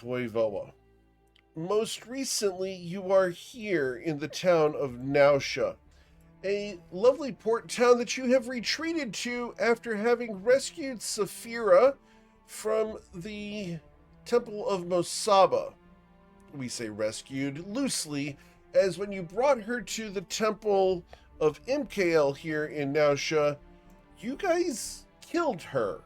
Toivoa. Most recently, you are here in the town of Nausea, a lovely port town that you have retreated to after having rescued Saphira from the Temple of Mosaba. We say rescued loosely, as when you brought her to the Temple of Imkael here in Nausea, you guys killed her.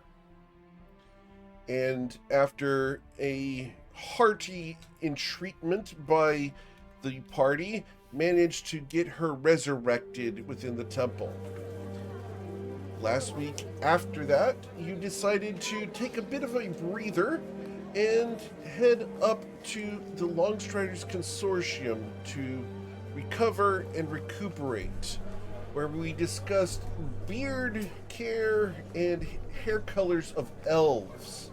And after a hearty entreatment by the party, managed to get her resurrected within the temple. Last week after that, you decided to take a bit of a breather and head up to the Longstriders Consortium to recover and recuperate, where we discussed beard care and hair colors of elves.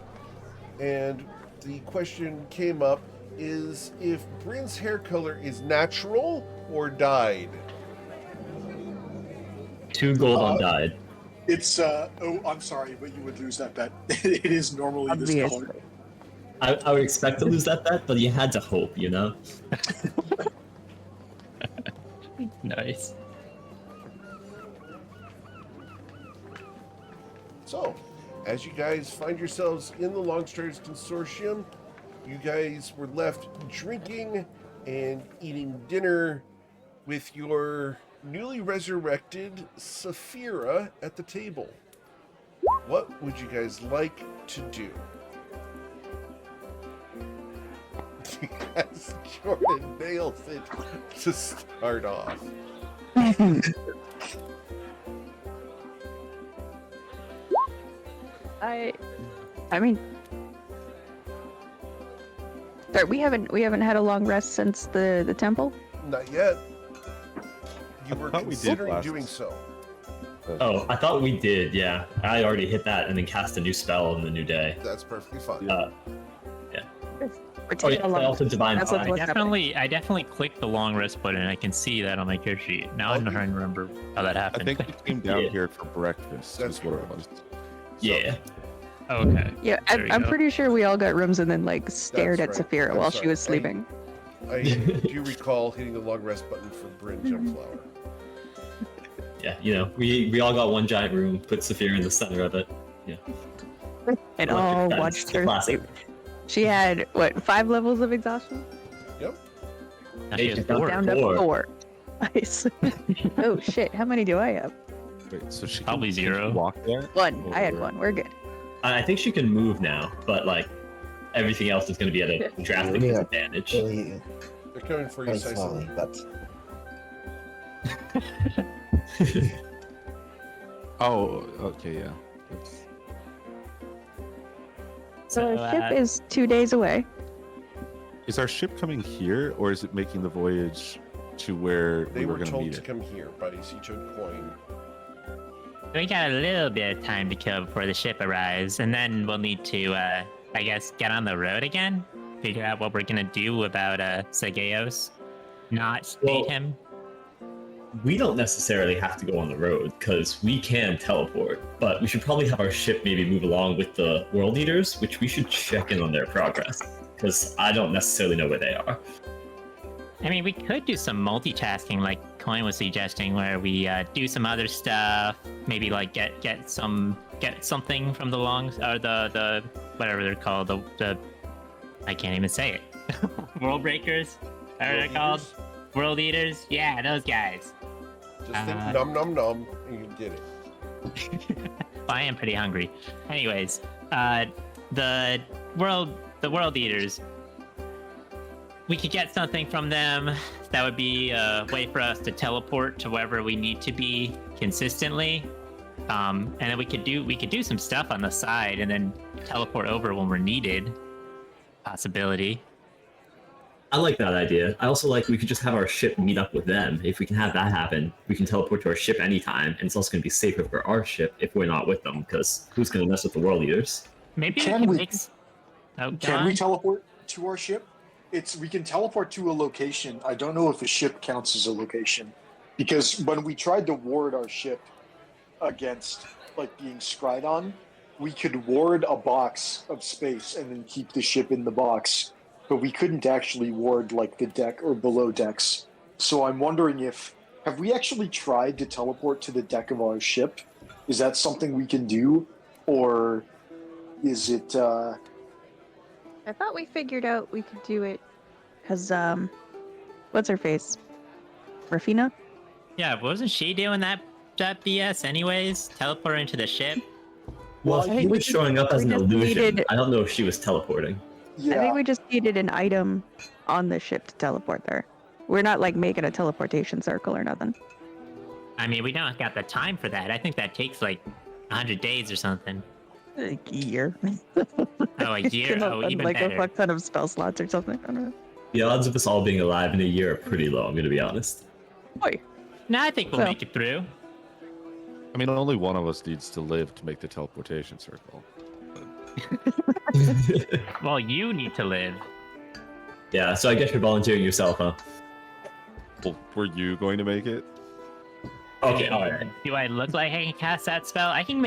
And the question came up is if Bryn's hair color is natural or dyed. 2 gold on dyed. It's I'm sorry, but you would lose that bet. It is normally this color. I would expect to lose that bet, but you had to hope, you know? Nice. So, as you guys find yourselves in the Longstriders Consortium, you guys were left drinking and eating dinner with your newly resurrected Saphira at the table. What would you guys like to do? Yes, Jordan nails it to start off. I mean, sorry, we haven't had a long rest since the temple. Not yet. You were thought we did considering last. doing so. Oh, I thought we did, yeah. I already hit that and then cast a new spell in the new day. That's perfectly fine. Yeah. We're Oh, taking yeah, a long I also divine That's what's Eye. happening. I definitely clicked the long rest button and I can see that on my character sheet. Now I'm trying to remember how that I happened. think we came down Yeah. here for breakfast. That's is what it correct. was. Yeah. Oh, okay. Yeah, There you I'm go. pretty sure we all got rooms and then like stared That's at right. Saphira I'm while sorry. she was sleeping. I do recall hitting the long rest button for Bryn Gemflower. Yeah, you know, we all got one giant room, put Saphira in the center of it. Yeah. And Electric all fence, watched her classic. sleep. She had what, 5 levels of exhaustion? Yep. Now she has Hey, four. Down to Four. 4. Nice. Oh shit! How many do I have? Wait, so she Probably can 0. walk there? 1. I had Or- 1. We're good. I think she can move now, but like everything else is going to be at a drastic Yeah. disadvantage. Really, They're coming for you, very Sison. slowly, but Oh, okay, yeah. That's- So our ship is 2 days away. Is our ship coming here, or is it making the voyage to where They we were were going to told meet to it? come here by Isicho Coin. We got a little bit of time to kill before the ship arrives, and then we'll need to, I guess, get on the road again. Figure out what we're gonna do about Segeos. Not state Well- him. We don't necessarily have to go on the road because we can teleport, but we should probably have our ship maybe move along with the world eaters, which we should check in on their progress because I don't necessarily know where they are. I mean, we could do some multitasking, like Coin was suggesting, where we do some other stuff. Maybe like get something from the longs or the whatever they're called. The I can't even say it. World breakers. Are they called? Eaters? World eaters. Yeah, those guys. Just think num num num, and you get it. I am pretty hungry. Anyways, the world eaters. We could get something from them. That would be a way for us to teleport to wherever we need to be consistently. And then we could do some stuff on the side and then teleport over when we're needed. Possibility. I like that idea. I also like we could just have our ship meet up with them. If we can have that happen, we can teleport to our ship anytime, and it's also going to be safer for our ship if we're not with them, because who's going to mess with the world eaters? Maybe Can we can we- mix. Oh, Can we teleport to our ship? We can teleport to a location. I don't know if a ship counts as a location, because when we tried to ward our ship against like being scried on, we could ward a box of space and then keep the ship in the box, but we couldn't actually ward like the deck or below decks. So I'm wondering if have we actually tried to teleport to the deck of our ship? Is that something we can do, or is it? I thought we figured out we could do it because what's her face? Rafina? Yeah, wasn't she doing that BS anyways? Teleport into the ship? Well, I he think we was just- showing up as we an just illusion. needed- I don't know if she was teleporting. Yeah, I think we just needed an item on the ship to teleport there. We're not like making a teleportation circle or nothing. I mean, we don't got the time for that. I think that takes like 100 days or something. Like a year. Oh, a year? Come up Oh, with, even like better. a fuck ton of spell slots or something. I don't know. The odds of us all being alive in a year are pretty low, I'm going to be honest. Boy. No, I think we'll Well. make it through. I mean, only one of us needs to live to make the teleportation circle. Well, you need to live. Yeah, so I guess you're volunteering yourself, huh? Well, were you going to make it? Okay, alright. Do I look like I can cast that spell? I can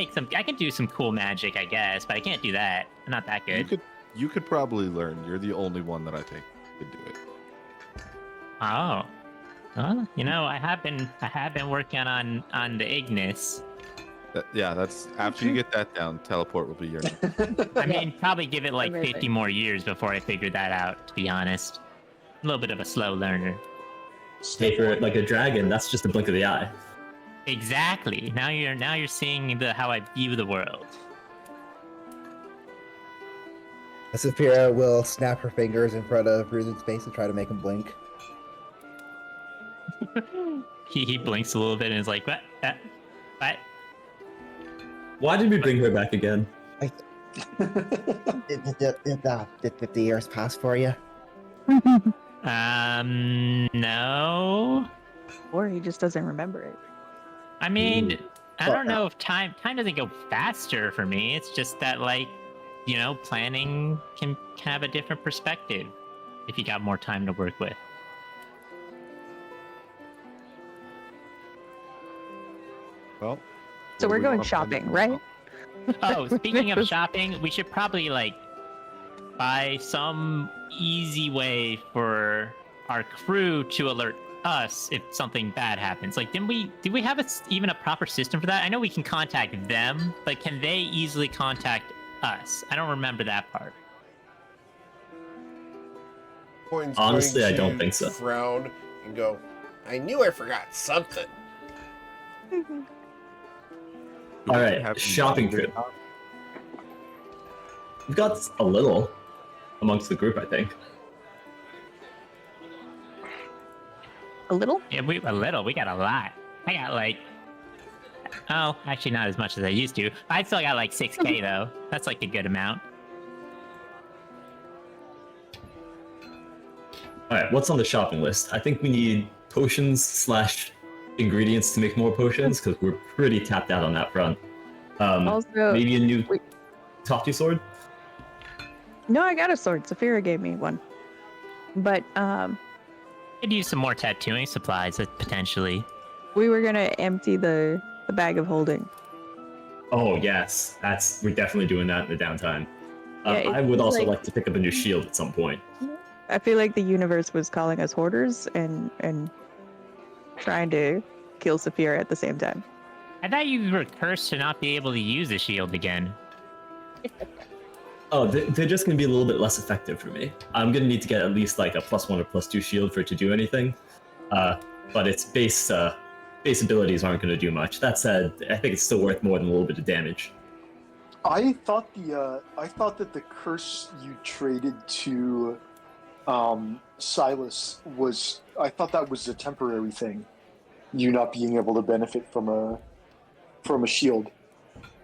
do some cool magic, I guess, but I can't do that. I'm not that good. You could probably learn. You're the only one that I think could do it. Oh. Well, you know, I have been working on the Ignis. Yeah, that's after you get that down, teleport will be your name. I mean, probably give it like Amazing. 50 more years before I figure that out, to be honest. A little bit of a slow learner. Hey, for like a dragon, that's just a blink of the eye. Exactly. Now you're seeing how I view the world. Saphira will snap her fingers in front of Ruzen's face and try to make him blink. He blinks a little bit and is like, what? What? Why did we bring her back again? Did 50 years pass for you? No. Or he just doesn't remember it. I mean, Ooh. I don't know if time doesn't go faster for me. It's just that, like, you know, planning can have a different perspective if you got more time to work with. Well, So what we're do we going wanna find shopping, out? right? Oh, speaking of shopping, we should probably like buy some easy way for our crew to alert us if something bad happens. Like, did we have even a proper system for that? I know we can contact them, but can they easily contact us? I don't remember that part. Coin's Honestly, going I don't to think so. Frown and go, I knew I forgot something. Do we Alright, have shopping any- trip. We've got a little amongst the group, I think. A little? Yeah, we got a lot. I got like, oh, actually not as much as I used to. I still got like 6K though. That's like a good amount. Alright, what's on the shopping list? I think we need potions / ingredients to make more potions, because we're pretty tapped out on that front. Also, Maybe a new wait. Tofty sword? no, I got a sword. Saphira gave me one. But Could use some more tattooing supplies potentially. we were gonna empty the bag of holding. Oh yes, we're definitely doing that in the downtime. Yeah, it I would seems also like- like to pick up a new shield at some point. I feel like the universe was calling us hoarders and trying to kill Saphira at the same time. I thought you were cursed to not be able to use the shield again. Oh, they're just going to be a little bit less effective for me. I'm going to need to get at least like a +1 or +2 shield for it to do anything. But its base abilities aren't going to do much. That said, I think it's still worth more than a little bit of damage. I thought that the curse you traded to Silas was. I thought that was a temporary thing. You not being able to benefit from a shield.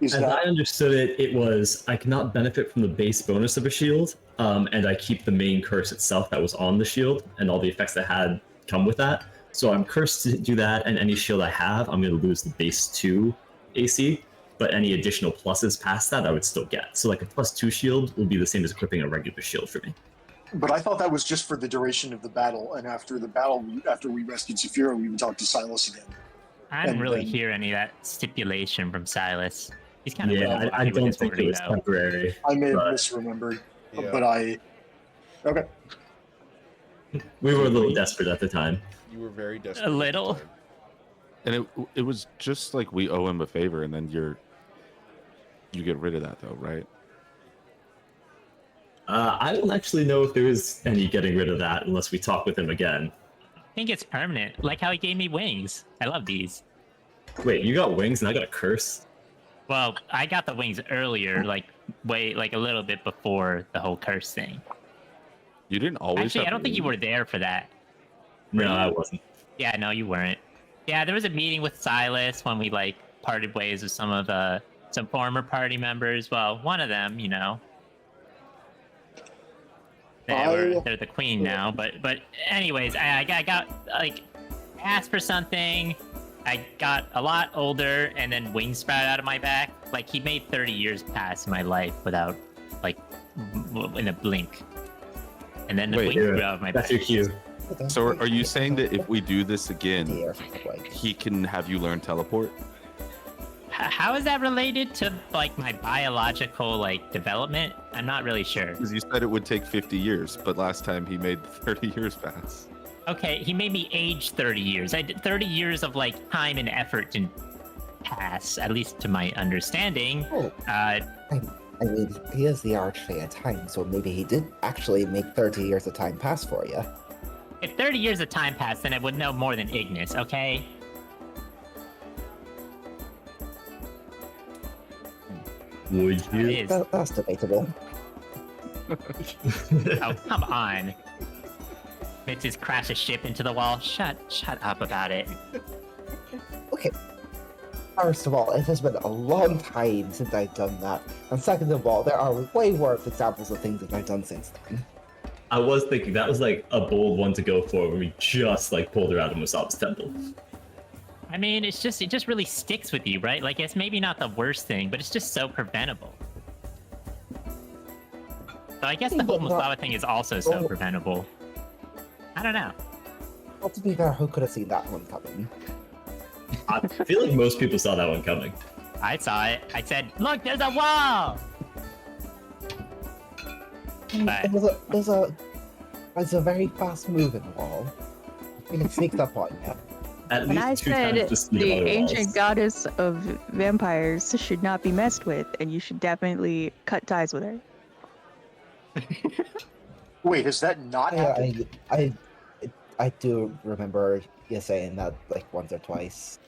Is As that I understood it, it was I cannot benefit from the base bonus of a shield, and I keep the main curse itself that was on the shield, and all the effects that had come with that. So I'm cursed to do that, and any shield I have, I'm going to lose the base 2 AC, but any additional pluses past that, I would still get. So like a +2 shield will be the same as equipping a regular shield for me. But I thought that was just for the duration of the battle, and after the battle, after we rescued Saphira, we would talk to Silas again. I didn't And really then- hear any of that stipulation from Silas. He's kind of Yeah, I don't think it was temporary. I may have but misremembered, Yeah. but okay. we were a little desperate at the time. You were very desperate. A at the little. time. And it was just like we owe him a favor, and then you get rid of that though, right? I don't actually know if there is any getting rid of that unless we talk with him again. I think it's permanent, like how he gave me wings. I love these. Wait, you got wings and I got a curse? Well, I got the wings earlier, like a little bit before the whole curse thing. You didn't always. Actually, have I don't think you wings. were there for that. No, you? I wasn't. Yeah, no, you weren't. Yeah, there was a meeting with Silas when we like parted ways with some former party members. Well, one of them, you know. They're the queen now, but anyways, I got like asked for something. I got a lot older, and then wings sprouted out of my back. Like he made 30 years pass in my life without like in a blink, and then the Wait, wings grew out of my That's back. your cue. So are you saying that if we do this again, Or something like he can have you learn teleport? How is that related to like my biological like development? I'm not really sure. Because you said it would take 50 years, but last time he made 30 years pass. Okay, he made me age 30 years. I did 30 years of like time and effort to pass, at least to my understanding. Oh, I mean, he is the Archfey of Time, so maybe he did actually make 30 years of time pass for you. If 30 years of time passed, then I would know more than Ignis, okay? Would It you? is. That's debatable. Oh, come on. Bitches crash a ship into the wall. Shut up about it. Okay. First of all, it has been a long time since I've done that. And second of all, there are way worse examples of things that I've done since then. I was thinking that was like a bold one to go for when we just like pulled her out of Musaba's temple. I mean, it just really sticks with you, right? Like, it's maybe not the worst thing, but it's just so preventable. So I guess the whole Musaba thing is also so preventable. I don't know. Well, to be fair, who could have seen that one coming? I feel like most people saw that one coming. I saw it. I said, look, there's a wall! But There's a very fast moving wall. And it sneaks up on you. At And least I two said times the speed the of other ancient walls. goddess of vampires should not be messed with, and you should definitely cut ties with her. Wait, has that not happened? I do remember you saying that like once or twice,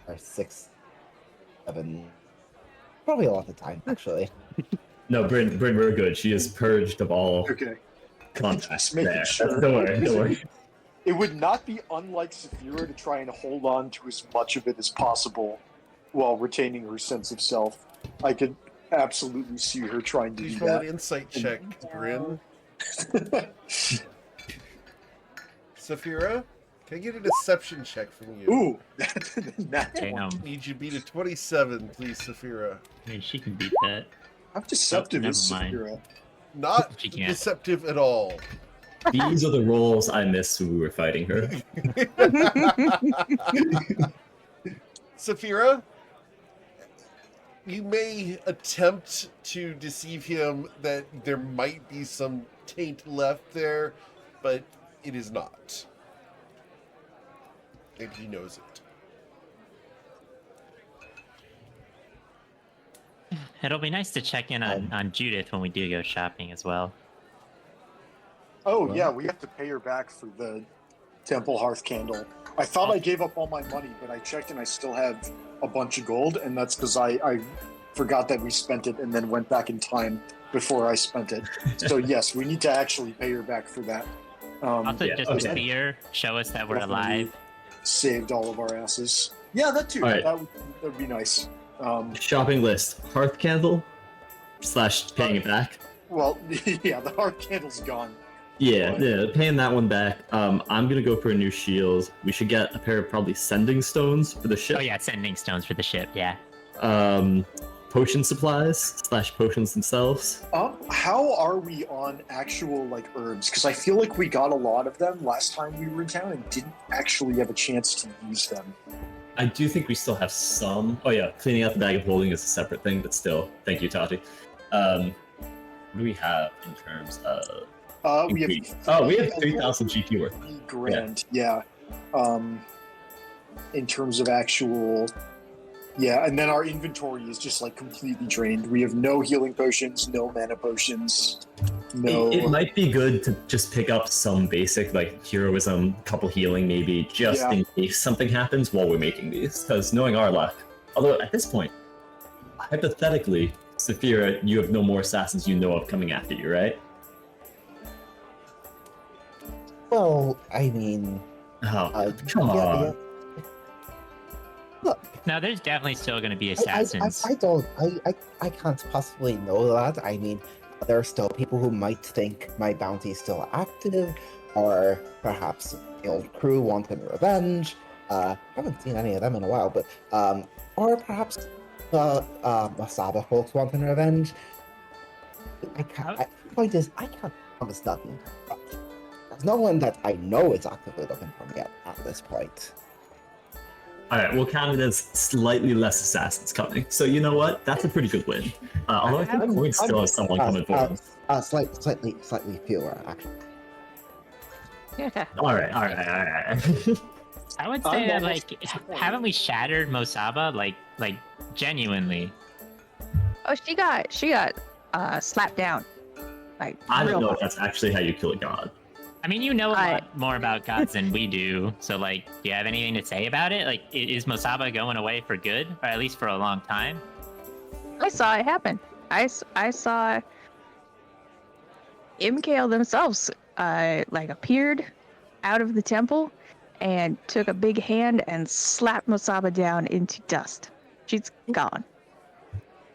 or 6, 7, probably a lot of time actually. No, Bryn, we're good. She is purged of all Okay. contact Just making there. sure. Don't worry. It would not be unlike Saphira to try and hold on to as much of it as possible while retaining her sense of self. I could absolutely see her trying to Please do roll an that. insight check, Bryn. Saphira, can I get a deception check from you? Ooh, that Damn. Need you beat a 27, please, Saphira. I mean, she can beat that. How deceptive Oh, is never mind. Saphira? Not She can't. deceptive at all. These are the roles I missed when we were fighting her. Saphira, you may attempt to deceive him that there might be some taint left there, but it is not. And he knows it. It'll be nice to check in on Judith when we do go shopping as well. Oh, yeah, we have to pay her back for the temple hearth candle. I thought I gave up all my money, but I checked and I still have a bunch of gold, and that's because I forgot that we spent it and then went back in time before I spent it. So, yes, we need to actually pay her back for that. Also, yeah, just okay. to see her, show us that we're Definitely alive. Saved all of our asses. Yeah, that too. All right. That would be nice. Shopping list: hearth candle / paying it back. Well, yeah, the hearth candle's gone. Yeah, paying that one back. I'm gonna go for a new shield. We should get a pair of probably sending stones for the ship. Oh yeah, sending stones for the ship, yeah. Potion supplies / potions themselves. How are we on actual like herbs? Because I feel like we got a lot of them last time we were in town and didn't actually have a chance to use them. I do think we still have some. Oh yeah, cleaning out the bag of holding is a separate thing, but still, thank you, Tati. What do we have in terms of? We have we have 3,000 GP worth. $3,000. Yeah. In terms of actual. Yeah, and then our inventory is just like completely drained. We have no healing potions, no mana potions, no. It might be good to just pick up some basic like heroism, couple healing maybe, just in case something happens while we're making these. Because knowing our luck, although at this point, hypothetically, Saphira, you have no more assassins you know of coming after you, right? Well, I mean, Come on. yeah. Look, No, there's definitely still going to be assassins. I can't possibly know that. I mean, there are still people who might think my bounty is still active, or perhaps the old crew wanting revenge. Haven't seen any of them in a while, but or perhaps the Masaba folks wanting revenge. Point is, I can't promise nothing. There's no one that I know is actively looking for me at this point. Alright, we'll count it as slightly less assassins coming. So you know what? That's a pretty good win. Although I think Coin still has someone coming for us. Slightly fewer, actually. Alright. I would say that, like, haven't we shattered Mosaba? Like genuinely. Oh, she got slapped down. Like, I don't real know hard. if that's actually how you kill a god. I mean, you know a lot more about gods than we do. So, like, do you have anything to say about it? Like, is Mosaba going away for good, or at least for a long time? I saw it happen. I saw Imkale themselves, like, appeared out of the temple and took a big hand and slapped Mosaba down into dust. She's gone.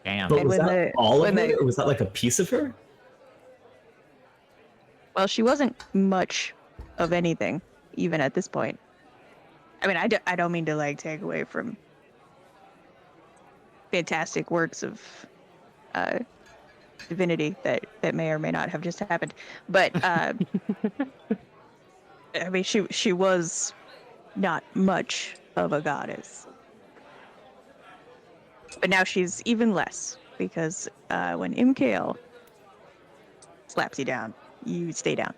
Damn. But And was when that the- all of when it, they- or was that like a piece of her? Well, she wasn't much of anything, even at this point. I mean, I don't mean to, like, take away from fantastic works of divinity that may or may not have just happened. But, I mean, she was not much of a goddess. But now she's even less, because when Imkale slaps you down, you stay down.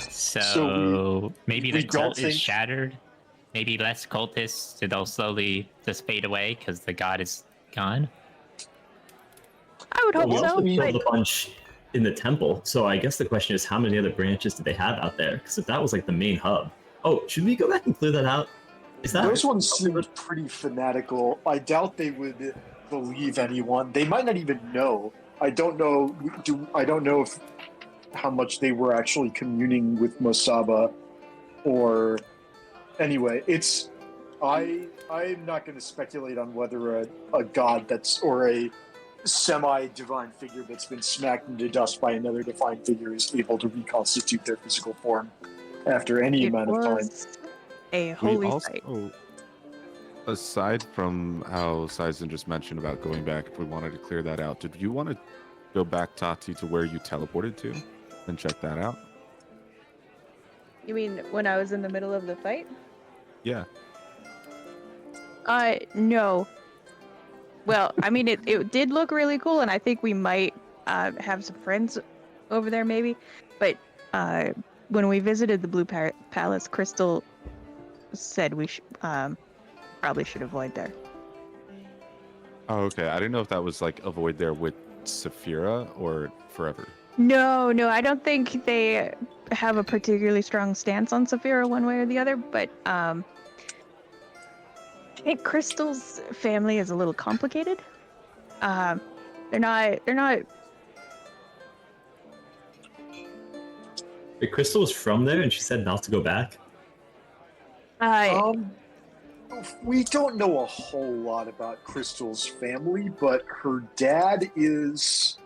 So maybe the we don't cult is think- shattered. Maybe less cultists, so they'll slowly just fade away because the god is gone. I would hope we so. also killed But a bunch in the temple, so I guess the question is how many other branches do they have out there? Because if that was like the main hub. Oh, should we go back and clear that out? Is that Those ones seemed pretty fanatical. I doubt they would believe anyone. They might not even know. I don't know. I don't know if how much they were actually communing with Mosaba, or anyway. It's I'm not going to speculate on whether a god that's or a semi-divine figure that's been smacked into dust by another divine figure is able to reconstitute their physical form after any it amount of time. was a We holy also, sight. aside from how Sizen just mentioned about going back, if we wanted to clear that out, did you want to go back, Tati, to where you teleported to and check that out? You mean when I was in the middle of the fight? Yeah. No. Well, I mean, it did look really cool, and I think we might have some friends over there, maybe. But when we visited the Blue Palace, Crystal said we probably should avoid there. Oh, okay. I didn't know if that was like avoid there with Saphira or forever. No, I don't think they have a particularly strong stance on Saphira one way or the other, but I think Crystal's family is a little complicated. They're not Wait, Crystal was from there and she said not to go back? We don't know a whole lot about Crystal's family, but her dad is.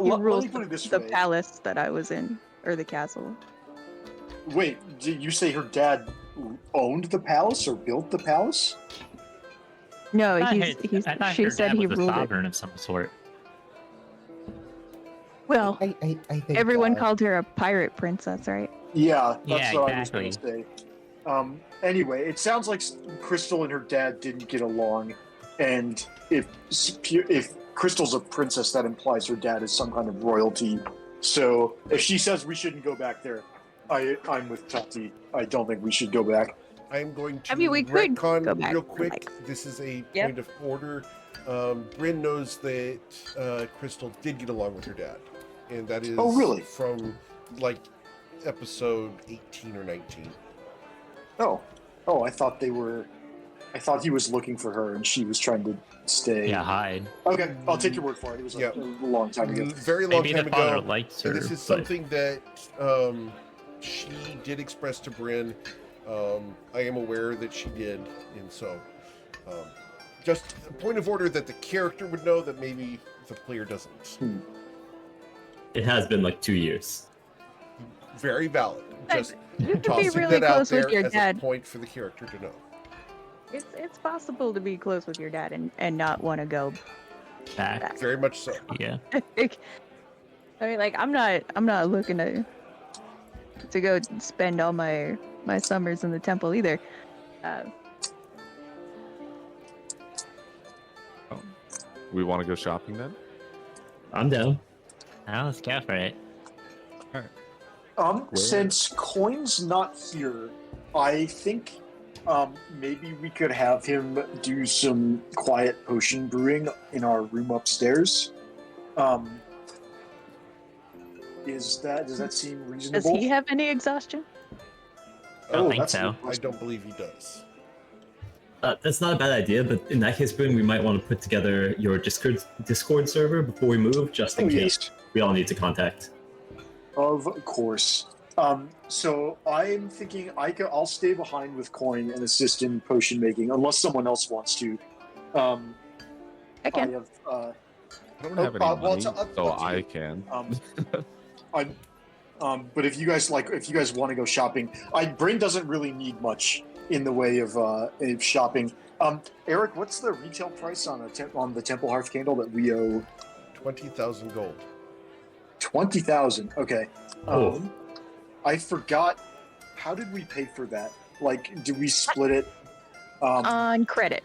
he Let rules me put it this the way. palace that I was in, or the castle. Wait, did you say her dad owned the palace or built the palace? No, I he's thought she her said dad he was a ruled it. sovereign of some sort. Well, I think everyone called her a pirate princess, right? Yeah, that's Yeah, what exactly. I was going to say. Anyway, it sounds like Crystal and her dad didn't get along, and if Crystal's a princess, that implies her dad is some kind of royalty. So if she says we shouldn't go back there, I'm with Tati. I don't think we should go back. I'm going to I mean, we could retcon go back real for, quick. like- This is a Yep. point of order. Bryn knows that Crystal did get along with her dad, and that is Oh, really? from like episode 18 or 19. Oh, I thought he was looking for her and she was trying to stay. Yeah, hide. Okay, I'll take your word for it. It was Yeah. a long time ago. Very long Maybe time the father ago. likes her. And this is but- something that she did express to Bryn. I am aware that she did, and so just a point of order that the character would know that maybe the player doesn't. It has been like 2 years. Very valid. Just You could be tossing really that out close there with your as dad. a point for the character to know. It's possible to be close with your dad and not want to go back. Very much so. Yeah. I mean, like I'm not looking to go spend all my summers in the temple either. We want to go shopping then? I'm down. Now let's go for it. Since Coin's not here, I think maybe we could have him do some quiet potion brewing in our room upstairs. Does that seem Does reasonable? he have any exhaustion? I don't think that's a so. good I question. don't believe he does. That's not a bad idea, but in that case, Boone, we might want to put together your Discord server before we move, just in Oh, case yes. we all need to contact. Of course. So I'm thinking I'll stay behind with Coin and assist in potion making, unless someone else wants to. I I can. have. I don't have any well, money, it's up so to you. I can. But if you guys want to go shopping, Brain doesn't really need much in the way of shopping. Eric, what's the retail price on the Temple Hearth candle that we owe? 20,000 gold. 20,000. Okay. Oh. I forgot. How did we pay for that? Like, do we split it? On credit.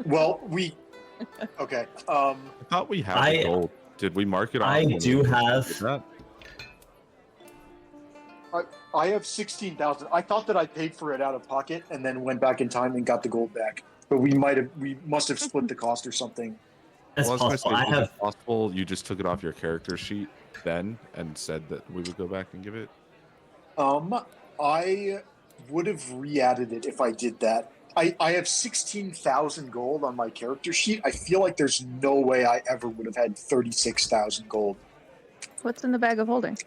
Well, we. Okay. I thought we had I- the gold. Did we mark it off? I when we do did have- that? I have 16,000. I thought that I paid for it out of pocket and then went back in time and got the gold back. But we must have split the cost or something. That's Well, I was possible. gonna I say, is have. it possible you just took it off your character sheet then and said that we would go back and give it? I would have re-added it if I did that. I have 16,000 gold on my character sheet. I feel like there's no way I ever would have had 36,000 gold. What's in the bag of holding?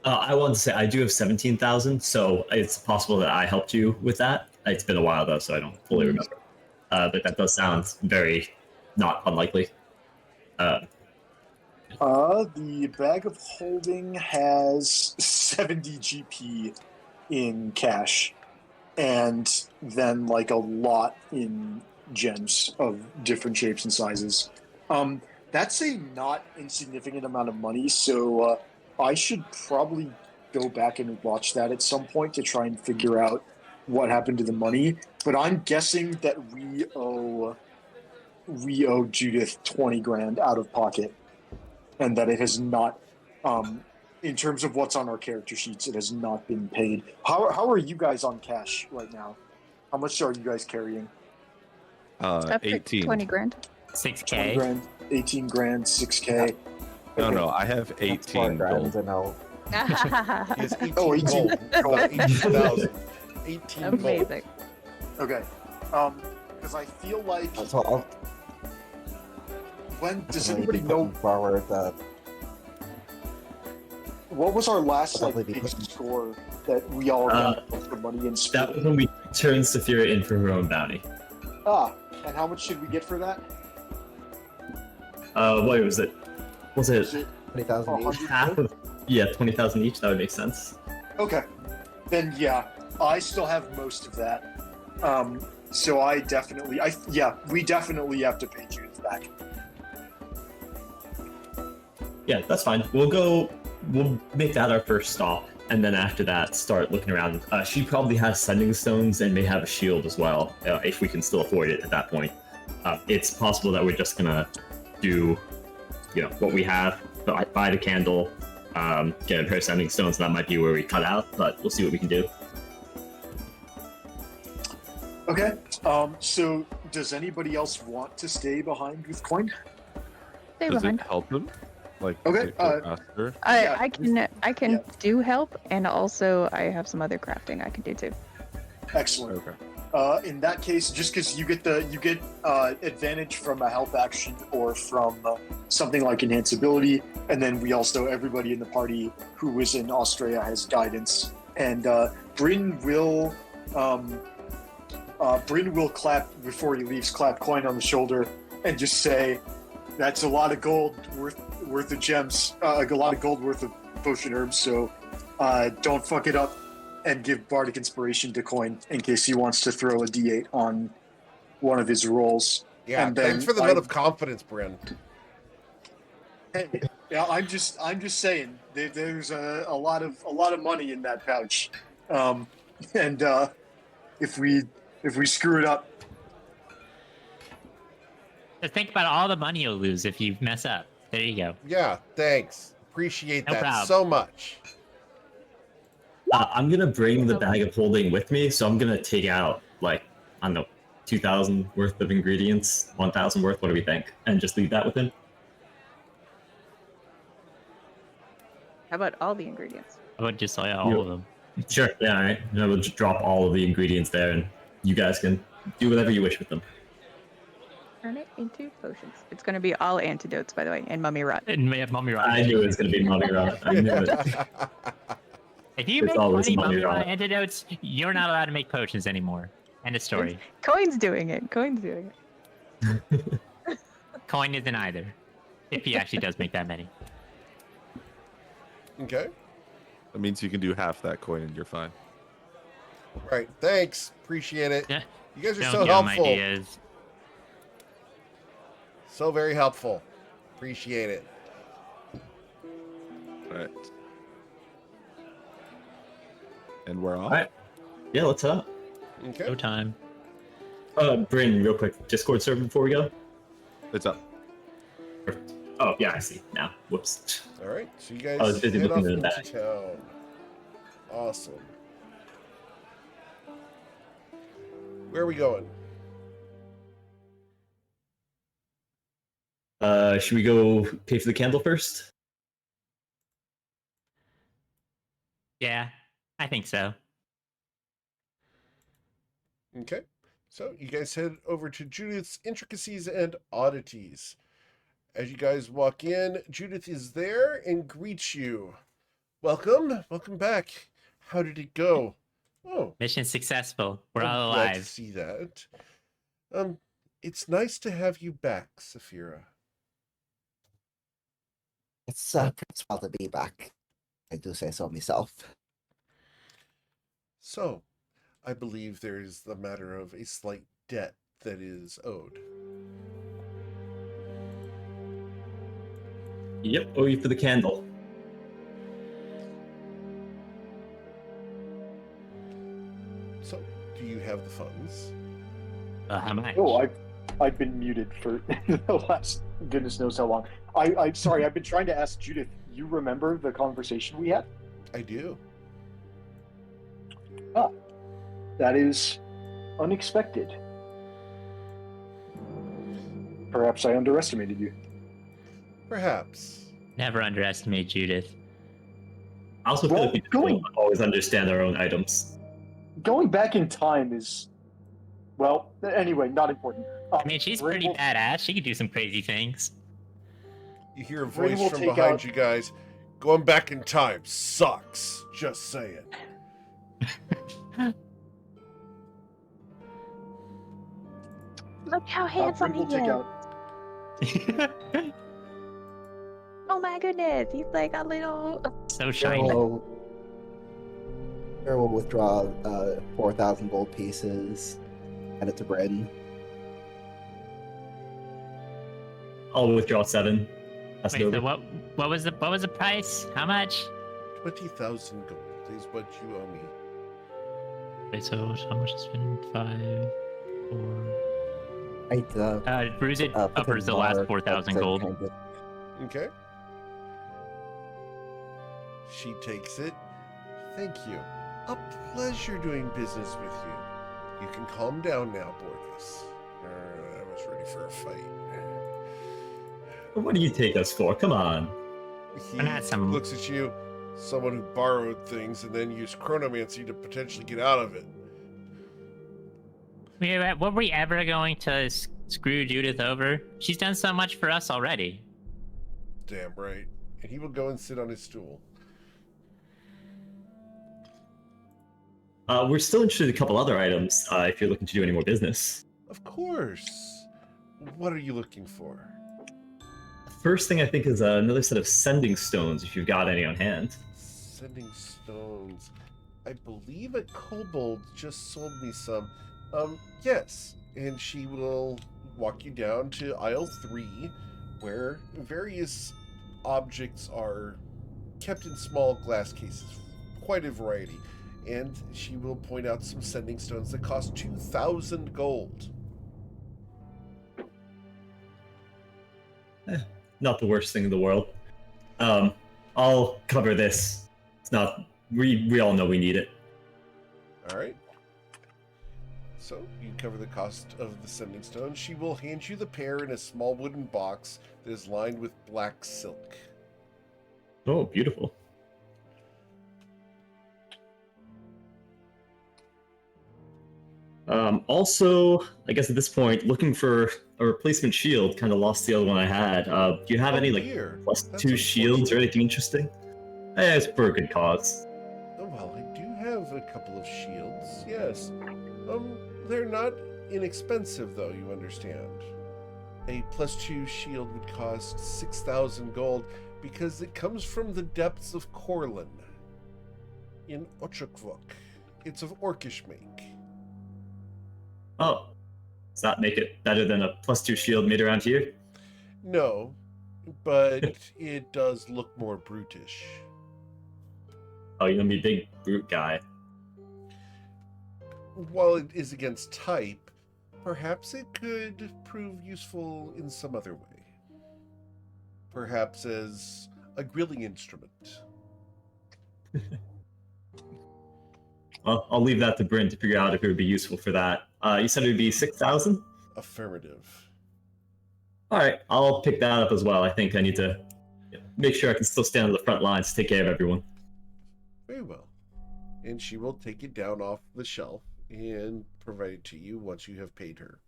I wanted to say I do have 17,000, so it's possible that I helped you with that. It's been a while though, so I don't fully remember. But that does sound very not unlikely. The bag of holding has 70 GP in cash, and then like a lot in gems of different shapes and sizes. That's a not insignificant amount of money, so I should probably go back and watch that at some point to try and figure out what happened to the money. But I'm guessing that we owe Judith 20 grand out of pocket, and that it has not, in terms of what's on our character sheets, it has not been paid. How are you guys on cash right now? How much are you guys carrying? Up to 18. 20 grand. 20 6K. grand, 18 grand, 6K. No, I have That's 4 18 grand gold. and I'll He has 18 Oh, 18 gold. gold. Not 18,000. 18 gold. Amazing. Okay. Because I feel like so I'll when does definitely anybody be know putting forward that what was our last like Definitely be big putting- score that we all got the money and That split? was when we turned Saphira in for her own bounty. And how much should we get for that? What was it? Was Is it it 20,000 each. 100? half of? Yeah, 20,000 each. That would make sense. Okay. Then yeah, I still have most of that. So we definitely have to pay Judith back. Yeah, that's fine. We'll make that our first stop, and then after that, start looking around. She probably has sending stones and may have a shield as well, if we can still afford it at that point. It's possible that we're just gonna do, what we have, buy the candle, get a pair of sending stones, and that might be where we cut out, but we'll see what we can do. Okay. So does anybody else want to stay behind with Coin? Stay Does behind. it help them? Like, Okay, if they're faster? Yeah. I can Yeah. do help, and also I have some other crafting I can do too. Excellent. Okay. In that case, just because you get advantage from a help action or from something like enhanceability, and then everybody in the party who was in Australia has guidance, and Bryn will clap before he leaves, clap Coin on the shoulder, and just say, "That's a lot of gold worth of gems, a lot of gold worth of potion herbs. So don't fuck it up." And give Bardic Inspiration to Coin in case he wants to throw a D8 on one of his rolls. Yeah, And then thanks for the vote of confidence, Bryn. Yeah, I'm just saying there's a lot of money in that pouch, and if we screw it up, Just think about all the money you'll lose if you mess up. There you go. Yeah, thanks. Appreciate No that problem. so much. I'm gonna bring the bag of holding with me, so I'm gonna take out, I don't know, 2,000 worth of ingredients, 1,000 worth, what do we think? And just leave that with him? How about all the ingredients? I would just say all of them. Sure, yeah, alright. I will just drop all of the ingredients there, and you guys can do whatever you wish with them. Turn it into potions. It's going to be all antidotes, by the way, and mummy rot. And may have mummy rot. I knew it was gonna be mummy rot. I knew it. If you It's make always money mummy mummy rot rot. antidotes, you're not allowed to make potions anymore. End of story. Coin's doing it. Coin's doing it. Coin isn't either. If he actually does make that many. Okay. That means you can do half that coin and you're fine. Right. Thanks. Appreciate it. Yeah. You guys are Don't so give him helpful. ideas. So very helpful. Appreciate it. Right. And we're off. Alright. Yeah, let's head up. Okay. No time. Bryn, real quick, Discord server before we go. It's up. Oh, yeah, I see now. Whoops. All right. So you guys I was busy head off looking into at that. town. Awesome. Where are we going? Should we go pay for the candle first? Yeah, I think so. Okay. So you guys head over to Judith's Intricacies and Oddities. As you guys walk in, Judith is there and greets you. Welcome. Welcome back. How did it go? Oh, Mission successful. We're I'm all glad to alive. see that. It's nice to have you back, Saphira. It's well to be back. I do say so myself. So, I believe there is the matter of a slight debt that is owed. Yep, owe you for the candle. So, do you have the funds? How much? oh, I've been muted for the last goodness knows how long. I'm sorry. I've been trying to ask Judith. You remember the conversation we had? I do. That is unexpected. Perhaps I underestimated you. Perhaps. Never underestimate Judith. I also feel Well, like we going- don't always understand our own items. Going back in time is, well, anyway, not important. I mean, she's Bryn pretty will- badass. She can do some crazy things. You hear a Bryn voice will from take behind out- you guys. Going back in time sucks. Just saying. Look how Bryn handsome will he take is. out. Oh my goodness. He's like a little. So shiny. Here we'll withdraw 4,000 gold pieces. Add it to Bryn. I'll withdraw 7. That's Wait, so over. what was the price? How much? 20,000 gold. is what you owe me. Wait, so how much has been 5, 4? Bruise it put covers a the last mark 4,000 that gold. kind of- Okay. She takes it. Thank you. A pleasure doing business with you. You can calm down now, Borges. I was ready for a fight. What do you take us for? Come on. He not some- looks at you, someone who borrowed things and then used chronomancy to potentially get out of it. Were we ever going to screw Judith over? She's done so much for us already. Damn right. And he will go and sit on his stool. We're still interested in a couple other items, if you're looking to do any more business. Of course. What are you looking for? First thing I think is another set of sending stones, if you've got any on hand. Sending stones. I believe a kobold just sold me some. Yes. And she will walk you down to aisle 3, where various objects are kept in small glass cases. Quite a variety. And she will point out some sending stones that cost 2,000 gold. Not the worst thing in the world. I'll cover this. It's not. We all know we need it. All right. So you cover the cost of the sending stone. She will hand you the pair in a small wooden box that is lined with black silk. Oh, beautiful. Also, I guess at this point, looking for a replacement shield. Kind of lost the other one I had. Do you have any like Here. +2 shields or anything interesting? It's for a good cause. Oh, well, I do have a couple of shields, yes. They're not inexpensive, though, you understand. A +2 shield would cost 6,000 gold because it comes from the depths of Corlin in Ochukvok. It's of Orcish make. Oh, does that make it better than a +2 shield made around here? No, but it does look more brutish. Oh, you're gonna be a big brute guy. While it is against type, perhaps it could prove useful in some other way. Perhaps as a grilling instrument. Well, I'll leave that to Bryn to figure out if it would be useful for that. You said it would be 6,000? Affirmative. All right, I'll pick that up as well. I think I need to make sure I can still stand on the front lines to take care of everyone. Very well. And she will take it down off the shelf and provide it to you once you have paid her.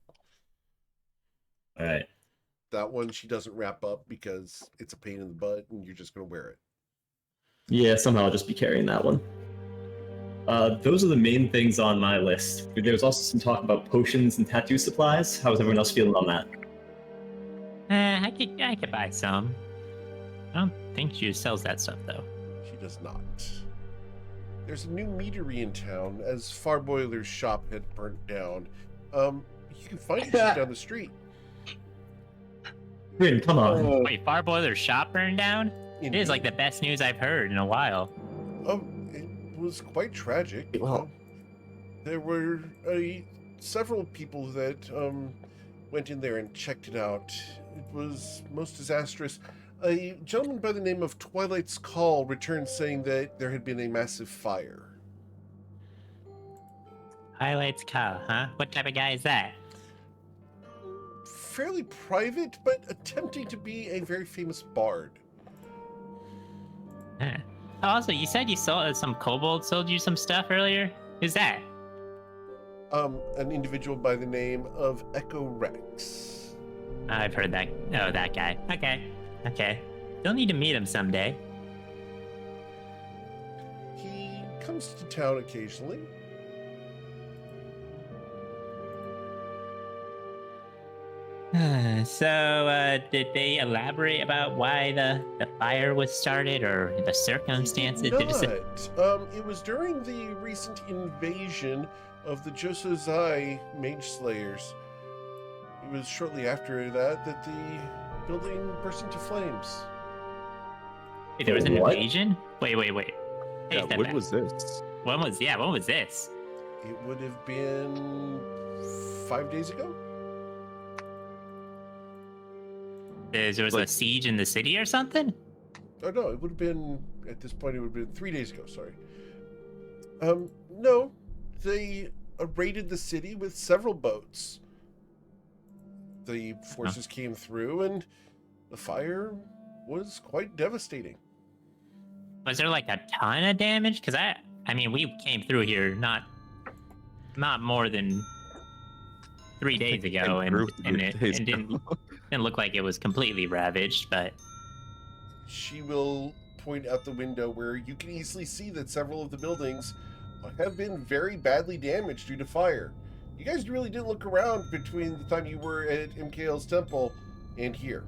All right. That one she doesn't wrap up because it's a pain in the butt and you're just going to wear it. Yeah, somehow I'll just be carrying that one. Those are the main things on my list. There was also some talk about potions and tattoo supplies. How's everyone else feeling on that? I could buy some. I don't think she sells that stuff though. She does not. There's a new meadery in town as Farboiler's shop had burnt down. You can find it just down the street. Bryn, come on. Wait, Farboiler's shop burned down? It is like the best news I've heard in a while. It was quite tragic. Well- There were several people that went in there and checked it out. It was most disastrous. A gentleman by the name of Twilight's Call returned saying that there had been a massive fire. Highlights Kyle, huh? What type of guy is that? Fairly private, but attempting to be a very famous bard. Huh. Oh, also, you said you saw some kobold sold you some stuff earlier? Who's that? An individual by the name of Echo Rex. I've heard that. Oh, that guy. Okay. You'll need to meet him someday. He comes to town occasionally. Did they elaborate about why the fire was started or the circumstances? Did not. It was during the recent invasion of the Josozai Mage Slayers. It was shortly after that that the building burst into flames. Wait, there was an What? invasion? Wait. Hey, Yeah, step when back. was this? When was this? It would have been 5 days ago. There was a Like- siege in the city or something? Oh no, it would have been at this point. It would have been 3 days ago. Sorry. No, they raided the city with several boats. The forces came through, and the fire was quite devastating. Was there like a ton of damage? Because I mean, we came through here not more than 3 days ago, and it didn't look like it was completely ravaged. But She will point out the window where you can easily see that several of the buildings have been very badly damaged due to fire. You guys really didn't look around between the time you were at MKL's temple and here.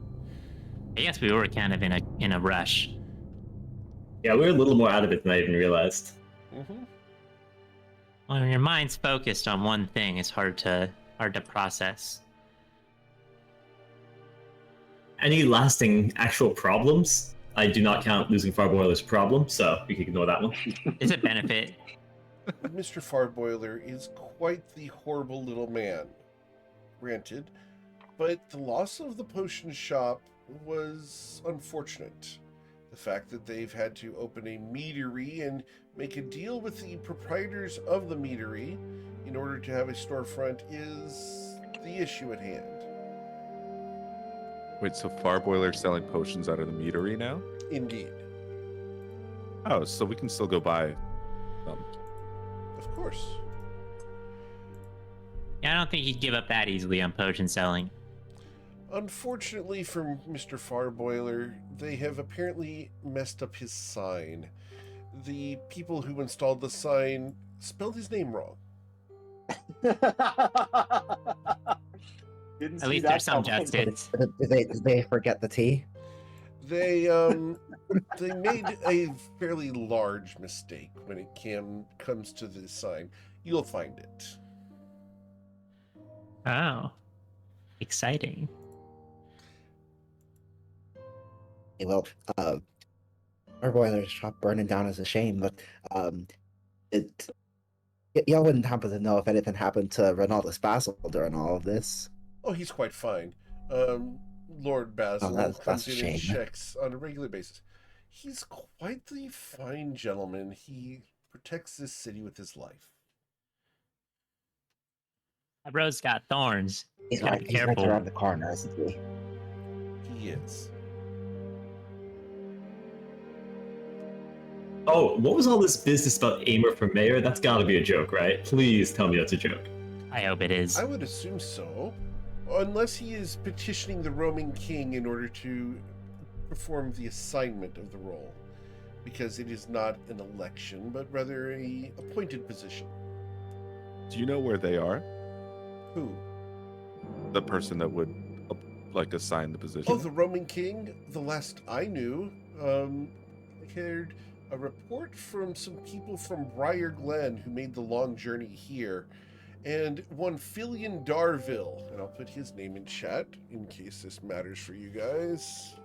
I guess we were kind of in a rush. Yeah, we're a little more out of it than I even realized. Mm-hmm. When your mind's focused on one thing, it's hard to process. Any lasting actual problems? I do not count losing Farboiler as a problem, so we can ignore that one. Does it benefit? Mr. Farboiler is quite the horrible little man, granted, but the loss of the potion shop was unfortunate. The fact that they've had to open a meadery and make a deal with the proprietors of the meadery in order to have a storefront is the issue at hand. Wait, so Farboiler's selling potions out of the meadery now? Indeed. Oh, so we can still go buy them. Of course. Yeah, I don't think he'd give up that easily on potion selling. Unfortunately for Mr. Farboiler, they have apparently messed up his sign. The people who installed the sign spelled his name wrong. Didn't At see least that there's some coming. justice. Did they forget the T? They made a fairly large mistake when it comes to this sign. You'll find it. Oh, exciting. Well, our boiler's shop burning down is a shame, but y'all wouldn't happen to know if anything happened to Ronaldus Basil during all of this. Oh, he's quite fine. Lord Basil that's comes a in and shame. checks on a regular basis. He's quite the fine gentleman. He protects this city with his life. That rose got thorns. He's Gotta right, be he's right careful. around the corner, isn't he? He is. Oh, what was all this business about Aimer for mayor? That's gotta be a joke, right? Please tell me that's a joke. I hope it is. I would assume so. Unless he is petitioning the Roman king in order to perform the assignment of the role. Because it is not an election, but rather a appointed position. Do you know where they are? Who? The person that would like assign the position. Oh, the Roman king? The last I knew, I heard a report from some people from Briar Glen who made the long journey here. And one Filion Darville, and I'll put his name in chat in case this matters for you guys.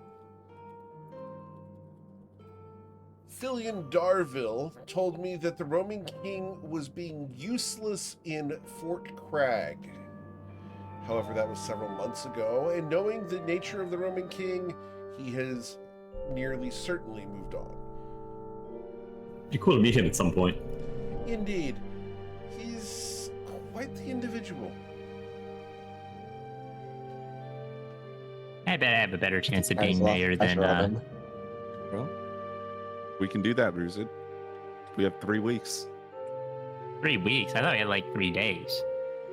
Filion Darville told me that the Roman king was being useless in Fort Crag. However, that was several months ago, and knowing the nature of the Roman king, he has nearly certainly moved on. Be cool to meet him at some point. Indeed, he's quite the individual. I bet I have a better chance of being As well, mayor as than Robin. Well, we can do that, Ruzid. We have 3 weeks. 3 weeks. I thought we had like 3 days.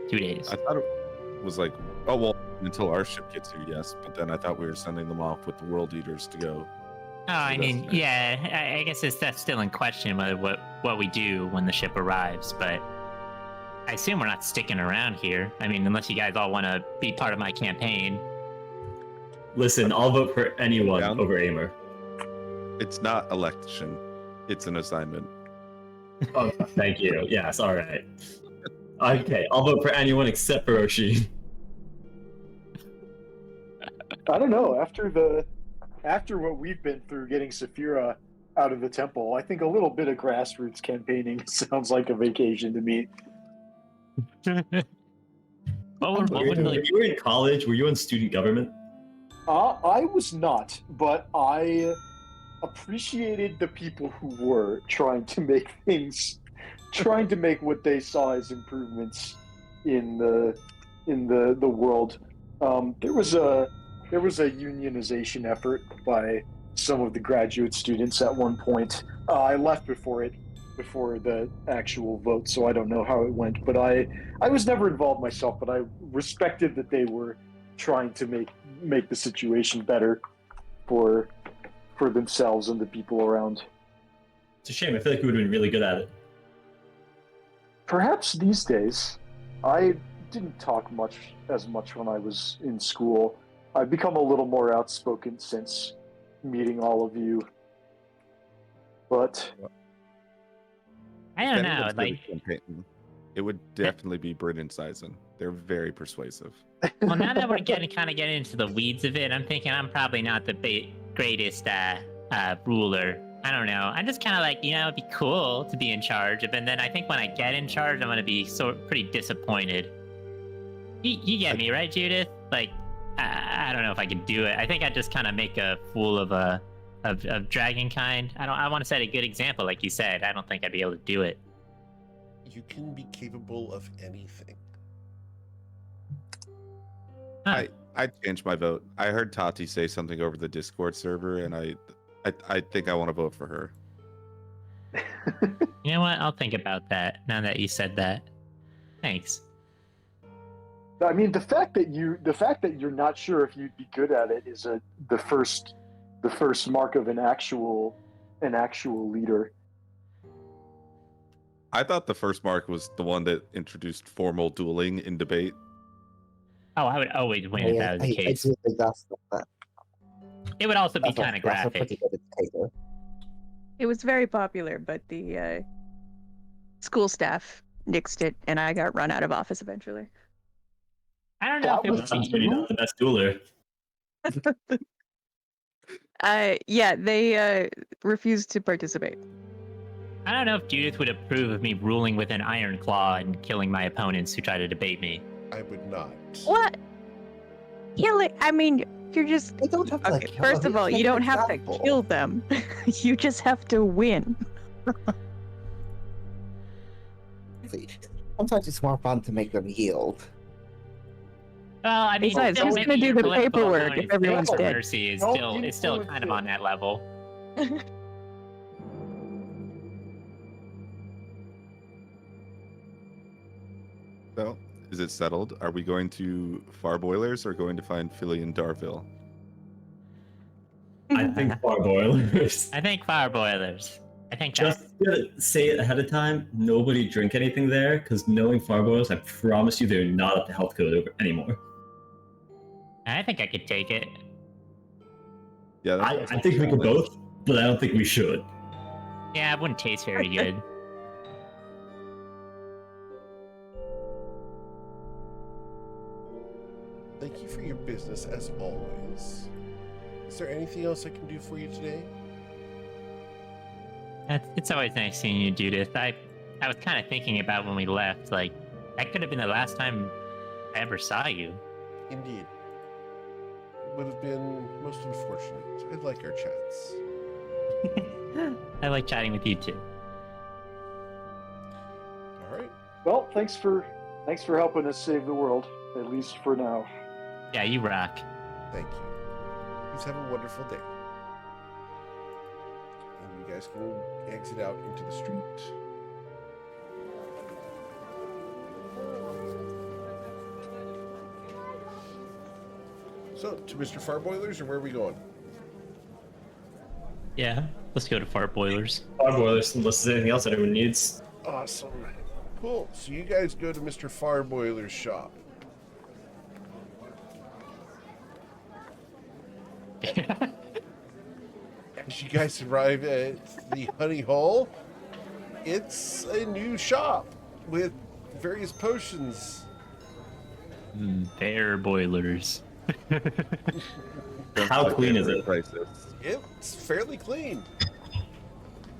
2 days. I thought it was like, oh well, until our ship gets here, yes. But then I thought we were sending them off with the World Eaters to go. Oh, I mean, Destination. yeah, I guess that's still in question whether what we do when the ship arrives, but I assume we're not sticking around here. I mean, unless you guys all want to be part of my campaign. Listen, I'll vote for anyone Down. over Aimer. It's not election; it's an assignment. Oh, thank you. Yes, all right. Okay, I'll vote for anyone except for Oshin. I don't know. After what we've been through getting Saphira out of the temple. I think a little bit of grassroots campaigning sounds like a vacation to me. What would When like you were in college, were you in student government? I was not, but I appreciated the people who were trying to make what they saw as improvements in the world. There was a unionization effort by some of the graduate students at one point. I left before the actual vote, so I don't know how it went. But I was never involved myself, but I respected that they were trying to make the situation better for themselves and the people around. It's a shame. I feel like we would have been really good at it. Perhaps these days. I didn't talk as much when I was in school. I've become a little more outspoken since meeting all of you. But I don't If know, anyone's good like at campaigning, it would definitely be Bryn and Sizen. They're very persuasive. well now that we're getting into the weeds of it, I'm thinking I'm probably not the greatest ruler. I don't know. I'm just kind of like, it'd be cool to be in charge, and then I think when I get in charge, I'm gonna be pretty disappointed. You get me, right, Judith? Like, I don't know if I could do it. I think I'd just kind of make a fool of Dragonkind. I want to set a good example, like you said. I don't think I'd be able to do it. You can be capable of anything. Huh. I changed my vote. I heard Tati say something over the Discord server, and I think I want to vote for her. You know what? I'll think about that now that you said that. Thanks. I mean, the fact that you're not sure if you'd be good at it is the first mark of an actual leader. I thought the first mark was the one that introduced formal dueling in debate. Oh, I would always win if that was the I case. do think that's It would also be that's a- kind of that's a pretty graphic. good indicator. It was very popular, but the school staff nixed it, and I got run out of office eventually. I don't know if it was would Sounds be maybe not the best dueler. Yeah, they refused to participate. I don't know if Judith would approve of me ruling with an iron claw and killing my opponents who try to debate me. I would not. What? I mean, you're just. They don't have to Okay, kill first them, of all, just you set an don't have to example. kill them. You just have to win. See, sometimes it's more fun to make them yield. Well, I mean, Besides, still who's maybe gonna do your the political paperwork opponent's if everyone's civil dead? mercy is Don't still influence kind of it. on that level. So, is it settled? Are we going to Far Boilers or going to find Philly and Darville? I think far boilers. I think fire boilers. I think Just to say it ahead of time, nobody drink anything there, because knowing far boilers, I promise you they're not up to health code anymore. I think I could take it. Yeah, that I sounds like think a we could challenge. both, but I don't think we should. Yeah, it wouldn't taste very good. Thank you for your business as always. Is there anything else I can do for you today? It's always nice seeing you, Judith. I was kind of thinking about when we left, like, that could have been the last time I ever saw you. Indeed. It would have been most unfortunate. I like our chats. I like chatting with you too. All right. Well, thanks for helping us save the world, at least for now. Yeah, you rock. Thank you. Please have a wonderful day. And you guys can exit out into the street. So, to Mr. Farboilers, or where are we going? Yeah, let's go to fart boilers. Far boilers, unless there's anything else anyone needs. Awesome. Cool. So you guys go to Mr. Farboiler's shop. As you guys arrive at the Honey Hole, it's a new shop with various potions. Bear boilers. Sounds How like clean a is great it? crisis. It's fairly clean.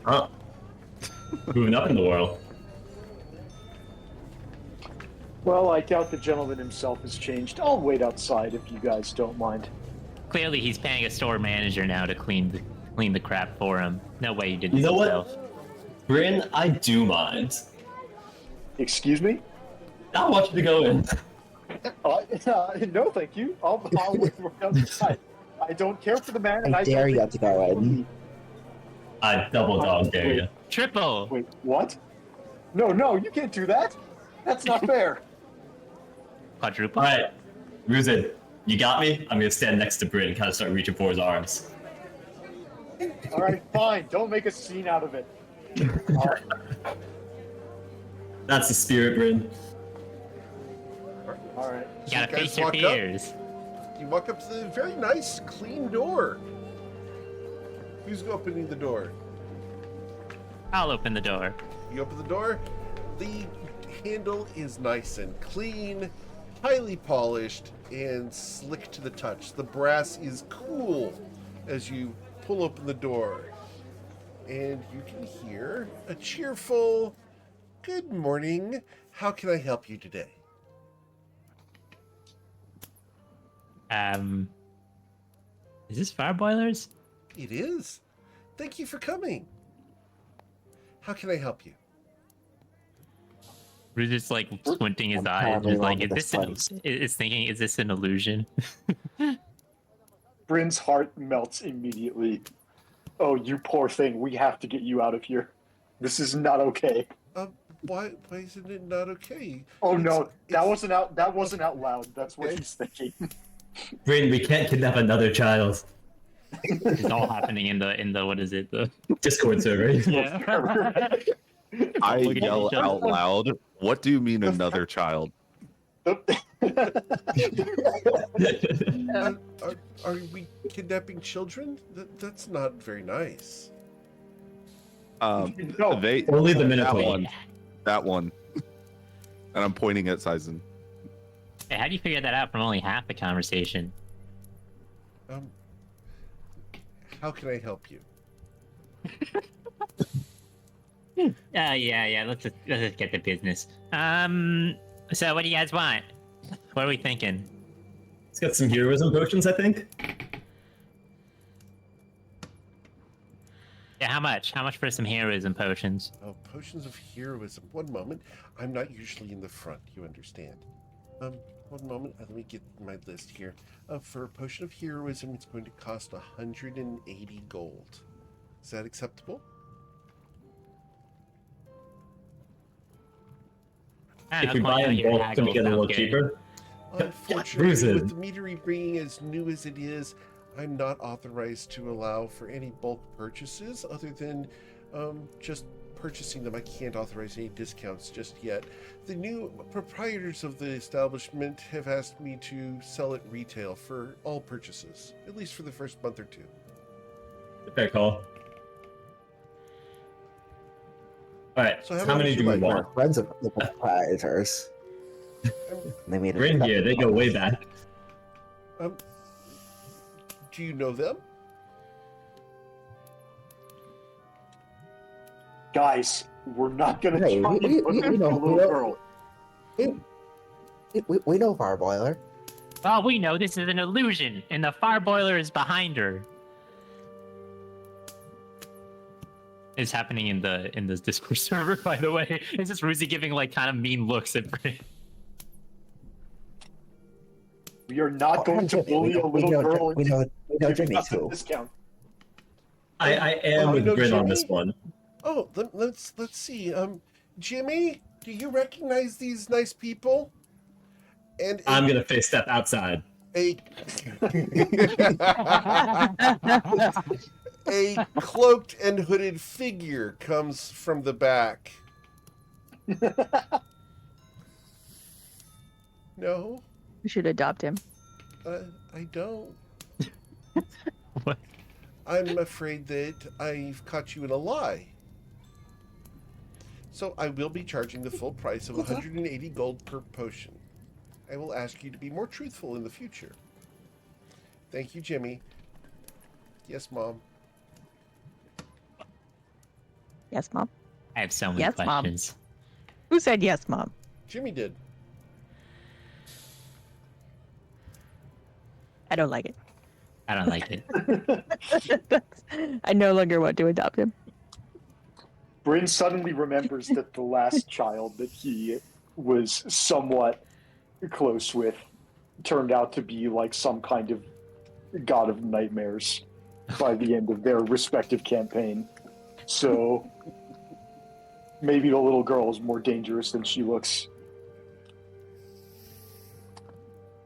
Huh. Moving up in the world. Well, I doubt the gentleman himself has changed. I'll wait outside if you guys don't mind. Clearly, he's paying a store manager now to clean the crap for him. No way he did You this know himself. what? Bryn, I do mind. Excuse me? I want you to go in. No, thank you. I'll wait right outside. I don't care for the man, and I I dare don't you think to go in. I double dog dare you. Triple. Wait, what? No, you can't do that. That's not fair. Quadruple. All right, Ruzin, you got me. I'm gonna stand next to Bryn and kind of start reaching for his arms. All right, fine. Don't make a scene out of it. That's the spirit, Bryn. All right. You gotta guys face your walk up? fears. You walk up to the very nice, clean door. Who's opening the door? I'll open the door. You open the door. The handle is nice and clean, highly polished, and slick to the touch. The brass is cool as you pull open the door. And you can hear a cheerful, "Good morning. How can I help you today?" Is this fire boilers? It is. Thank you for coming. How can I help you? We're just like squinting his I'm eyes, probably just like, wrong with is thinking, is this an illusion? Bryn's heart melts immediately. Oh, you poor thing. We have to get you out of here. This is not okay. Why isn't it not okay? Oh no, that it's- wasn't out loud. That's what Okay. he's thinking. Bryn, we can't kidnap another child. It's all happening in the what is it? The Discord server. yeah. I Look at yell each other. out loud. What do you mean another child? Are we kidnapping children? That's not very nice. No. They Only the that Minotaur. one. That one. And I'm pointing at Sizen. Hey, how do you figure that out from only half the conversation? How can I help you? Yeah. Let's just get to business. So what do you guys want? What are we thinking? He's got some heroism potions, I think. Yeah, how much? How much for some heroism potions? Oh, potions of heroism. One moment. I'm not usually in the front, you understand. One moment. Let me get my list here. For a potion of heroism, it's going to cost 180 gold. Is that acceptable? If we buy in bulk, can we get it a little cheaper? Unfortunately, Ruzin. with the metery being as new as it is, I'm not authorized to allow for any bulk purchases other than just purchasing them. I can't authorize any discounts just yet. The new proprietors of the establishment have asked me to sell it retail for all purchases, at least for the first month or two. Fair call. Alright, So so how how many many would do you we like? We're want? friends of the proprietors. They made Bryn here, they go way back. Do you know them? Guys, we're not gonna Hey, try we and put know- the little we know- girl. We know Fireboiler. Oh, we know this is an illusion, and the fire boiler is behind her. It's happening in the Discord server, by the way. It's just Ruzi giving like kind of mean looks at Bryn. We are not going to Jimmy, bully a little girl We know into giving Jimmy us a too. discount. I am Oh, you with know Bryn on Jimmy? this one. Oh, let's see. Jimmy, do you recognize these nice people? And I'm gonna face step outside. a a cloaked and hooded figure comes from the back. No, We should adopt him. I don't. What? I'm afraid that I've caught you in a lie. So I will be charging the full price of 180 gold per potion. I will ask you to be more truthful in the future. Thank you, Jimmy. Yes, Mom. Yes, Mom. I have so many Yes, Mom. questions. Who said yes, Mom? Jimmy did. I don't like it. I don't like it. I no longer want to adopt him. Bryn suddenly remembers that the last child that he was somewhat close with turned out to be like some kind of god of nightmares by the end of their respective campaign. So maybe the little girl is more dangerous than she looks.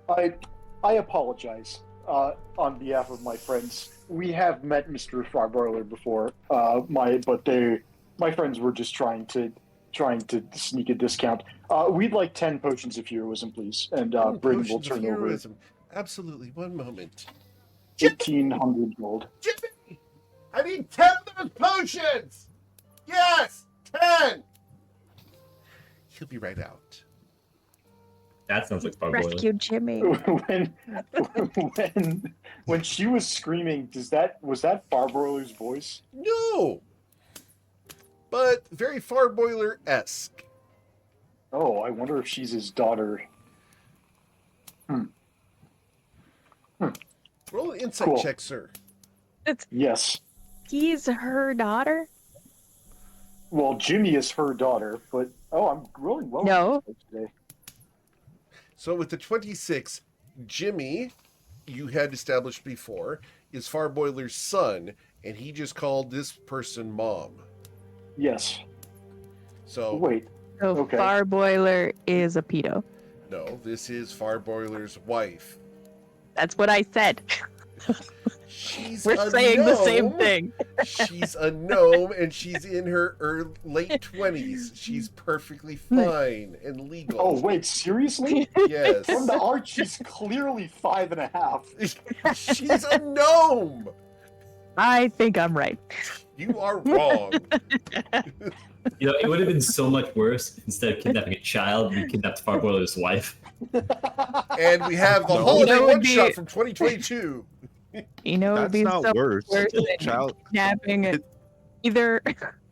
I apologize on behalf of my friends. We have met Mr. Farboiler before, my friends were just trying to sneak a discount. We'd like 10 potions of heroism, please, and Bryn will Potions of turn over heroism. Absolutely. 1 moment. 1,800 gold. Jimmy! I need 10 of those potions! Yes! 10! He'll be right out. That sounds like Farboiler. Rescue Jimmy. when she was screaming, was that Farboiler's voice? No! But very Farboiler-esque. Oh, I wonder if she's his daughter. Roll an insight Cool. check, sir. Yes. He's her daughter? Well, Jimmy is her daughter, but I'm rolling well No. today. So with the 26, Jimmy, you had established before, is Farboiler's son, and he just called this person Mom. Yes. So, Wait. So Okay. Farboiler is a pedo. no, this is Farboiler's wife. That's what I said. She's We're a saying the same gnome. thing. She's a gnome, and she's in her late 20s. She's perfectly fine and legal. Oh, wait, seriously? Yes. From the art, she's clearly 5.5. She's a gnome! I think I'm right. You are wrong. You know, it would have been so much worse instead of kidnapping a child, we kidnapped Farboiler's wife. And we have the No. holiday You know, it would one-shot be- from 2022. You know, it'd That's be not so worse. worse than Child, kidnapping either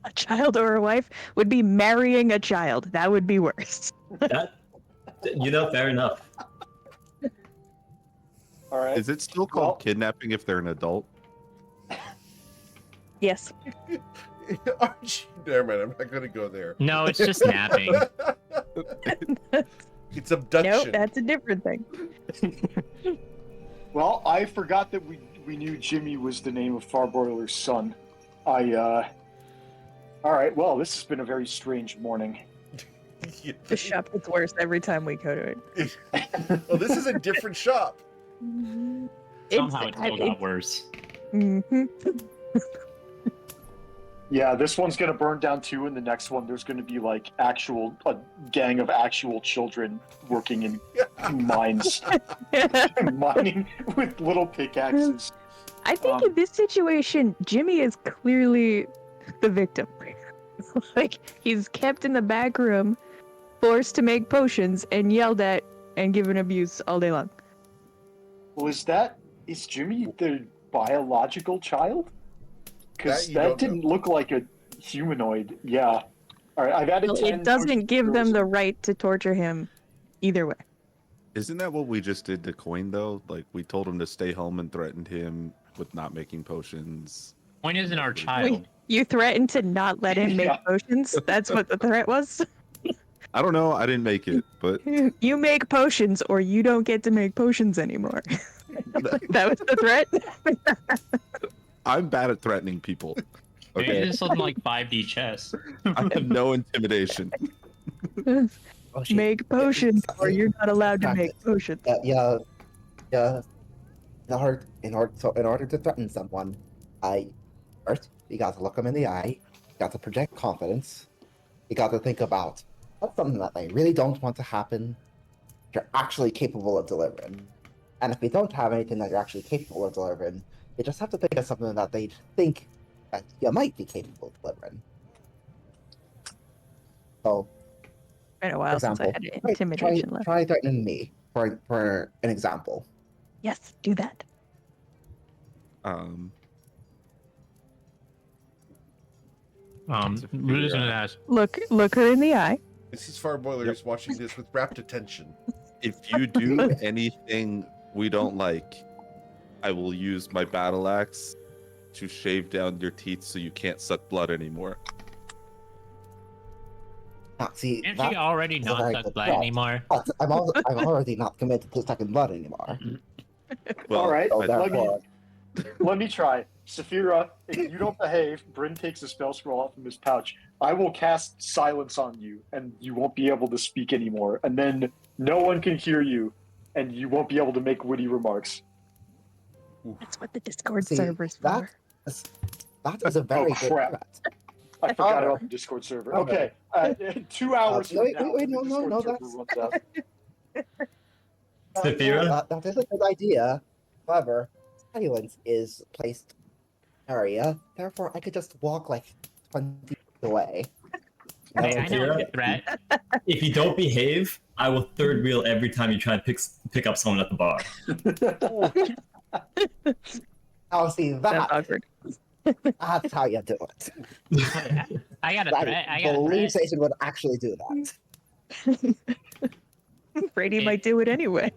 a child or a wife would be marrying a child. That would be worse. That, fair enough. All right. is it still called Well- kidnapping if they're an adult? Yes. Archie, never mind, I'm not going to go there. No, it's just napping. It's abduction. Nope, that's a different thing. Well, I forgot that we knew Jimmy was the name of Farboiler's son. All right, well, this has been a very strange morning. The shop gets worse every time we go to it. Oh, this is a different shop. Somehow it still got worse. Mm-hmm. Yeah, this one's gonna burn down too, and the next one there's gonna be like a gang of actual children working in mines, mining with little pickaxes. I think in this situation, Jimmy is clearly the victim. Like, he's kept in the back room, forced to make potions, and yelled at and given abuse all day long. Well, is Jimmy the biological child? Because That you don't that didn't look like a humanoid. Yeah. All right, I've added Well, 10. it doesn't give them the right to torture him either way. Isn't that what we just did to Coin though? Like we told him to stay home and threatened him with not making potions. Point isn't our child. You threatened to not let him make Yeah. potions? That's what the threat was? I don't know. I didn't make it, but You make potions or you don't get to make potions anymore. That was the threat? I'm bad at threatening people. Maybe Okay, this is something like 5D chess. I have no intimidation. Oh, shit. Make potions or you're not allowed to Practice. make potions. Yeah. In order to threaten someone, first you got to look them in the eye. You got to project confidence. You got to think about what's something that they really don't want to happen. You're actually capable of delivering. And if you don't have anything that you're actually capable of delivering, you just have to think of something that they think that you might be capable of delivering. So, Been a for while since I example, had intimidation left. try threatening me for an example. Yes, do that. We're just gonna ask. Look her in the eye. Mrs. Farboiler is watching this with rapt attention. If you do anything we don't like, I will use my battle axe to shave down your teeth so you can't suck blood anymore. Now, see, Can't that she already is a not very suck good blood threat. anymore? But I'm already not committed to sucking blood anymore. Well, All right, So I- therefore, let me try. Saphira, if you don't behave, Bryn takes a spell scroll out from his pouch. I will cast silence on you, and you won't be able to speak anymore. And then no one can hear you, and you won't be able to make witty remarks. That's what the Discord See, server's that for. that is a very good crap. threat. I forgot However- about the Discord server. however- Okay, 2 hours from wait, now, wait, the no, Discord no, server that's- runs out. Saphira? That is a good idea. However, silence is placed area. Therefore, I could just walk like 20 feet away. Hey, I know Saphira? it's a threat. If you don't behave, I will third wheel every time you try and pick up someone at the bar. Now, see That's that. awkward. That's how you do it. I got a That threat. I got a believe threat. Satan would actually do that. Brady might do it anyway.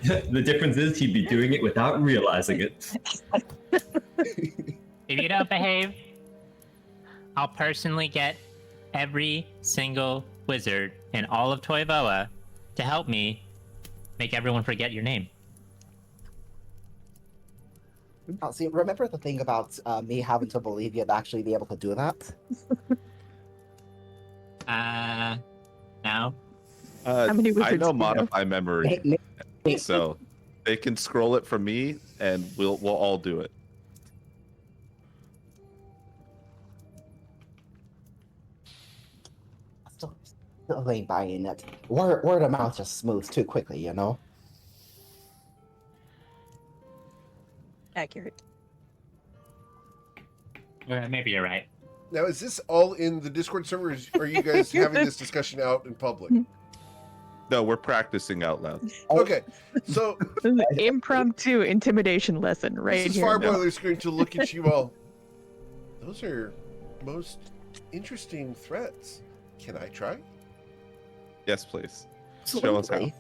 The difference is he'd be doing it without realizing it. If you don't behave, I'll personally get every single wizard in all of Toivoa to help me make everyone forget your name. Now, see, remember the thing about me having to believe you'd actually be able to do that? Now? How many I wizards do know you know? modify memory, so they can scroll it from me, and we'll all do it. Still ain't buying it. Word of mouth just moves too quickly, you know? Accurate. Maybe you're right. Now, is this all in the Discord server, or are you guys having this discussion out in public? No, we're practicing out loud. Okay, so This is an impromptu intimidation lesson right Mrs. here. Farboiler's going to look at you all. Those are most interesting threats. Can I try? Yes, please. Show us how.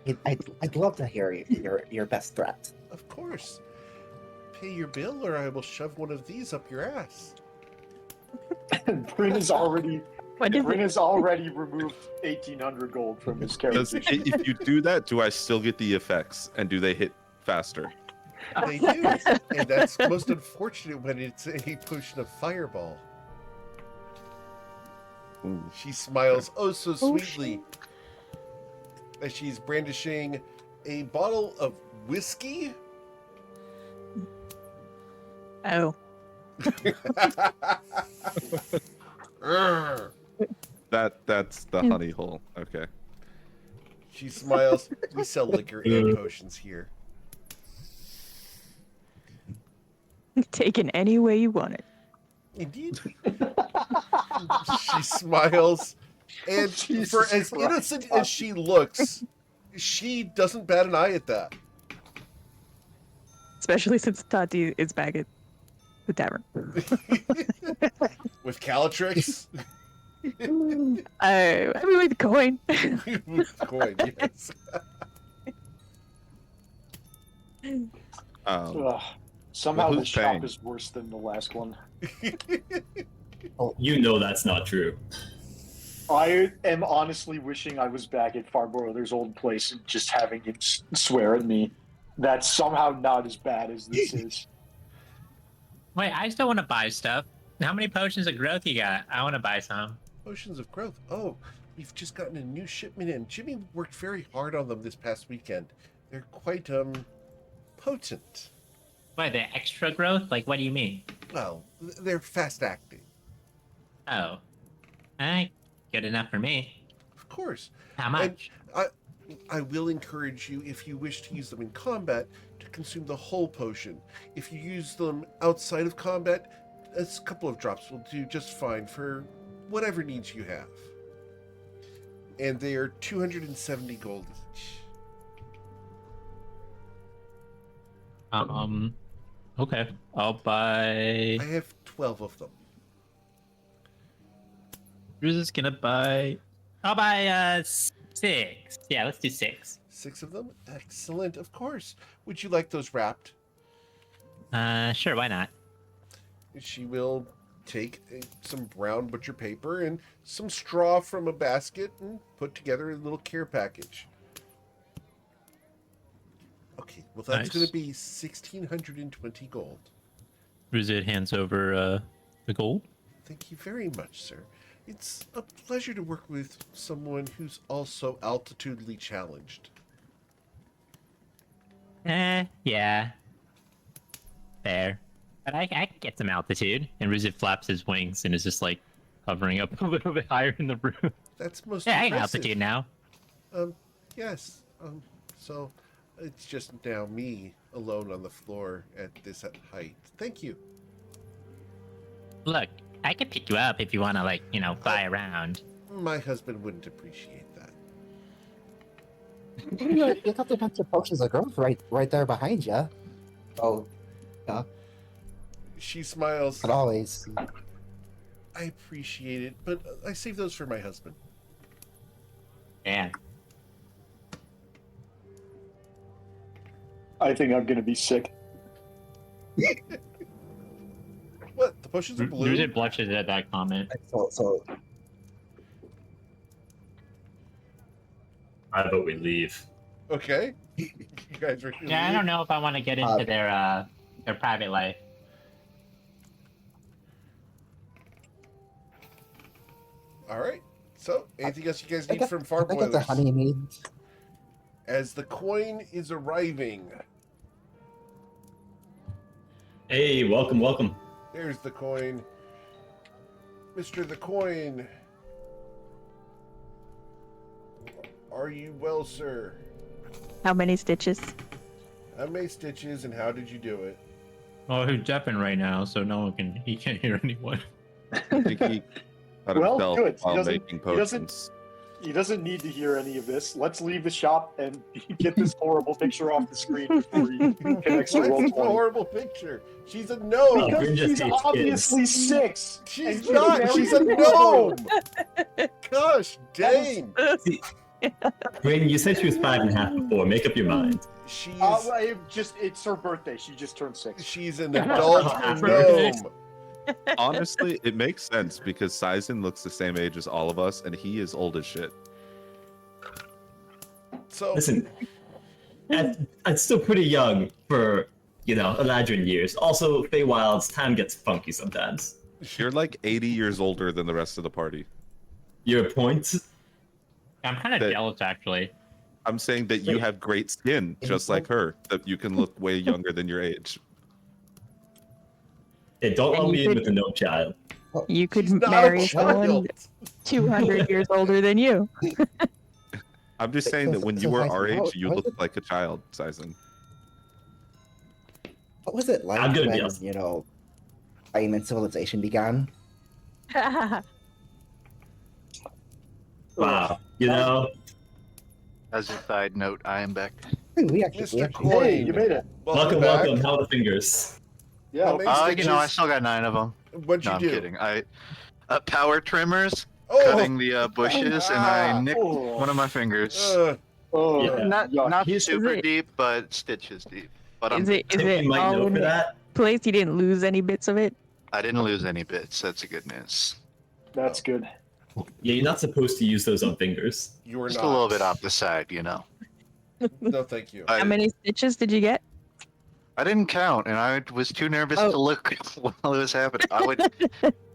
Absolutely. I'd love to hear your best threat. Of course. Pay your bill, or I will shove one of these up your ass. Bryn has already What is Bryn it? has already removed 1,800 gold from his Does, character. if you do that, do I still get the effects, and do they hit faster? They do, and that's most unfortunate when it's a potion of fireball. Ooh. She smiles oh so Oh, sweetly as she's brandishing a bottle of whiskey. Oh, Urgh. That's the honey hole. Okay. She smiles. We sell liquor and potions here. taken any way you want it. Indeed. She smiles, and Jesus for as Christ. innocent as she looks, she doesn't bat an eye at that. Especially since Tati is back at the tavern. With Calatrix. I mean, with the coin. With coin, yes. Ugh. Somehow Well, this who's shop paying? is worse than the last one. You know that's not true. I am honestly wishing I was back at Farboiler's old place and just having him swear at me. That's somehow not as bad as this is. Wait, I still want to buy stuff. How many potions of growth you got? I want to buy some. Potions of growth. Oh, we've just gotten a new shipment in. Jimmy worked very hard on them this past weekend. They're quite potent. Wait, the extra growth? Like, what do you mean? Well, they're fast acting. Oh, good enough for me. Of course. How much? I will encourage you, if you wish to use them in combat, to consume the whole potion. If you use them outside of combat, a couple of drops will do just fine for whatever needs you have. And they are 270 gold each. Okay, I'll buy. I have 12 of them. Who's just gonna buy? I'll buy 6. Yeah, let's do 6. 6 of them? Excellent, of course. Would you like those wrapped? Sure, why not? She will take some brown butcher paper and some straw from a basket and put together a little care package. Okay, well that's Nice. going to be 1,620 gold. Ruzit hands over the gold. Thank you very much, sir. It's a pleasure to work with someone who's also altitudely challenged. Yeah. Fair. But I can get some altitude. And Ruzit flaps his wings and is just like hovering up a little bit higher in the room. That's most Yeah, I got impressive. altitude now. Yes. So it's just now me alone on the floor at this height. Thank you. Look, I could pick you up if you want to, like, fly around. My husband wouldn't appreciate that. You got a bunch of potions of growth right there behind you. Oh, yeah, She smiles. but always. I appreciate it, but I save those for my husband. Yeah. I think I'm gonna be sick. What? The potions are blue? Ruzit blushes at that comment. So I vote we leave. Okay. You guys are Yeah, I don't know if I want to get into their private life. All right. So, anything else you guys I need got, from I Farm got the Boilers? honey mead. As the coin is arriving, Hey, welcome, welcome. there's the coin. Mr. the Coin. Are you well, sir? How many stitches? How many stitches and how did you do it? Oh, he's deafened right now, so he can't hear anyone. I think he cut Well, himself good. He while doesn't- making he doesn't- potions. He doesn't need to hear any of this. Let's leave the shop and get this horrible picture off the screen before he connects to Why roll is it a 20. horrible picture? She's a gnome. Oh, Because Bryn just she's hates obviously 6. She's and not. very She's a poor. gnome. Gosh dang. Bryn, you said she was 5.5 before. Make up your mind. She's It's her birthday. She just turned 6. she's an adult Birthday. gnome. Honestly, it makes sense because Sizen looks the same age as all of us, and he is old as shit. So Listen, I'm still pretty young for, Eladrin years. Also, Feywild's time gets funky sometimes. You're like 80 years older than the rest of the party. Your point? I'm kind of That- jealous, actually. I'm saying that you have great skin, just like her, that you can look way younger than your age. Hey, don't And lump you me in could- with a no child. You could she's not marry a someone child. 200 years older than you. I'm just saying that when you were our age, you How- looked like a child, Sizen. What was it like I'm gonna be when, honest. time and civilization began? Wow. As a side note, I am back. Hey, we actually Mr. Coin. Hey, you made it. Welcome, back. welcome. How are the fingers? Yeah. How many I stitches? still got 9 of them. What'd you No, I'm do? kidding. Power trimmers, Oh, cutting the bushes, and I nicked Oh. one of my fingers. Oh, Yeah. Not yuck. super it- deep, but stitches deep. But Is it Tip you might all know in for the that. place? You didn't lose any bits of it? I didn't lose any bits. That's a good news. That's good. Yeah, you're not supposed to use those on fingers. you were Just not. a little bit off the side, No, thank you. How many stitches did you get? I didn't count, and I was too nervous Oh. to look while it was happening. I would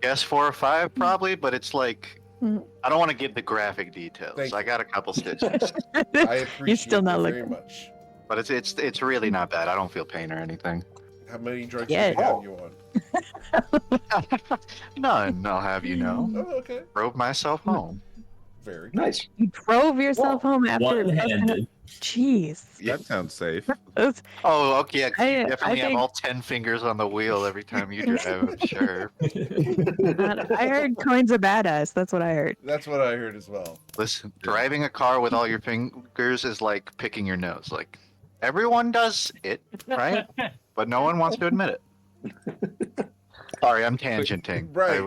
guess 4 or 5 probably, but it's like Mhm. I don't want to give the graphic details. Thank I you. got a couple stitches, I appreciate still not that very looking. much. but it's really not bad. I don't feel pain or anything. How many drugs Yeah. did they have you on? None, I'll have you know. Oh, okay. Drove myself home. Very good. Nice. You drove yourself home after. One-handed. Jeez. Yeah. That sounds safe. That's- Oh, okay. Yeah, 'cause you I definitely have think- all 10 fingers on the wheel every time you drive, I'm sure. I heard Coin's a badass. That's what I heard. That's what I heard as well. Listen, driving a car with all your fingers is like picking your nose. Like, everyone does it, right? But no one wants to admit it. Sorry, I'm tangenting. Right.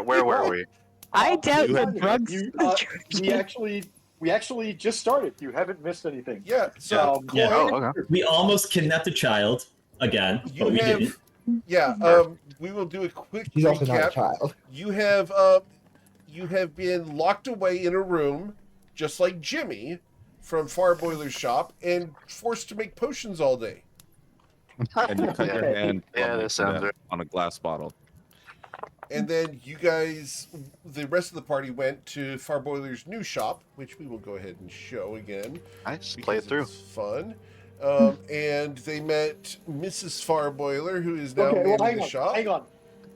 Where were we? I doubt you the have- drugs. we actually just started. You haven't missed anything. Yeah. So, Coin, Yeah. Oh, okay. We almost kidnapped a child again, you but we have. didn't. Yeah. We will do a quick He's also not a recap. child. You have been locked away in a room, just like Jimmy from Farboiler's shop, and forced to make potions all day. And you cut your hand Yeah, on, that sounds right. on a glass bottle. And then you guys, the rest of the party, went to Farboiler's new shop, which we will go ahead and show again. Nice. Play it through. It's fun. And they met Mrs. Farboiler, who is now Okay, well, manning the shop. hang on.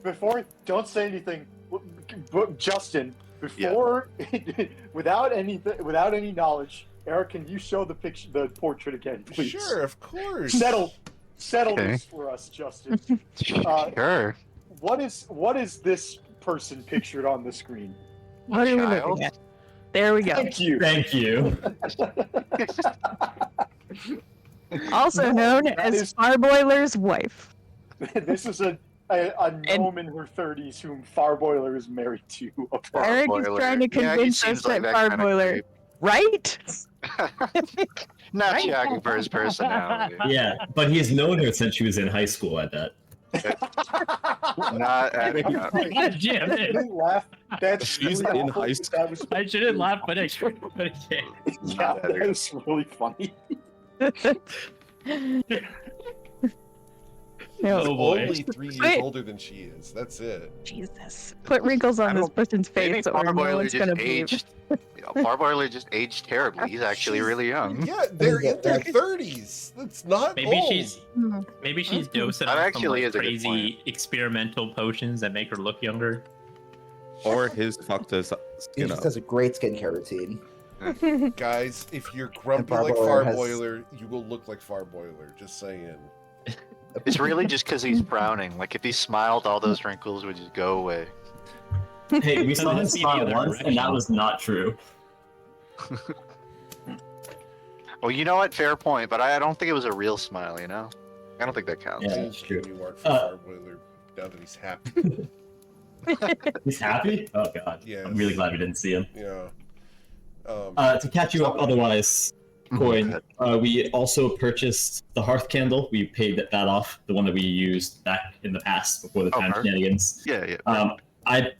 Before, don't say anything. Justin, before, without any knowledge, Eric, can you show the portrait again, please? Sure, of course. Settle Okay. this for us, Justin. Sure. What is this person pictured on the screen? What are we Child? looking at? There we go. Thank you. Thank you. Also known that as is- Farboiler's wife. This is a gnome in her 30s whom Farboiler is married to. Eric is Farboiler. trying to Yeah, he convince seems us like that that kind of Farboiler, creep. right? Not Right. checking for his personality. Yeah, but he's known her since she was in high school, I bet. Not adding up. Jim, Didn't laugh. That's She's really in awful. high school. That was, I shouldn't laugh, but I should. But I can't. yeah, that is really funny. No. He's Oh, boy. only 3 years Wait. older than she is. That's it. Jesus. Put wrinkles on this person's Maybe face or no Farboiler one's just gonna believe. aged. Farboiler just aged terribly. He's actually really young. Yeah, they're in their 30s. That's not Maybe old. maybe she's dosing That on some actually like, is a good crazy experimental potions that make her look younger. Or his fucked his He skin just up. has a great skincare routine. Guys, if you're grumpy And like Farboiler has- Farboiler, you will look like Farboiler. Just saying. It's really just because he's frowning. Like if he smiled, all those wrinkles would just go away. Hey, we saw him Doesn't see the smile other once, and that direction. was not true. Well, you know what? Fair point, but I don't think it was a real smile. You know, I don't think that counts. Yeah, that's true. You mark for Uh, Farboiler now that he's happy. He's happy? Oh god. Yes. I'm really glad we didn't see him. Yeah. To catch you up otherwise, Coin, we also purchased the hearth candle. We paid that off, the one that we used back in the past before the Oh, time hearth? shenanigans. Yeah. I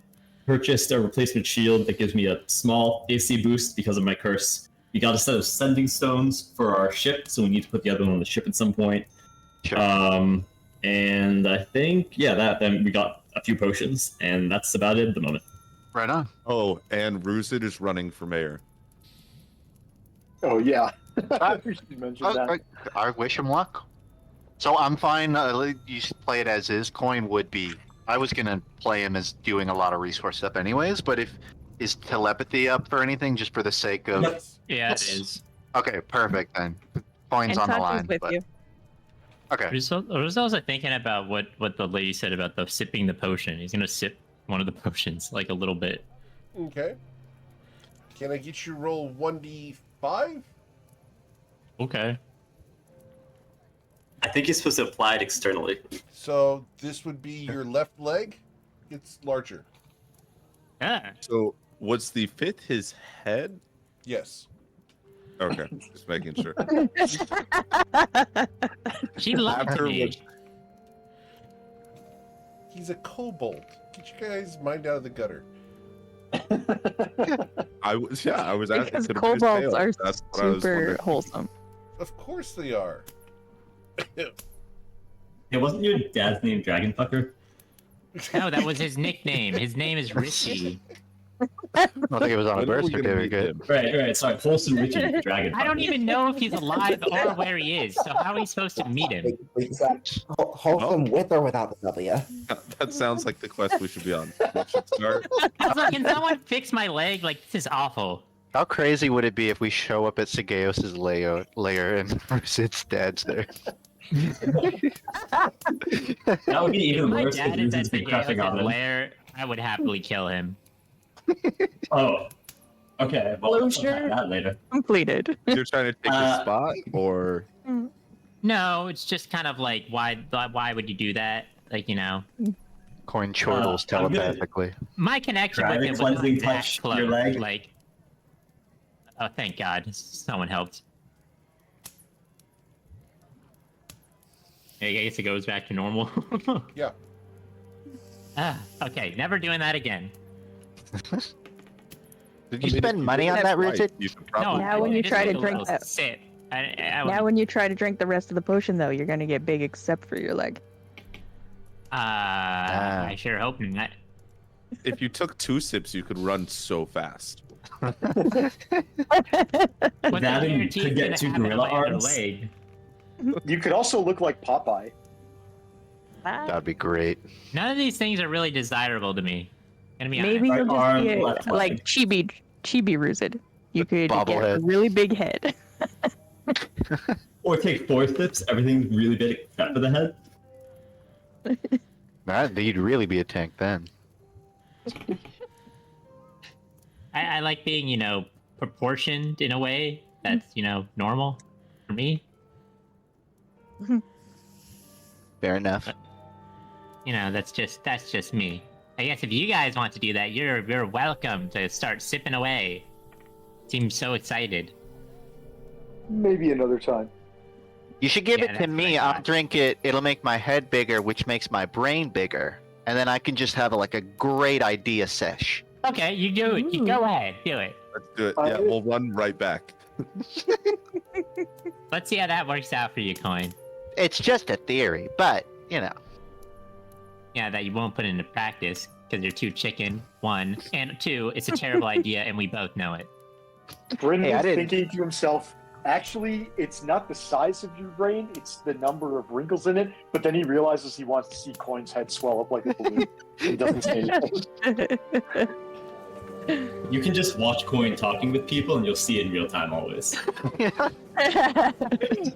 purchased a replacement shield that gives me a small AC boost because of my curse. We got a set of sending stones for our ship, so we need to put the other one on the ship at some point. Sure. And I think, then we got a few potions, and that's about it at the moment. Right on. Oh, and Ruzid is running for mayor. Oh yeah, we should mention that. I wish him luck. So I'm fine. You should play it as is. Coin would be. I was gonna play him as doing a lot of resource stuff, anyways. But if is telepathy up for anything, just for the sake of? Yep. Yeah, it is. Okay, perfect then. Coin's And on the Tati's line. with But, you. okay. I was also thinking about what the lady said about the sipping the potion. He's gonna sip one of the potions, like a little bit. Okay. Can I get you to roll 1d5? Okay. I think you're supposed to apply it externally. So this would be your left leg. It's larger. Yeah. So was the fifth his head? Yes. Okay, just making sure. She loved After me. what- He's a kobold. Get you guys mind out of the gutter. I was asking. Because could it be his kobolds tail? are That's what I was super wondering. wholesome. Of course they are. It wasn't your dad's name Dragonfucker? No, that was his nickname. His name is Richie. I don't think it was on a When are birth we gonna meet certificate. him? Right. Sorry, Wholesome Richie the Dragonfucker. I don't even know if he's alive or where he is. So how are we supposed to meet him? Wholesome with or without the W. That sounds like the quest we should be on. We should start. I was like, can someone fix my leg? Like, this is awful. How crazy would it be if we show up at Segeos' lair and Rusid's dad's there? That would be even If my worse dad if is Ruzy's at been crushing on the him. lair, I would happily kill him. Oh. Okay, well, we'll Closure. talk about that later. Completed. You're trying to take his spot, or No, it's just kind of like, why would you do that? Like, you know. Coin chortles I'm good. telepathically. My connection with Private him was cleansing not that touch close. your leg. Like, oh, thank God, someone helped. I guess it goes back to normal. Yeah. Okay, never doing that again. Did you spend money on that, Richard? You should No, probably. Now when I you just try to took a drink little that- sip. Now, when you try to drink the rest of the potion, though, you're gonna get big, except for your leg. I sure hope not. If you took 2 sips, you could run so fast. What That and you guarantee could is get gonna 2 happen to gorilla my other arms. leg? You could also look like Popeye. That'd be great. None of these things are really desirable to me. Gonna be Maybe honest. you'll Arm, just left get like leg. chibi rooted. You could get a Bobblehead. really big head. Or take 4 sips, everything's really big except for the head. You'd really be a tank then. I like being, proportioned in a way that's, normal for me. Fair enough. That's just me. I guess if you guys want to do that, you're welcome to start sipping away. Seems so excited. Maybe another time. You should give Yeah, it to that's me. what I I'll thought. drink it. It'll make my head bigger, which makes my brain bigger. And then I can just have a great idea sesh. Okay, you do it. You go ahead, do it. Let's do it. I- Yeah, we'll run right back. Let's see how that works out for you, Coin. It's just a theory, but, Yeah, that you won't put into practice because you're too chicken. 1 and 2. It's a terrible idea, and we both know it. Bryn Hey, I was didn't- thinking to himself, actually, it's not the size of your brain, it's the number of wrinkles in it. But then he realizes he wants to see Coin's head swell up like a balloon. He doesn't say anything. You can just watch Coin talking with people and you'll see it in real time always.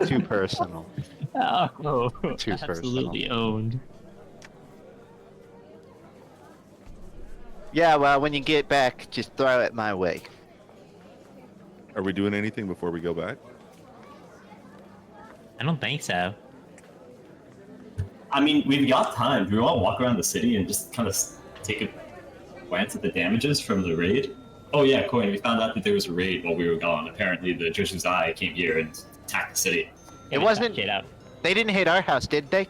too personal. Oh, Too absolutely owned. Yeah, well, when you get back, just throw it my way. Are we doing anything before we go back? I don't think so. I mean, we've got time. Do we want to walk around the city and just kind of take a glance at the damages from the raid? Oh yeah, Coin, we found out that there was a raid while we were gone. Apparently the Josuzai came here and attacked the city. It wasn't- Shit up. They didn't hit our house, did they?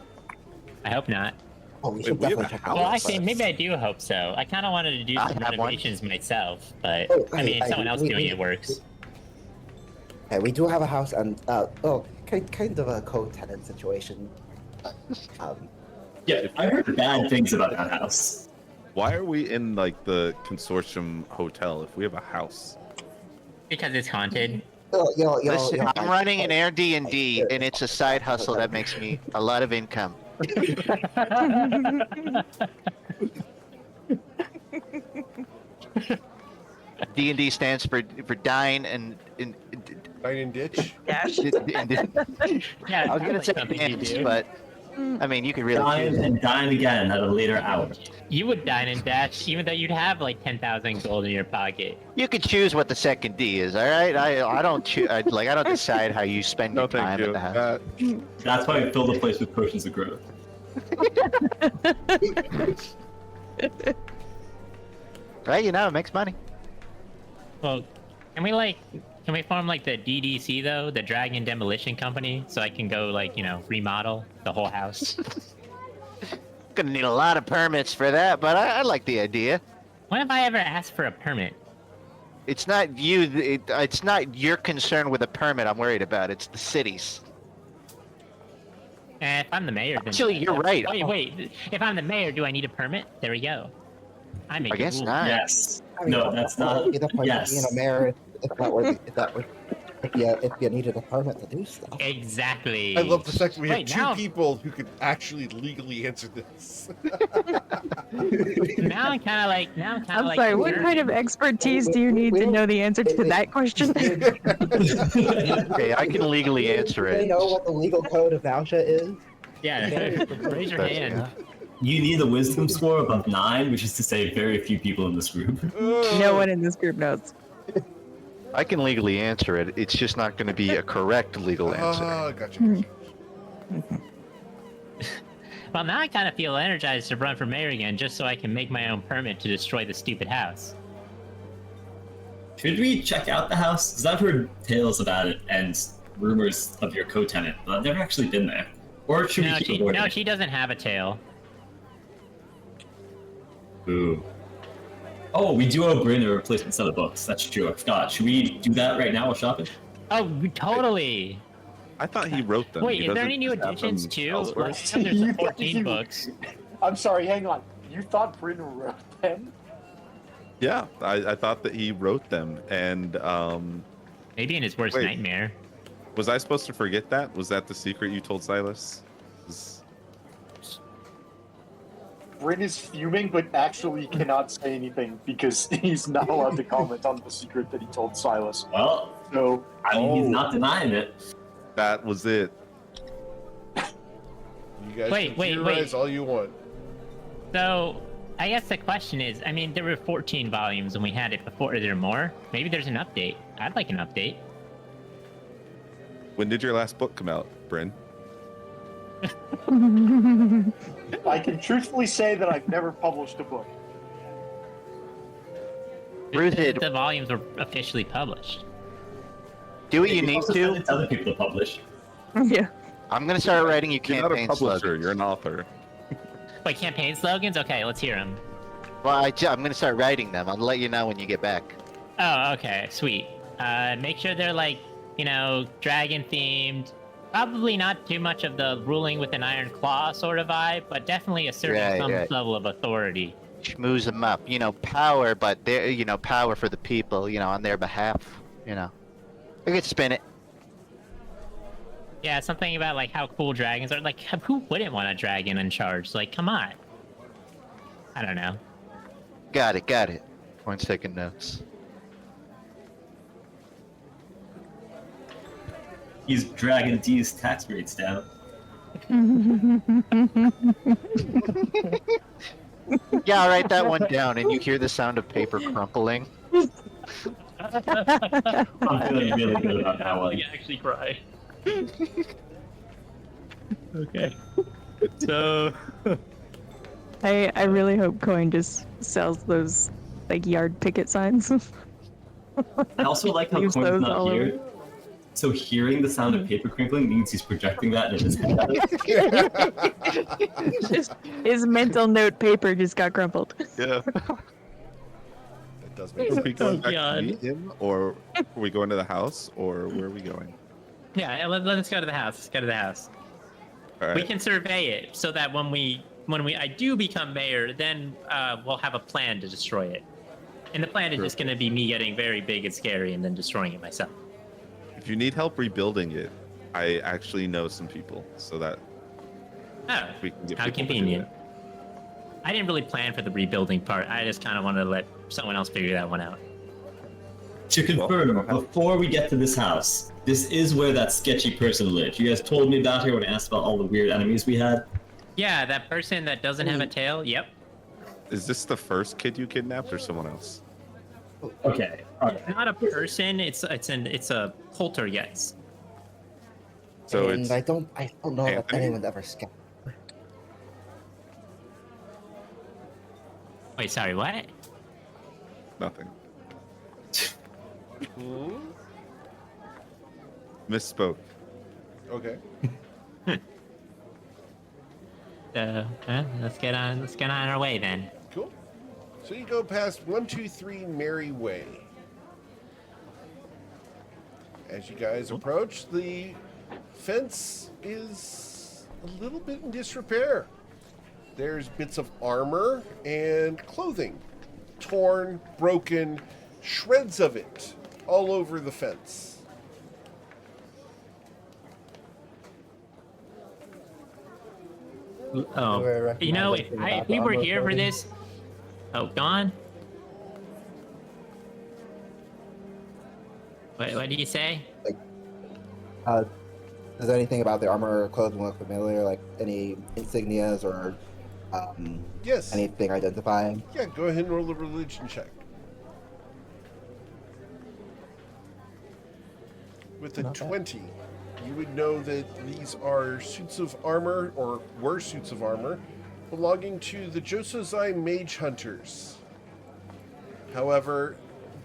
I hope not. Oh, we Wait, should we have definitely a check house? out. Well, this actually, first. maybe I do hope so. I kind of wanted to do I some have one. renovations myself, but Oh, I mean, I- someone else we- doing we- it works. Okay, we do have a house, and kind of a co-tenant situation. Yeah, I heard bad things about that house. Why are we in the consortium hotel if we have a house? Because it's haunted. Listen, I'm running an Airbnb, and it's a side hustle that makes me a lot of income. D&D stands for dine and Dine and ditch. Dash. Yeah, I was gonna say something you dance, do. but I mean you could really Dine choose. and dine again at a later hour. You would dine and dash, even though you'd have like 10,000 gold in your pocket. You could choose what the second D is. All right, I don't choose. I don't decide how you spend No, your thank time you. at the house. That's why we filled the place with potions of growth. Right, it makes money. Well, can we form like the DDC though, the Dragon Demolition Company, so I can go remodel the whole house? Gonna need a lot of permits for that, but I like the idea. When have I ever asked for a permit? It's not you. It's not your concern with a permit I'm worried about. It's the city's. If I'm the mayor, then Actually, you're right. Wait. If I'm the mayor, do I need a permit? There we go. I make I guess rules. not. Yes. I mean, No, that's not. Be the point of being Yes. a mayor if you needed a permit to do stuff. Exactly. I love the fact that we have Wait, two now- people who could actually legally answer this. Now I'm kind of like. I'm sorry, what kind of expertise do you need to know the answer to that question? Okay, I can legally answer Do they it. know what the legal code of Nausea is? Yeah, raise your That's- hand. You need a wisdom score above 9, which is to say very few people in this group. No one in this group knows. I can legally answer it. It's just not going to be a correct legal answer. Ah, gotcha. Well, now I kind of feel energized to run for mayor again, just so I can make my own permit to destroy the stupid house. Should we check out the house? Because I've heard tales about it and rumors of your co-tenant, but I've never actually been there. Or should we keep avoiding No, it? she doesn't have a tail. Ooh. Oh, we do owe Bryn a replacement set of books. That's true. I forgot. Should we do that right now while shopping? Oh, totally. I thought he wrote them. Wait, He is there doesn't any new just have additions them too? elsewhere? Like, there's 14 books. I'm sorry, hang on. You thought Bryn wrote them? Yeah, I thought that he wrote them, and Maybe in his worst Wait. nightmare. was I supposed to forget that? Was that the secret you told Silas? Was- Bryn is fuming, but actually cannot say anything because he's not allowed to comment on the secret that he told Silas. Well, So, I mean, he's not denying it. That was it. You guys Wait, can wait, theorize wait. all you want. So, I guess the question is, I mean, there were 14 volumes when we had it before. Are there more? Maybe there's an update. I'd like an update. When did your last book come out, Bryn? I can truthfully say that I've never published a book. Rooted. The volumes were officially published. Do what you Maybe need also send to. it to other people to publish. Yeah. I'm gonna start writing you You're not a campaign publisher. slogans. You're an author. Wait, campaign slogans? Okay, let's hear them. Well, I'm gonna start writing them. I'll let you know when you get back. Oh, okay, sweet. Make sure they're like, you know, dragon themed. Probably not too much of the ruling with an iron claw sort of vibe, but definitely asserting Right, some right. level of authority. Schmooze them up. You know, power, but they're power for the people. You know, on their behalf. You know, I could spin it. Yeah, something about like how cool dragons are. Like, who wouldn't want a dragon in charge? Like, come on. I don't know. Got it. Got it. One second notes. He's dragging D's tax rates down. Yeah, I'll write that one down, and you hear the sound of paper crumpling. I'm feeling really good about that one. actually cry. Okay. So. I really hope Coin just sells those like yard picket signs. I also like how Leaves Coin's those not all over. here. So hearing the sound of paper crinkling means he's projecting that in his head. His mental note paper just got crumpled. Yeah. That does make Are we sense. going back God. to meet him, or are we going to the house, or where are we going? Yeah, let's go to the house. Let's go to the house. All We right. can survey it so that when I do become mayor, then we'll have a plan to destroy it. And the plan is just going to be me getting very big and scary and then destroying it myself. If you need help rebuilding it, I actually know some people, so that Oh, we can get how people to do convenient. it. I didn't really plan for the rebuilding part. I just kind of wanted to let someone else figure that one out. To confirm, Well, before we get to this house, this is where that sketchy person lived. You guys told me about her when I asked about all the weird enemies we had. Yeah, that person that doesn't have a tail. Yep. Is this the first kid you kidnapped, or someone else? Okay. All right. It's not a person. It's a poltergeist. So and it's I don't know that Anthony? anyone ever scanned. Wait, sorry, what? nothing. Hmm? Misspoke. Okay. Let's get on our way then. Cool. So you go past 123 Mary Way. As you guys approach, the fence is a little bit in disrepair. There's bits of armor and clothing, torn, broken, shreds of it all over the fence. Oh, Do I recognize you know, if anything about we the were armor here for clothing? this. Oh, gone. What do you say? Does anything about the armor or clothing look familiar? Like any insignias or Yes. anything identifying? Yeah, go ahead and roll a religion check. With a Not bad. 20. you would know that these are suits of armor, or were suits of armor, belonging to the Josozai Mage Hunters. However,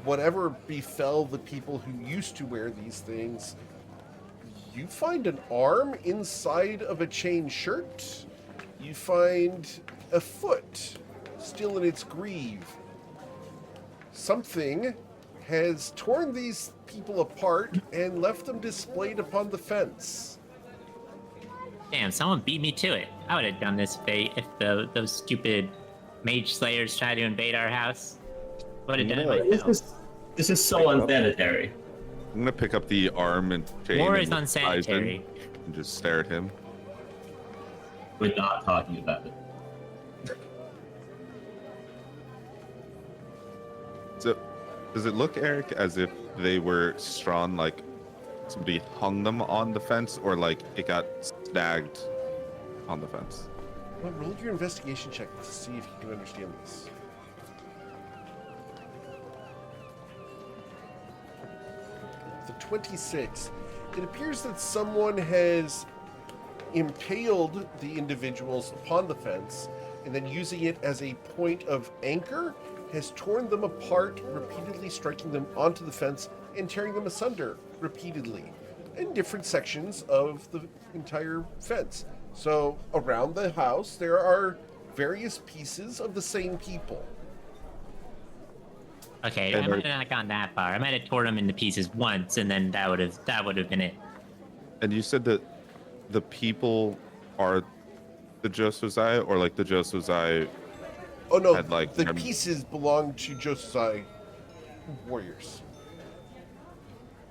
whatever befell the people who used to wear these things, you find an arm inside of a chain shirt. You find a foot still in its greave. Something has torn these people apart and left them displayed upon the fence. Damn, someone beat me to it. I would have done this if those stupid mage slayers tried to invade our house. Would have done it myself. This is so unsanitary. I'm gonna pick up the arm and chain. War and is eyes unsanitary. in and just stare at him. We're not talking about it. So, does it look, Eric, as if they were strawn, like somebody hung them on the fence, or like it got snagged on the fence? Well, roll your investigation check to see if you can understand this. The 26. It appears that someone has impaled the individuals upon the fence, and then using it as a point of anchor, has torn them apart, repeatedly striking them onto the fence and tearing them asunder repeatedly in different sections of the entire fence. So around the house, there are various pieces of the same people. Okay, And I might have not gone that far. I might have torn them into pieces once, and then that would have been it. And you said that the people are the Josozai, or like the Josozai Oh no, had, like, the pieces belong to Josozai warriors.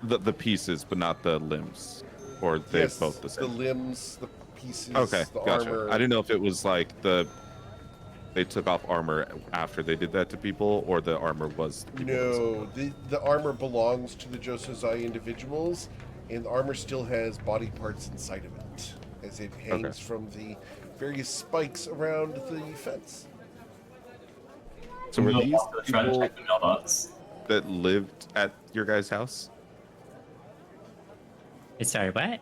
the pieces, but not the limbs, or they Yes, both the the same. limbs, the pieces, Okay, the gotcha. armor. I didn't know if it was like they took off armor after they did that to people, or the armor was people No, the armor belongs to the Josozai individuals, and the armor still has body parts inside of it, as it hangs from the various spikes around the fence. So were these trying to people check the mailbox? that lived at your guys' house? Sorry, what?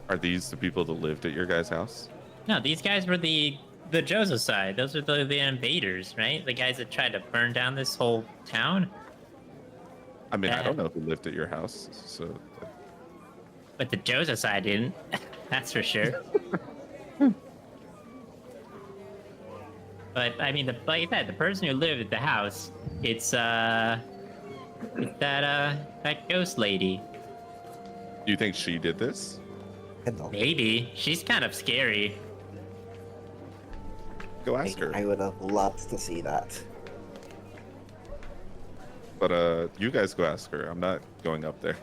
Are these the people that lived at your guys' house? No, these guys were the Joseph side. Those are the invaders, right? The guys that tried to burn down this whole town. I mean, I don't know who lived at your house, so But the Joseph side didn't. That's for sure. But I mean, like I said, the person who lived at the house, it's that ghost lady. do you think she did this? Hello. Maybe she's kind of scary. Go ask her. I would have loved to see that. But you guys go ask her. I'm not going up there.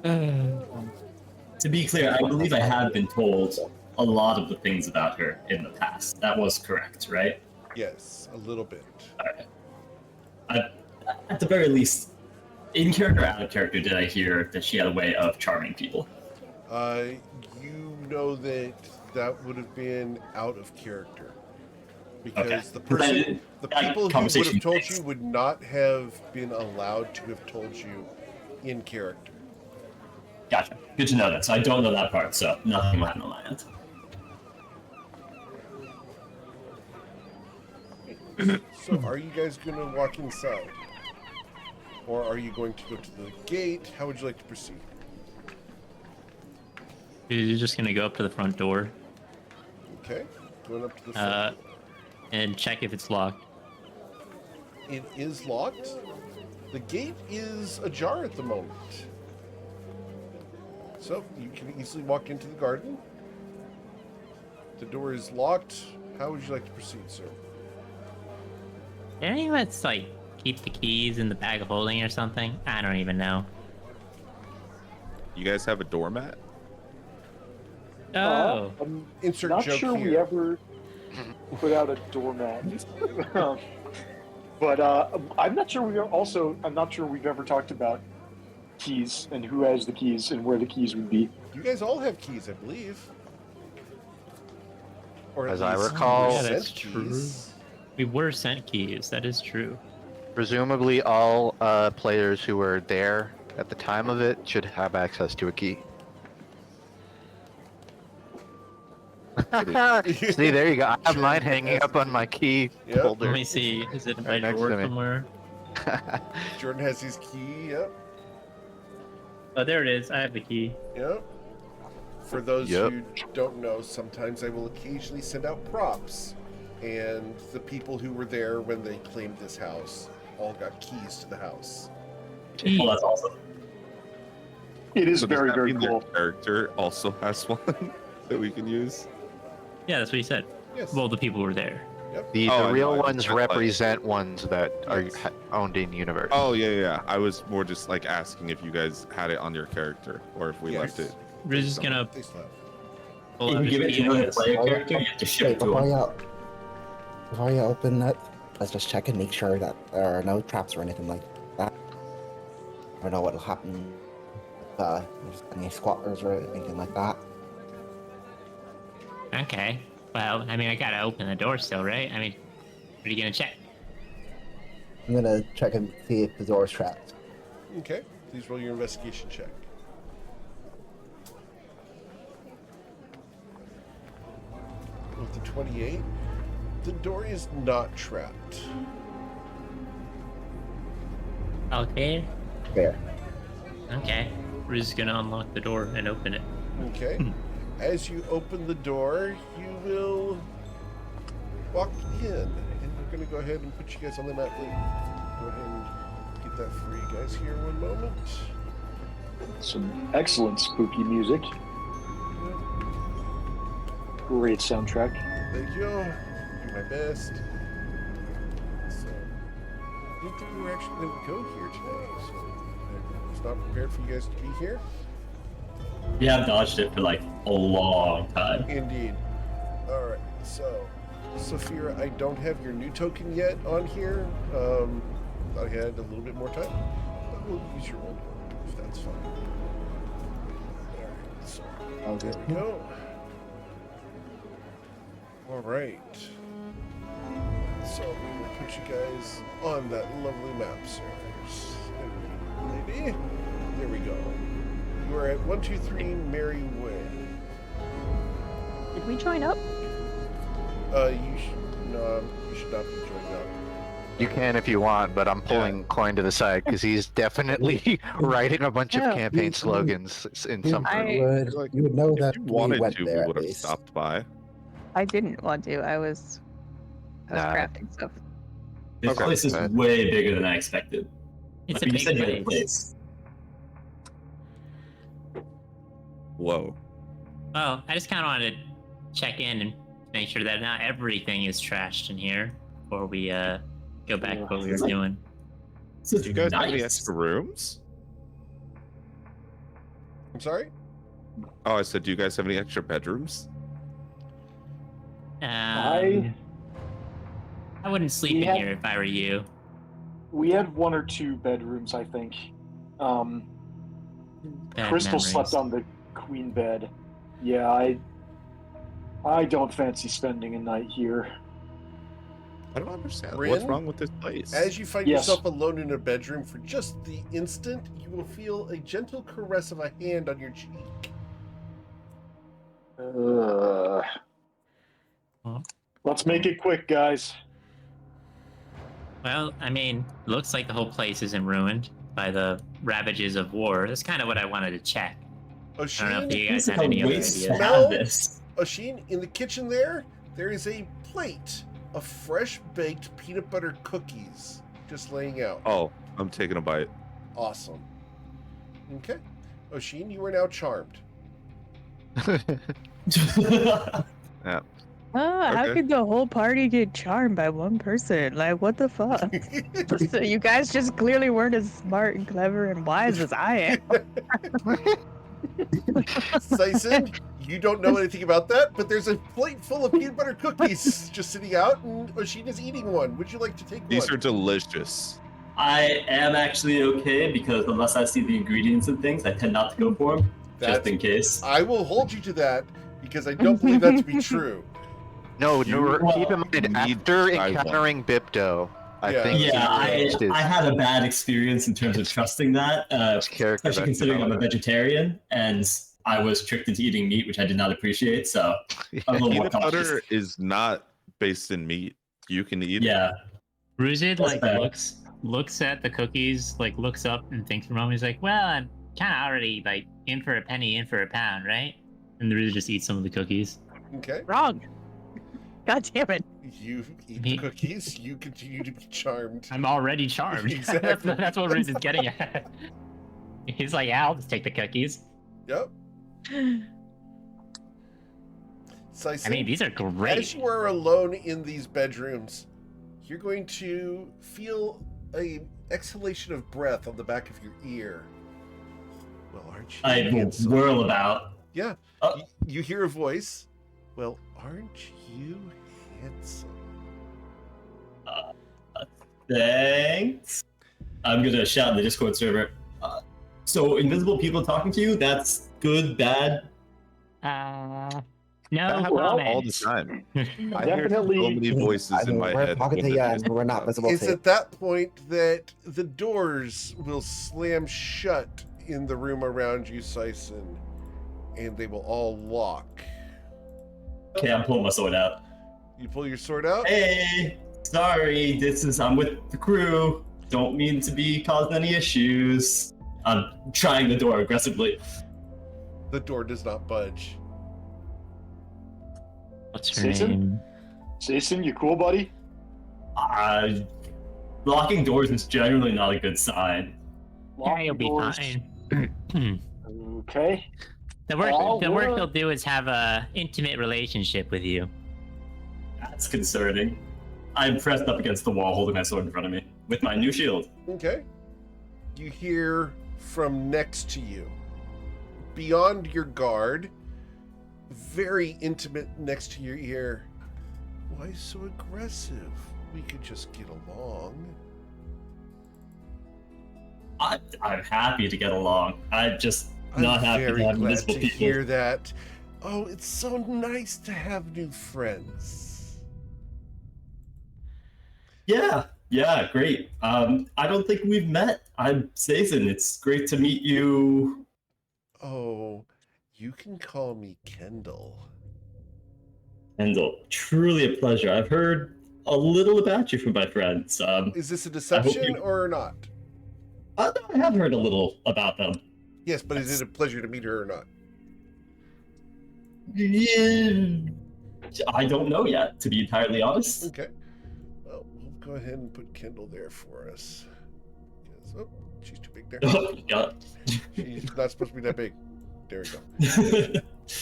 To be clear, I believe I have been told a lot of the things about her in the past. That was correct, right? Yes, a little bit. At the very least, in character or out of character, did I hear that she had a way of charming people? You know that would have been out of character. Because Okay. the But I person, didn't- the that people who would conversation have told makes- you would not have been allowed to have told you in character. Gotcha. Good to know that. So I don't know that part, so nothing will happen on my end. So are you guys going to walk inside? Or are you going to go to the gate? How would you like to proceed? You're just gonna go up to the front door Okay, going up to the front. and check if it's locked. It is locked. The gate is ajar at the moment. So you can easily walk into the garden. The door is locked. How would you like to proceed, sir? Did anyone like keep the keys in the bag of holding or something? I don't even know. You guys have a doormat? Oh, I'm Insert not joke sure we here. ever put out a doormat. But I'm not sure I'm not sure we've ever talked about keys and who has the keys and where the keys would be. You guys all have keys, I believe. Or at As I least recall- you were Yeah, sent that's true. We were sent keys. That is true. Presumably, all players who were there at the time of it should have access to a key. See, there you go. I have mine hanging up on my key Yep. holder. Let me see. Is it in my Right next drawer to me. somewhere? Jordan has his key. Yep. Oh, there it is. I have the key. Yep. For those Yep. who don't know, sometimes I will occasionally send out props, and the people who were there when they claimed this house all got keys to the house. Oh, that's awesome. It is So does very, that very mean their cool. character also has one that we can use? Yeah, that's what he said. Yes. Well, the people were there. The Oh, I real know, I ones meant, like- represent ones that are Yes. owned in universe. Oh yeah. I was more just like asking if you guys had it on your character or if we Yes. left it. We're just gonna They still have. pull If out you give it his to key, I another guess. player character, you have to ship Wait, it to him. before you open it, let's just check and make sure that there are no traps or anything like that. I don't know what'll happen if there's any squatters or anything like that. Okay. Well, I mean, I gotta open the door still, right? I mean, what are you gonna check? I'm gonna check and see if the door's trapped. Okay. Please roll your investigation check. With the 28, the door is not trapped. Okay. There. Okay. We're just gonna unlock the door and open it. Okay. As you open the door, you will walk in, and we're going to go ahead and put you guys on the map. Go ahead and get that for you guys here. One moment. Some excellent spooky music. Great soundtrack. Thank you. Do my best. So, I didn't think we were actually going to go here today, so I was not prepared for you guys to be here. We have dodged it for like a long time. Indeed. All right. So, Saphira, I don't have your new token yet on here. I had a little bit more time, but we'll use your old one if that's fine. All right. So, there we go. All right. So we will put you guys on that lovely map, sirs. Maybe. There we go. You are at 123 Mary Way. Did we join up? You should not be joining up. You can if you want, but I'm pulling Coin to the side because he's definitely writing a bunch of Yeah. campaign slogans in some. You would know If that you we wanted went to, there we at would have least. stopped by. I didn't want to. I was Nah. crafting stuff. This Okay. place is way bigger than I expected. It's Like, a you said you had a big place. place. Whoa. Well, I just kind of wanted to check in and make sure that not everything is trashed in here before we go back to what we were doing. This is Do you guys have any nice. extra rooms? I'm sorry? Oh, I said, do you guys have any extra bedrooms? I wouldn't sleep We in had- here if I were you. We had one or two bedrooms, I think. Bad Crystal memories. slept on the queen bed. Yeah, I don't fancy spending a night here. I don't understand. Rin? What's wrong with this place? As you find Yes. yourself alone in a bedroom for just the instant, you will feel a gentle caress of a hand on your cheek. Let's make it quick, guys. Well, I mean, looks like the whole place isn't ruined by the ravages of war. That's kind of what I wanted to check. I don't know if you guys This is had how any other waste ideas. to Smell? have this. Oshin, in the kitchen there is a plate of fresh baked peanut butter cookies just laying out. Oh, I'm taking a bite. Awesome. Okay. Oshin, you are now charmed. How Okay. could the whole party get charmed by one person? Like, what the fuck? So you guys just clearly weren't as smart and clever and wise as I am. Sison, you don't know anything about that, but there's a plate full of peanut butter cookies just sitting out, and Oshin is eating one. Would you like to take These one? are delicious. I am actually okay because unless I see the ingredients and things, I tend not to go for them, just That's- in case. I will hold you to that because I don't believe that to be true. No, You keep in mind, need after to try one. encountering Bipdo, I Yeah. think Yeah, he changed his, I had a bad experience in terms of trusting that, his character. especially considering I'm a vegetarian and I was tricked into eating meat, which I did not appreciate. So I'm a little more Peanut cautious. butter is not based in meat. You can eat it. Yeah, Ruzid That's like fair. looks at the cookies, like looks up and thinks for a moment. He's like, "Well, I'm kind of already like in for a penny, in for a pound, right?" And Ruzid just eats some of the cookies. Okay. Wrong. God damn it. You eat the cookies. You continue to be charmed. I'm already charmed. Exactly. that's what Ruzid's getting at. He's like, "Yeah, I'll just take the cookies." Yep. Sison, I mean, these are great. as you are alone in these bedrooms, you're going to feel a exhalation of breath on the back of your ear. Well, aren't you I will handsome? whirl about. Yeah. Oh. You hear a voice. Well, aren't you handsome? Thanks. I'm gonna shout in the Discord server. So invisible people talking to you? That's good, bad. That No happens all the comments. time. I hear so Definitely- many voices in my we're head. talking when to you, they're and we're not visible It's to you. at that point that the doors will slam shut in the room around you, Sison, and they will all lock. Okay, I'm pulling my sword out. You pull your sword out. Hey, sorry, I'm with the crew. Don't mean to be causing any issues. I'm trying the door aggressively. The door does not budge. What's her Jason? name? Jason, you cool, buddy? Locking doors is generally not a good sign. Yeah, you'll be Doors. fine. Okay. The work Oh, well. he'll do is have a intimate relationship with you. That's concerning. I'm pressed up against the wall holding my sword in front of me with my new shield. Okay. You hear from next to you, beyond your guard, very intimate next to your ear. Why so aggressive? We could just get along. I'm happy to get along. I'm just not I'm happy very to have glad invisible to people. hear that. Oh, it's so nice to have new friends. Yeah, great. I don't think we've met. I'm Sazen. It's great to meet you. Oh, you can call me Kendall. Kendall, truly a pleasure. I've heard a little about you from my friends. Is this a deception you- or not? I have heard a little about them. Yes, but is it a pleasure to meet her or not? Yeah, I don't know yet, to be entirely honest. Okay. Well, we'll go ahead and put Kendall there for us. Yes. Oh, she's too big there. Oh, God. She's not supposed to be that big. There we go.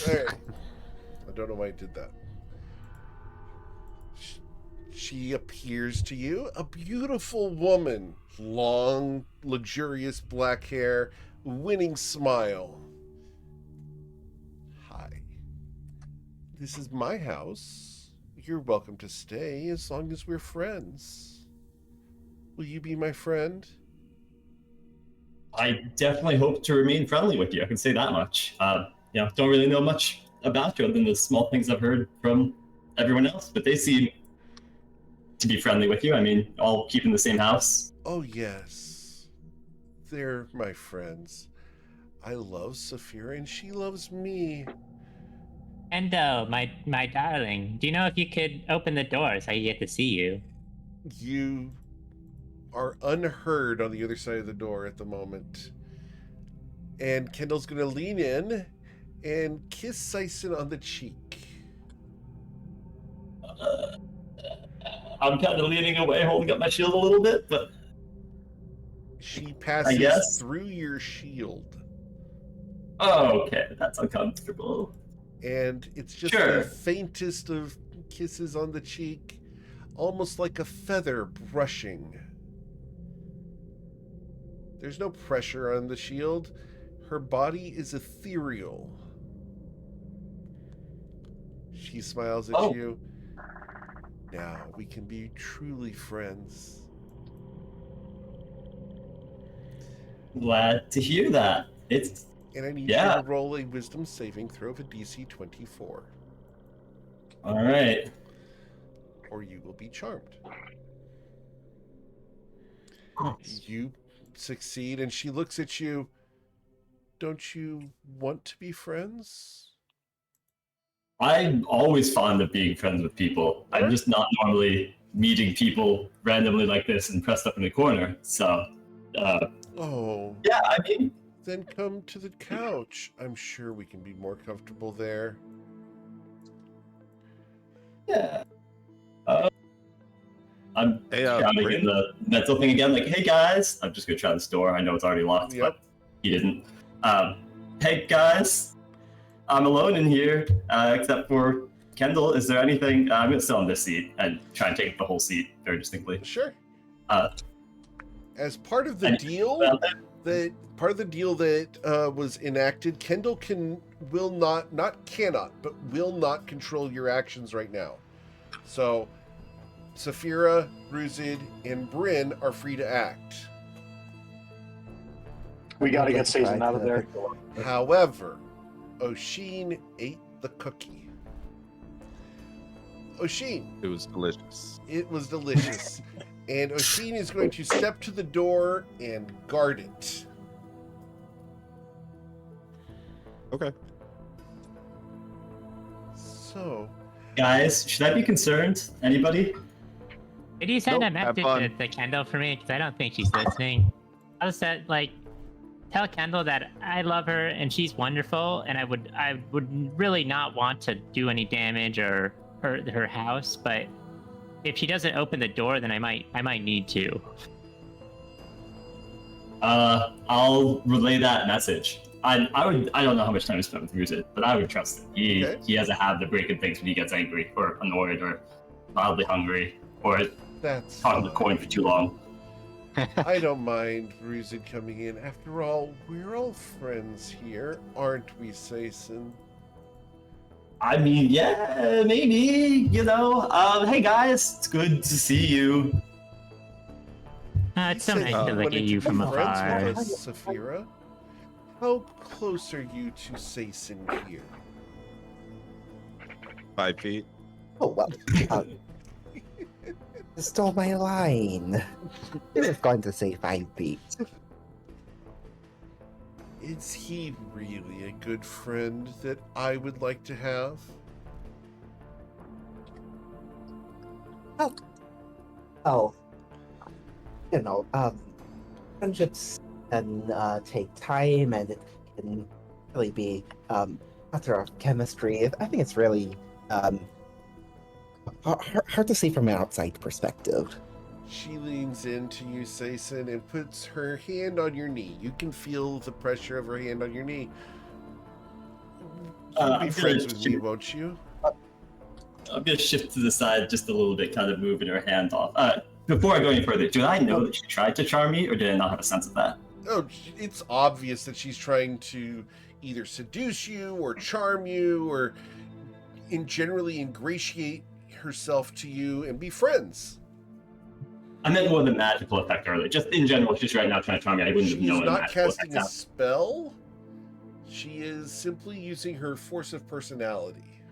All right. I don't know why I did that. She appears to you a beautiful woman. Long, luxurious black hair, winning smile. Hi. This is my house. You're welcome to stay as long as we're friends. Will you be my friend? I definitely hope to remain friendly with you. I can say that much. Don't really know much about you other than the small things I've heard from everyone else, but they seem to be friendly with you. I mean, all keep in the same house. Oh, yes. They're my friends. I love Saphira and she loves me. Endo, my darling, do you know if you could open the door so I get to see you? You are unheard on the other side of the door at the moment. And Kendall's going to lean in and kiss Sison on the cheek. I'm kind of leaning away, holding up my shield a little bit, but She I passes guess. through your shield. oh, okay, that's uncomfortable. And it's just Sure. the faintest of kisses on the cheek, almost like a feather brushing. There's no pressure on the shield. Her body is ethereal. She smiles at Oh. you. Now we can be truly friends. Glad to hear that. It's And I need Yeah. you to roll a wisdom saving throw of a DC 24, all right. or you will be charmed. You succeed, and she looks at you. Don't you want to be friends? I'm always fond of being friends with people. I'm just not normally meeting people randomly like this and pressed up in the corner. So, Oh, yeah, I mean, then come to the couch. I'm sure we can be more comfortable there. yeah. I'm Hey, shouting Bryn? in the mental thing again, like, hey guys. I'm just gonna try this door. I know it's already locked, Yep. but he didn't. Hey guys, I'm alone in here, except for Kendall. Is there anything? I'm gonna sit on this seat and try and take the whole seat very distinctly. Sure. Uh, As part of the and- deal, well, that was enacted, Kendall will not control your actions right now. So, Saphira, Ruzid, and Bryn are free to act. We gotta get Let's try Sazin out of to there. pick the one. However, Oshin ate the cookie. Oshin, It was delicious. it was delicious. And Oshin is going to step to the door and guard it. Okay. So, guys, should I be concerned? Anybody? Did you send Nope, a have message fun. to Kendall for me? Because I don't think she's listening. I just said, like, tell Kendall that I love her and she's wonderful, and I would really not want to do any damage or hurt her house. But if she doesn't open the door, then I might need to. I'll relay that message. I don't know how much time he spent with Ruzit, but I would trust him. Okay. He has a habit of breaking things when he gets angry or annoyed or mildly hungry or that's talking to the coin for too long. I don't mind Ruzid coming in. After all, we're all friends here, aren't we, Sason? I mean, yeah, maybe, you know. Hey guys, it's good to see you. It's so You said nice to you look wanted at you be from friends afar. with us, Saphira. How close are you to Sason here? 5 feet. Oh, well. You stole my line. I was going to say 5 feet. Is he really a good friend that I would like to have? Oh. You know, friendships can take time and it can really be a matter of chemistry. I think it's really hard to see from an outside perspective. She leans into you, Sason, and puts her hand on your knee. You can feel the pressure of her hand on your knee. You'll be I'm friends gonna with me, shoot. won't you? I'm gonna shift to the side just a little bit, kind of moving her hand off. Before I go any further, did I know that she tried to charm me, or did I not have a sense of that? Oh, it's obvious that she's trying to either seduce you or charm you or generally ingratiate herself to you and be friends. I meant more the magical effect earlier. Just in general, she's right now trying to charm me. I wouldn't have She is known not magical casting a effect. spell. She is simply using her force of personality.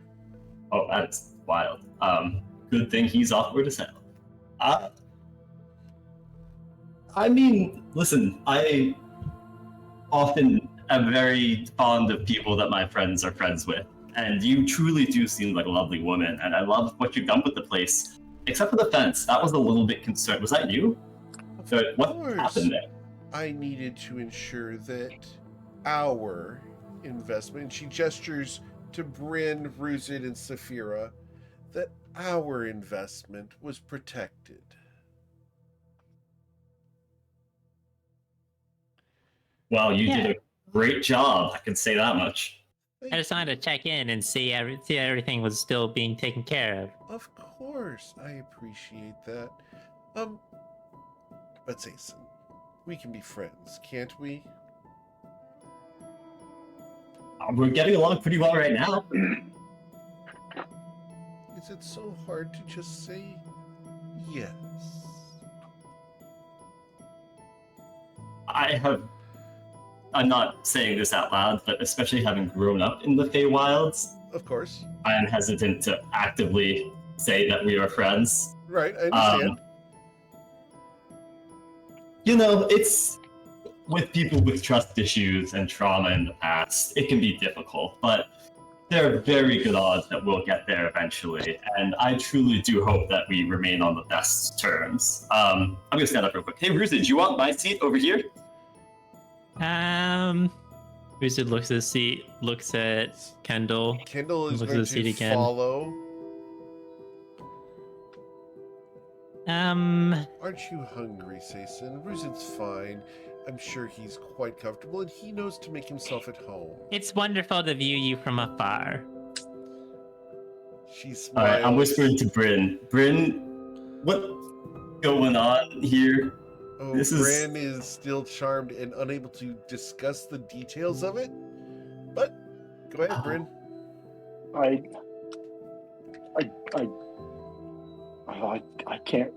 Oh, that's wild. Good thing he's awkward as hell. I mean, listen, I often am very fond of people that my friends are friends with, and you truly do seem like a lovely woman, and I love what you've done with the place, except for the fence. That was a little bit concerned. Was that you? So what course. happened there? I needed to ensure that our investment, and she gestures to Bryn, Ruzid, and Saphira, that our investment was protected. Well, you Yeah. did a great job. I can say that much. I just wanted to check in and see everything was still being taken care of. Of course, I appreciate that. But Sason, we can be friends, can't we? We're getting along pretty well right now. Is it so hard to just say yes? I'm not saying this out loud, but especially having grown up in the Feywilds, Of course. I am hesitant to actively say that we are friends. Right, I understand. you know, it's with people with trust issues and trauma in the past, it can be difficult, but there are very good odds that we'll get there eventually, and I truly do hope that we remain on the best terms. I'm gonna stand up real quick. Hey, Ruza, do you want my seat over here? Wizard looks at the seat, looks at Kendall. Kendall is Looks at going the seat to again. follow. Um, Aren't you hungry, Sason? Ruzin's fine. I'm sure he's quite comfortable, and he knows to make himself at home. it's wonderful to view you from afar. She smiles. Alright, I'm whispering to Bryn. Bryn, what's going on here? Oh, this is- Bran is still charmed and unable to discuss the details of it. But go ahead, Bryn. I can't.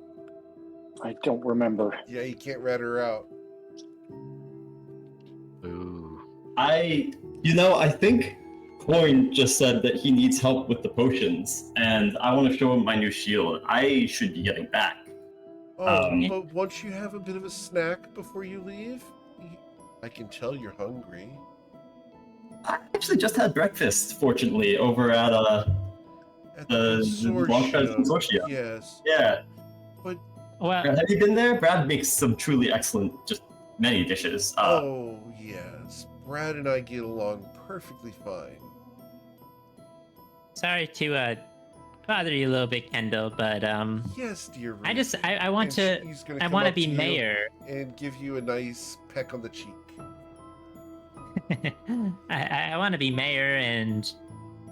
I don't remember. Yeah, you can't rat her out. Ooh. I think Coin just said that he needs help with the potions, and I want to show him my new shield. I should be getting back. Oh, but won't you have a bit of a snack before you leave? I can tell you're hungry. I actually just had breakfast, fortunately, over at At the Longshot Consortium. Yes. Yeah. But Well, Brad, have you been there? Brad makes some truly excellent, just many dishes. oh yes, Brad and I get along perfectly fine. sorry to bother you a little bit, Kendall, but Yes, dear. I Ruth. want to And she's gonna I come want to up be you mayor. and give you a nice peck on the cheek. I want to be mayor, and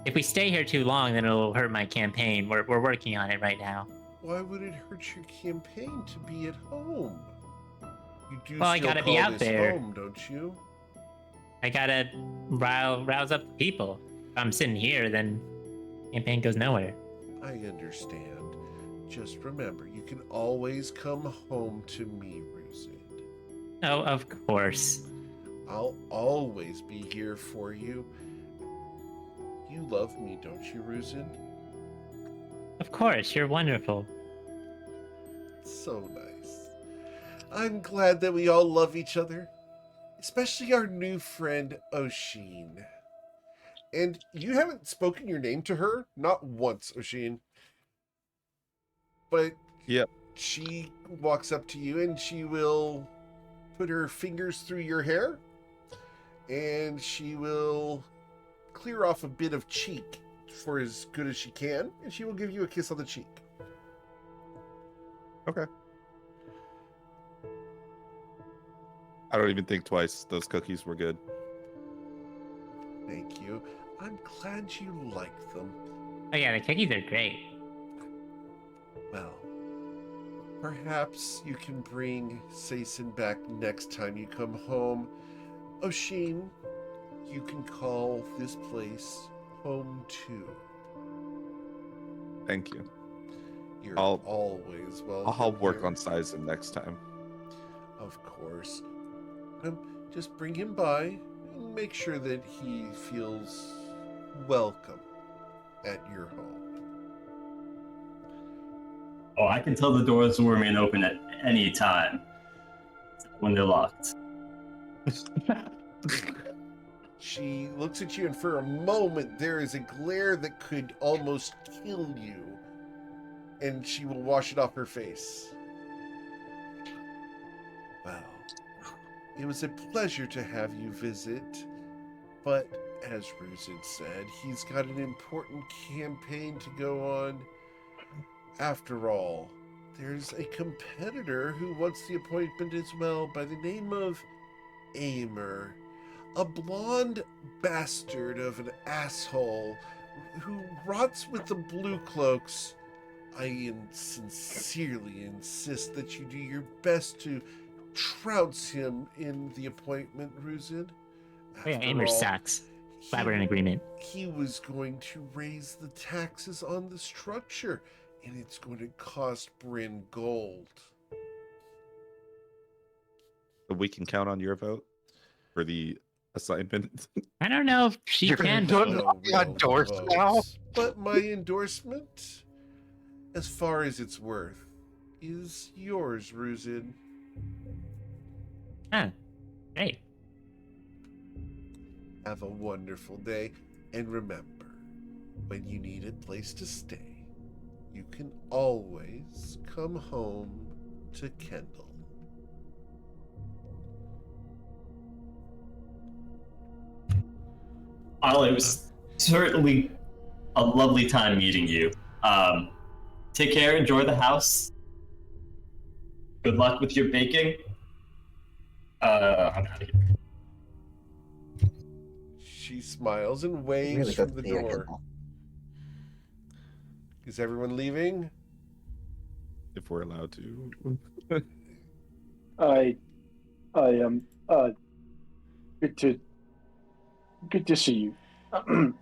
if we stay here too long, then it'll hurt my campaign. We're working on it right now. Why would it hurt your campaign to be at home? You do Well, I still gotta be call out this there. home, don't you? I gotta rouse up the people. If I'm sitting here, then campaign goes nowhere. I understand. Just remember, you can always come home to me, Ruzid. Oh, of course. I'll always be here for you. You love me, don't you, Ruzid? Of course, you're wonderful. So nice. I'm glad that we all love each other. Especially our new friend, Oshin. And you haven't spoken your name to her? Not once, Oshin. But Yep. she walks up to you and she will put her fingers through your hair. And she will clear off a bit of cheek for as good as she can. And she will give you a kiss on the cheek. Okay. I don't even think twice. Those cookies were good. Thank you. I'm glad you like them. Oh yeah, the cookies are great. Well, perhaps you can bring Sason back next time you come home. Oshin, you can call this place home too. Thank you. You're I'll- always welcome. I'll work here. on sizing next time. Of course. Just bring him by and make sure that he feels welcome at your home. Oh, I can tell the doors will remain open at any time when they're locked. She looks at you, and for a moment, there is a glare that could almost kill you. And she will wash it off her face. Well, it was a pleasure to have you visit. But, as Ruzid said, he's got an important campaign to go on. After all, there's a competitor who wants the appointment as well by the name of Aimer. A blonde bastard of an asshole who rots with the Blue Cloaks. I sincerely insist that you do your best to trounce him in the appointment, Ruzid. Oh yeah, After Aimer all, sucks. he- Glad we're in agreement. He was going to raise the taxes on the structure, and it's going to cost Bryn gold. So we can count on your vote for the assignment. I don't know if she You're can. done. vote. No real endorsed votes. now? But my endorsement, as far as it's worth, is yours, Ruzid. Huh. Great. Have a wonderful day, and remember, when you need a place to stay, you can always come home to Kendall. Well, it was certainly a lovely time meeting you. Take care, enjoy the house. Good luck with your baking. I'm out of here. She smiles and waves Really from good the to see you, door. Kendall. Is everyone leaving? If we're allowed to. I am good to see you,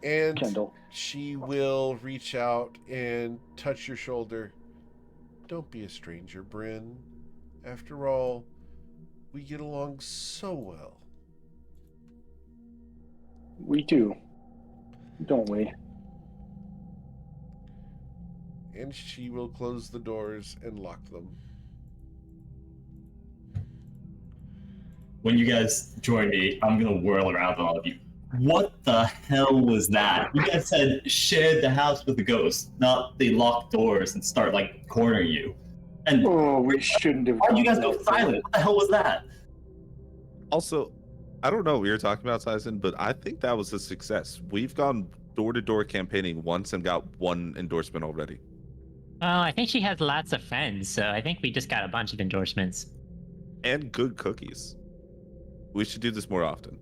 And Kendall. she will reach out and touch your shoulder. Don't be a stranger, Bryn. After all, we get along so well. We do, don't we? And she will close the doors and lock them. When you guys join me, I'm gonna whirl around all of you. What the hell was that? You guys said shared the house with the ghost, not they lock doors and start like cornering you. And Oh, we shouldn't have. why did you guys done go that. silent? What the hell was that? Also, I don't know what we were talking about, Sizen, but I think that was a success. We've gone door-to-door campaigning once and got one endorsement already. Well, I think she has lots of friends, so I think we just got a bunch of endorsements. And good cookies. We should do this more often.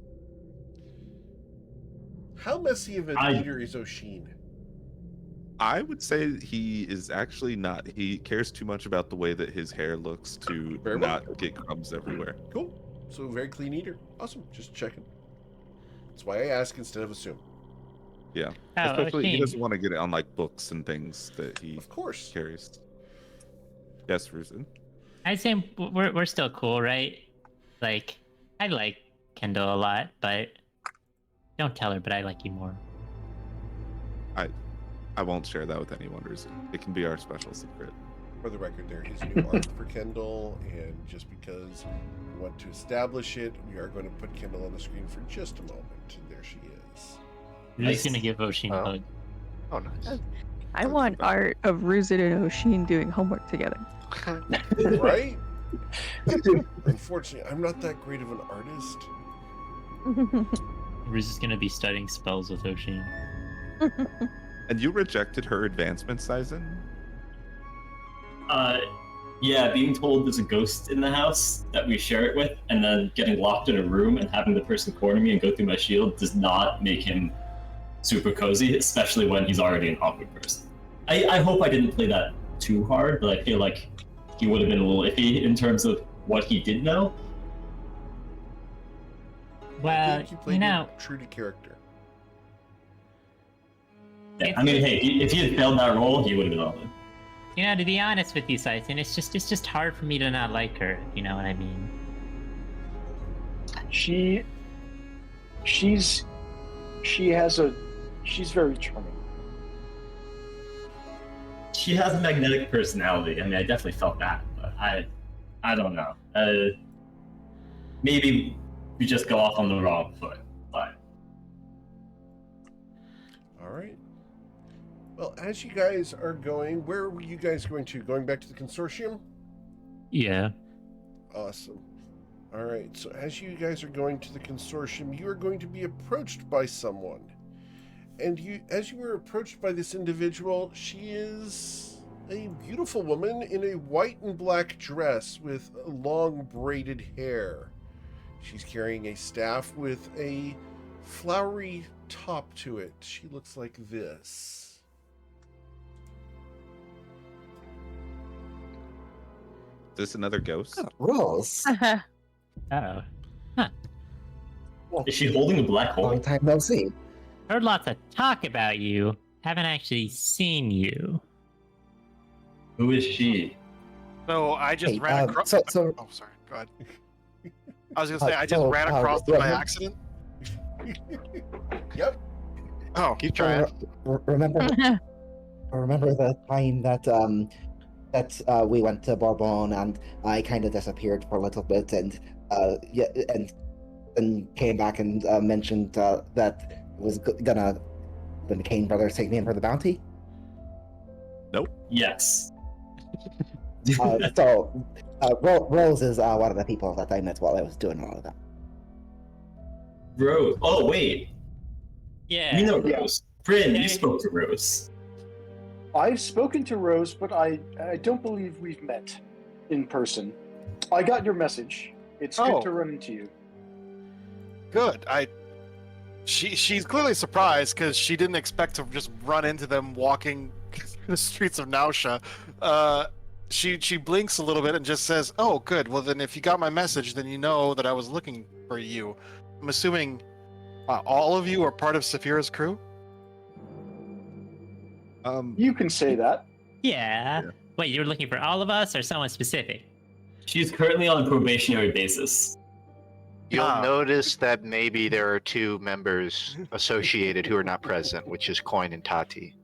How messy of an I- eater is Oshin? I would say he is actually not. He cares too much about the way that his hair looks to Very well. not get crumbs everywhere. Cool. So very clean eater. Awesome. Just checking. That's why I ask instead of assume. Yeah. Oh, Especially he Shane. doesn't want to get it on like books and things that he Of course. carries. Yes, Rusin. I'd say we're still cool, right? Like, I like Kendall a lot, but don't tell her, but I like you more. I won't share that with anyone, Rusin. It can be our special secret. For the record, there is new art for Kendall, and just because we want to establish it, we are going to put Kendall on the screen for just a moment. And there she is. I'm Nice. just gonna give Oshin a Oh. hug. Oh, nice. I want art of Ruzin and Oshin doing homework together. Right? Unfortunately, I'm not that great of an artist. We're just gonna be studying spells with Oshin. And you rejected her advancement, Sizen? Yeah, being told there's a ghost in the house that we share it with, and then getting locked in a room and having the person corner me and go through my shield does not make him super cozy, especially when he's already an awkward person. I hope I didn't play that too hard, but I feel like he would have been a little iffy in terms of what he did know. I Well, think you played you know, true to character. Yeah, I mean, hey, if he had failed that role, he would have been all in. to be honest with you, Siphon, it's just hard for me to not like her. You know what I mean? She's very charming. She has a magnetic personality. I mean, I definitely felt that, but I don't know. Maybe we just go off on the wrong foot, but All right. Well, as you guys are going, where were you guys going to? Going back to the consortium? Yeah. Awesome. All right. So as you guys are going to the consortium, you are going to be approached by someone. And as you were approached by this individual, she is a beautiful woman in a white and black dress with long braided hair. She's carrying a staff with a flowery top to it. She looks like this. Is this another ghost? Rose, Oh. is she holding a black hole? long time no see. Heard lots of talk about you. Haven't actually seen you. Who is she? So I just Hey, ran across. so Oh, sorry. Go ahead. I was gonna say I just so, ran across them by remember- accident. Yep. Oh, keep trying. Remember the time that we went to Bourbon and I kind of disappeared for a little bit, and Yeah, and came back and mentioned that it was gonna the McCain brothers take me in for the bounty. Yes. Rose is one of the people that I met while I was doing all of that. Rose. Oh, wait. Yeah. We know Yeah. Rose. Bryn, Yeah. you spoke to Rose. I've spoken to Rose, but I don't believe we've met in person. I got your message. It's Oh. good to run into you. Good. She's clearly surprised because she didn't expect to just run into them walking the streets of Nausea. She blinks a little bit and just says, "Oh, good. Well, then if you got my message, then you know that I was looking for you." I'm assuming all of you are part of Saphira's crew. You can say that. Yeah. Yeah. Wait, you were looking for all of us or someone specific? She's currently on a probationary basis. You'll Ah. notice that maybe there are two members associated who are not present, which is Coin and Tati.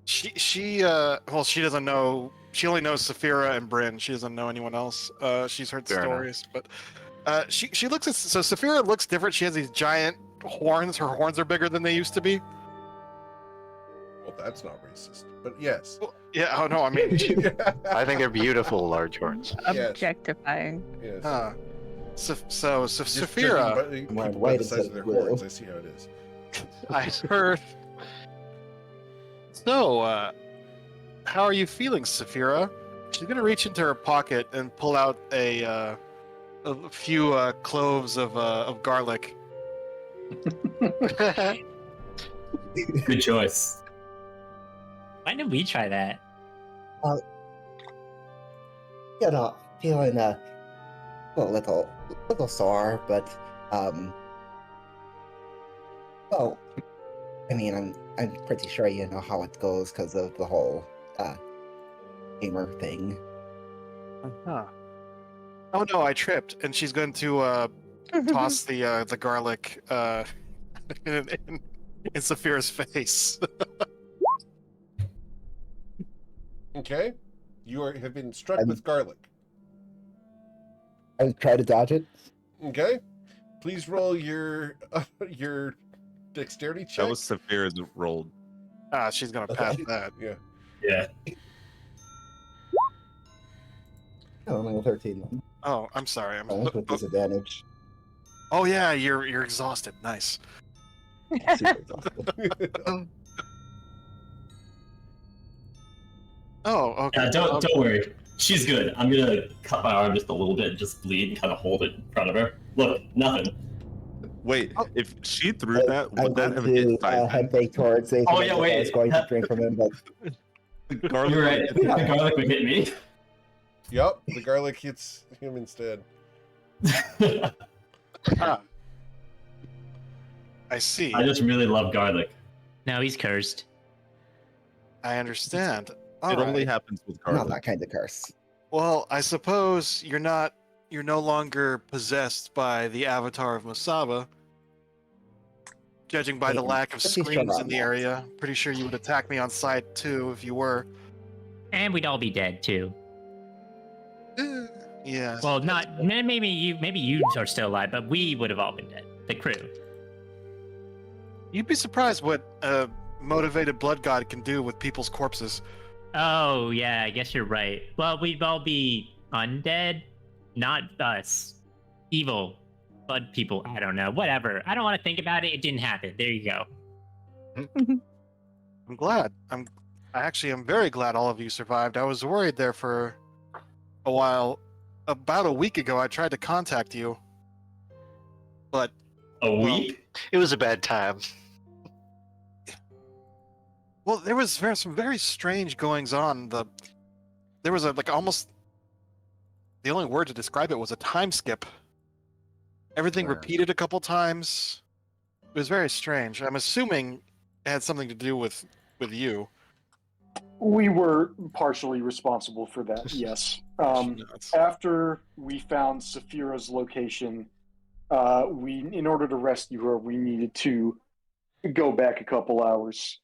She doesn't know. She only knows Saphira and Bryn. She doesn't know anyone else. She's heard Fair enough. stories, but she looks at so Saphira looks different. She has these giant horns. Her horns are bigger than they used to be. Well, that's not racist, but yes. Well, yeah. Oh no. I mean, I think they're beautiful large horns. Yes. Objectifying. Yes. so Just Saphira, judging by Why the does size it of their blue? horns, I see how it is. I heard. So, how are you feeling, Saphira? She's gonna reach into her pocket and pull out a few cloves of garlic. Good choice. Why didn't we try that? You know, feeling a little sore, but well, I mean, I'm pretty sure you know how it goes because of the whole gamer thing. Huh. Oh no, I tripped, and she's going to toss the garlic in Saphira's face. Okay. Have been struck I'm- with garlic. I try to dodge it. Okay. Please roll your dexterity check. That was Saphira's rolled. She's gonna pass that. Yeah. Yeah. Oh, only a 13. Oh, I'm sorry. With disadvantage. Oh yeah, you're exhausted. Nice. Super exhausted. Oh, okay. Yeah, don't worry. She's good. I'm gonna cut my arm just a little bit and just bleed and kind of hold it in front of her. Look, nothing. Wait, if she threw that, I would that went have to hit Siphon? head fake towards it. Oh, yeah, wait. I was going to drink from him, but The garlic You're right. would hit The garlic would hit me. Yep. The garlic hits him instead. Huh. I see. I just really love garlic. No, he's cursed. I understand. It All only right. happens with not garlic. that kind of curse. Well, I suppose you're no longer possessed by the avatar of Masaba. Judging by the Yeah, lack of pretty sure screens about in the that. area, pretty sure you would attack me on sight too if you were. And we'd all be dead too. Yeah. Well, not maybe you are still alive, but we would have all been dead. The crew. You'd be surprised what a motivated blood god can do with people's corpses. Oh yeah, I guess you're right. Well, we'd all be undead, not us. Evil blood people. I don't know. Whatever. I don't want to think about it. It didn't happen. There you go. I'm glad. I'm very glad all of you survived. I was worried there for a while. About a week ago, I tried to contact you, but A week? It was a bad time. well, there was some very strange goings on. There was almost the only word to describe it was a time skip. Everything Sure. repeated a couple times. It was very strange. I'm assuming it had something to do with you. We were partially responsible for that, yes. Nuts. After we found Saphira's location, in order to rescue her, we needed to go back a couple hours.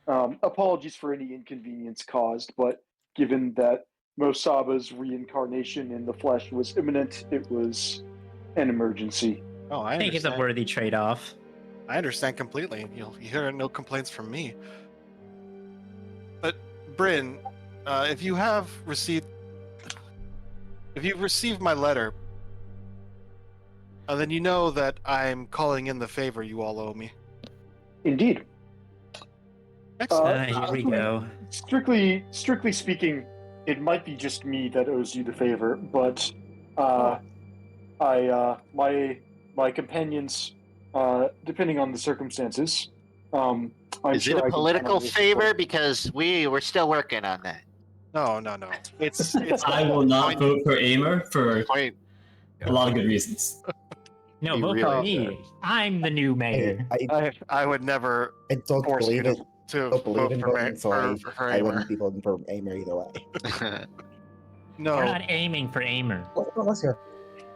Apologies for any inconvenience caused, but given that Mosaba's reincarnation in the flesh was imminent. It was an emergency. Oh, I I think it's a understand. worthy trade-off. I understand completely. You hear no complaints from me. But Bryn, if you've received my letter, then you know that I'm calling in the favor you all owe me. Indeed. Excellent. Here we go. Strictly speaking, it might be just me that owes you the favor, but my companions, depending on the circumstances, I'm Is sure it I a can political count on your favor? support. Because we're still working on that. No. It's I will not vote for Aimer for Wait, a lot of good reasons. No, You vote really for me. I'm the new mayor. I would never Oh, I don't force you believe to, it. to Don't believe vote in for, voting, so for I Aimer. wouldn't be voting for Aimer either way. No. We're not aiming for Aimer. What's your?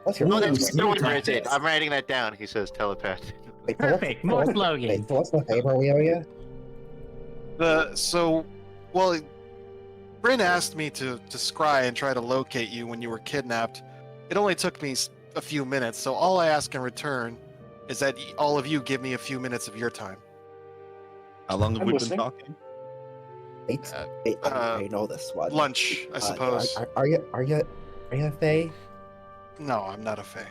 Oh, that's Ooh, so smooth interesting. tactics. I'm writing that down. He says telepath. Wait, Perfect. More Wait, slogans. so what's the favor we owe you? Bryn asked me to scry and try to locate you when you were kidnapped. It only took me a few minutes, so all I ask in return is that all of you give me a few minutes of your time. How long have I'm we listening. been talking? Wait, I know this one. Lunch, I suppose. Are you a Fae? No, I'm not a Fae.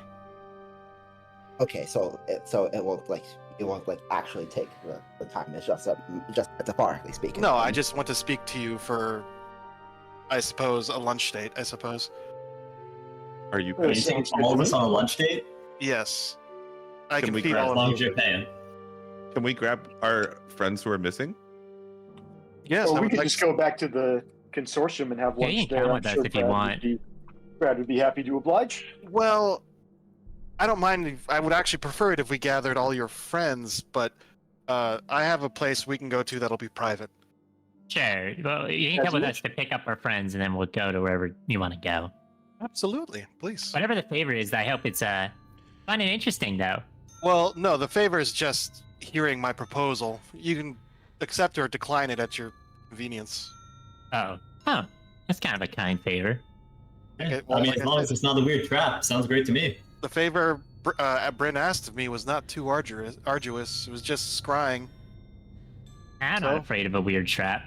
Okay, so it won't actually take the time. It's just metaphorically speaking. No, I just want to speak to you for, I suppose, a lunch date, I suppose. Are you Yes. You paying? take sounds good all to of us me. on a lunch date? Yes. I Can can we feed grab As all long of as you. you're paying. Can we grab our friends who are missing? Yes, Or I we would could like just go back to the consortium and have Yeah, lunch you can there. come I'm with us sure if you want. Brad would be happy to oblige. Well, I don't mind. I would actually prefer it if we gathered all your friends, but I have a place we can go to that'll be private. Sure. Well, you can As come with you us to pick up our friends, and then we'll go to wherever you want to go. Absolutely, please. Whatever the favor is, I hope it's fun and interesting, though. Well, no, the favor is just hearing my proposal. You can accept or decline it at your convenience. Oh, that's kind of a kind favor. Okay, I well, mean, like as I long said, as it's not a weird trap, sounds great to me. the favor Bryn asked of me was not too arduous. It was just scrying. I'm So? not afraid of a weird trap.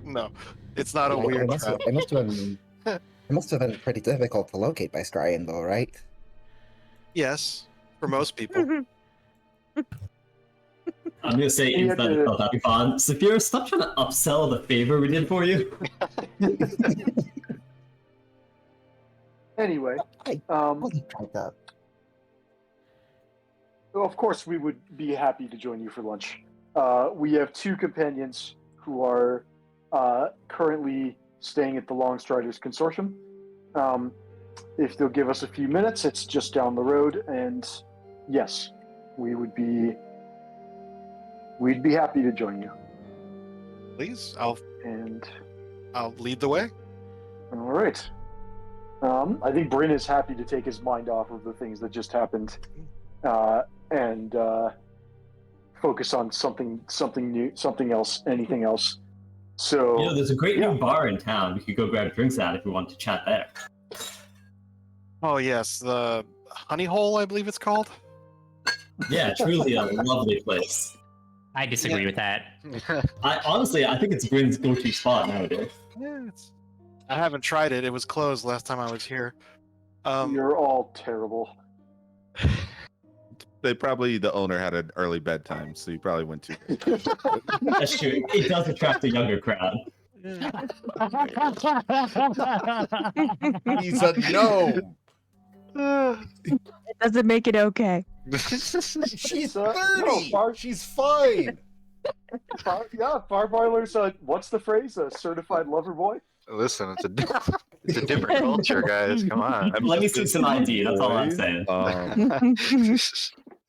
No, it's not a It weird must trap. it must have been pretty difficult to locate by Scryan, though, right? Yes, for most people. I'm gonna say We had inside to- of Happy Fun. Saphira, stop trying to upsell the favor we did for you. Anyway, I um, wasn't trying to. of course, we would be happy to join you for lunch. We have two companions who are currently staying at the Longstriders Consortium. If they'll give us a few minutes, it's just down the road, and yes, we'd be happy to join you. Please, And I'll lead the way. all right. I think Bryn is happy to take his mind off of the things that just happened, and focus on something new, something else, anything else. So You know, there's a great new bar in town. We could go grab drinks at if we want to chat there. Oh yes, the Honey Hole, I believe it's called. Yeah, truly a lovely place. I disagree with that. I think it's Bryn's go-to spot nowadays. Yeah, I haven't tried it. It was closed last time I was here. you're all terrible. The owner had an early bedtime, so you probably went to. That's true. It does attract a younger crowd. He's a gnome. It doesn't make it okay. She's No, 30. Bar- She's fine. Farboiler's what's the phrase? A certified lover boy? Listen, it's a different culture, guys. Come on. Let me see some ID. That's all I'm saying.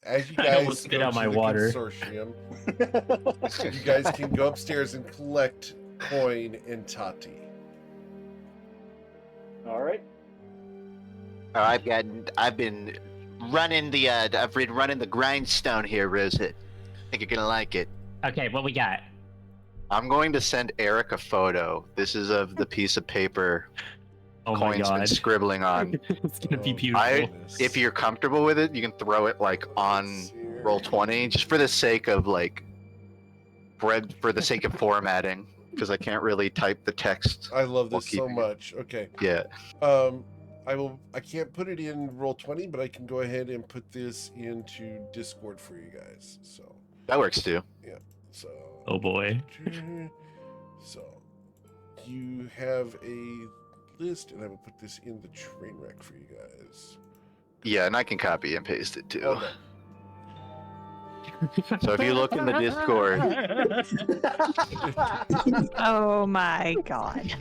As you I guys almost spit go out to my the water. consortium, you guys can go upstairs and collect Coin and Tati. All right. I've been running the grindstone here, Rosette. I think you're gonna like it. Okay, what we got? I'm going to send Eric a photo. This is of the piece of paper Oh my Coin's been god. scribbling on. It's gonna be Oh, beautiful. If you're comfortable with it, you can throw it like on roll 20, just for the sake of like for the sake of formatting, because I can't really type the text. I love while this so keeping it. much. Okay. Yeah. I can't put it in Roll20, but I can go ahead and put this into Discord for you guys. So That works too. so Oh boy. So you have a list, and I will put this in the train wreck for you guys. Yeah, and I can copy and paste it too. Okay. So if you look in the Discord, Oh my god.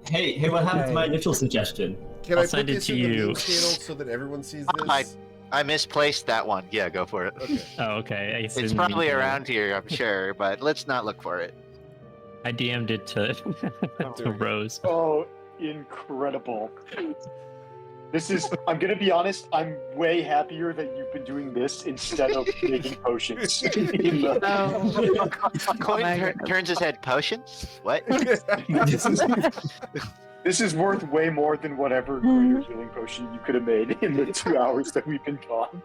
Hey, what happened to my initial suggestion? Can I'll I put send it this to in the you. main channel so that everyone sees I- this? I misplaced that one. Yeah, go for it. Okay. Oh, okay. I It's assumed probably you- around here, I'm sure, but let's not look for it. I DM'd it to, There to we go. Rose. Oh, incredible. I'm gonna be honest, I'm way happier that you've been doing this instead of making potions. Coin my goodness. turns his head. Potions? What? This is worth way more than whatever greater healing potion you could have made in the 2 hours that we've been gone.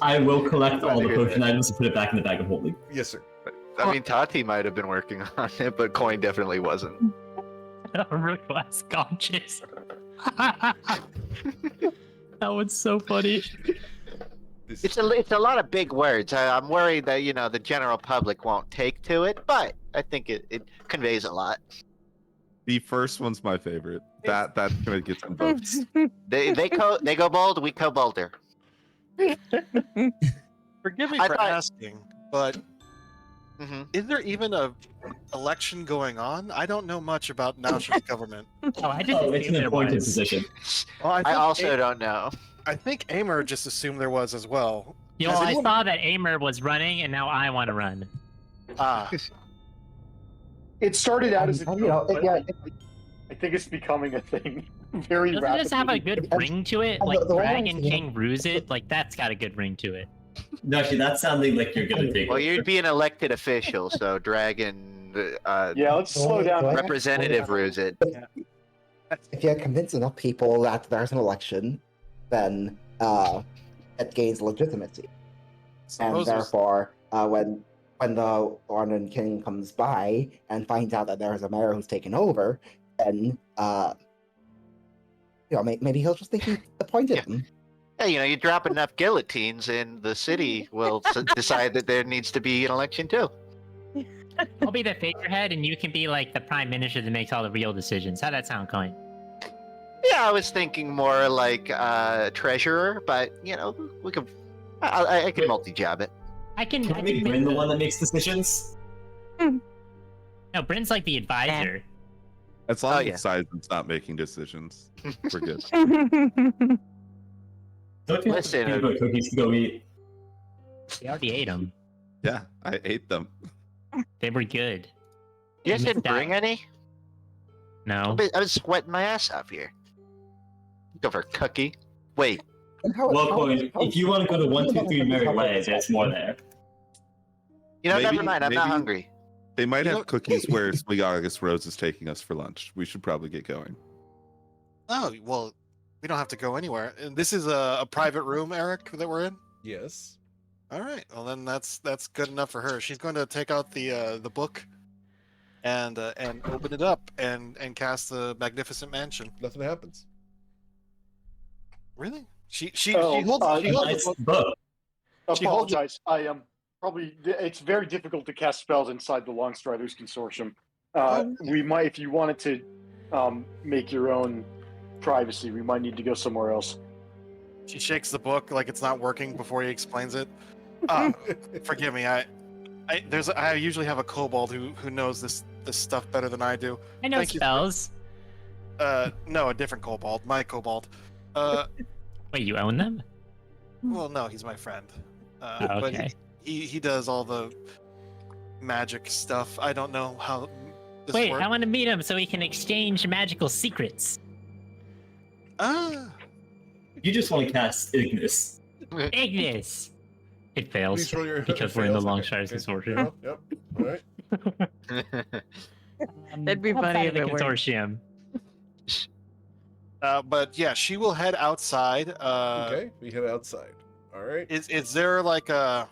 I will collect all the potion items and put it back in the bag of holding. Yes, sir. I mean, Tati might have been working on it, but Coin definitely wasn't. Rook was conscious. That was so funny. This It's a lot of big words. I'm worried that the general public won't take to it, but I think it conveys a lot. The first one's my favorite. That kind of gets some votes. They go bold, we go bolder. Forgive me I for thought- asking, but hmm is there even a election going on? I don't know much about Nausha's government. Oh, I just Oh, it's assumed an there appointed was. position. Well, I also don't know. I think Amer just assumed there was as well. You know, Has I anyone- saw that Amer was running, and now I want to run. Ah, It started out as a You know, joke, but yeah, I think it's becoming a thing very Doesn't rapidly. this have a good ring to it? And Like the one Dragon I see- King Ruse it? Like that's got a good ring to it. No, actually, that's sounding like you're gonna take Well, it. you'd be an elected official, so Dragon Yeah, let's slow down. Go ahead. representative ruse it. If you convince enough people that there's an election, then it gains legitimacy. And suppose it was- therefore, when the London King comes by and finds out that there's a mayor who's taken over, then maybe he'll just think he appointed Yeah. him. Yeah, you drop enough guillotines, and the city will decide that there needs to be an election too. I'll be the figurehead, and you can be like the prime minister that makes all the real decisions. How'd that sound, Coin? Yeah, I was thinking more like treasurer, but we could. I can multi-job it. I can. Can I we can Bryn the be one that makes decisions? No, Bryn's like the advisor. As long Oh, as yeah. Sizen's not making decisions, we're good. Don't you have Listen, peanut butter cookies to go eat? We already ate them. Yeah, I ate them. They were good. You guys missed didn't bring out. any? No. I was sweating my ass off here. Go for a cookie. Wait, And how- Well, how- Coin, how- if you want to go to 123 Merry Way, there's more there. Maybe- never mind. I'm not maybe- hungry. They might You have know- cookies where Smigagus Rose is taking us for lunch. We should probably get going. Oh well, we don't have to go anywhere. And this is a private room, Eric, that we're in. Yes. All right. Well, then that's good enough for her. She's going to take out the book and open it up and cast the Magnificent Mansion. Nothing happens. Really? She Oh, holds the Nice book. book. She holds it- Apologize. I am probably. It's very difficult to cast spells inside the Longstriders Consortium. We might, if you wanted to make your own privacy, we might need to go somewhere else. She shakes the book like it's not working before he explains it. Forgive me. I usually have a kobold who knows this stuff better than I do. I know Thank you. spells. No, a different kobold. My kobold. Wait, you own them? Well, no, he's my friend. Oh, But okay. he does all the magic stuff. I don't know how this Wait, works. I want to meet him so we can exchange magical secrets. Ah, You just want to cast Ignis. Ignis! It fails Please roll your because we're in the fails. Longshires Okay. Consortium. Yep. All right. That'd be funny outside if of the it worked. consortium. But yeah, she will head outside. Okay, we head outside. All right. Is there like a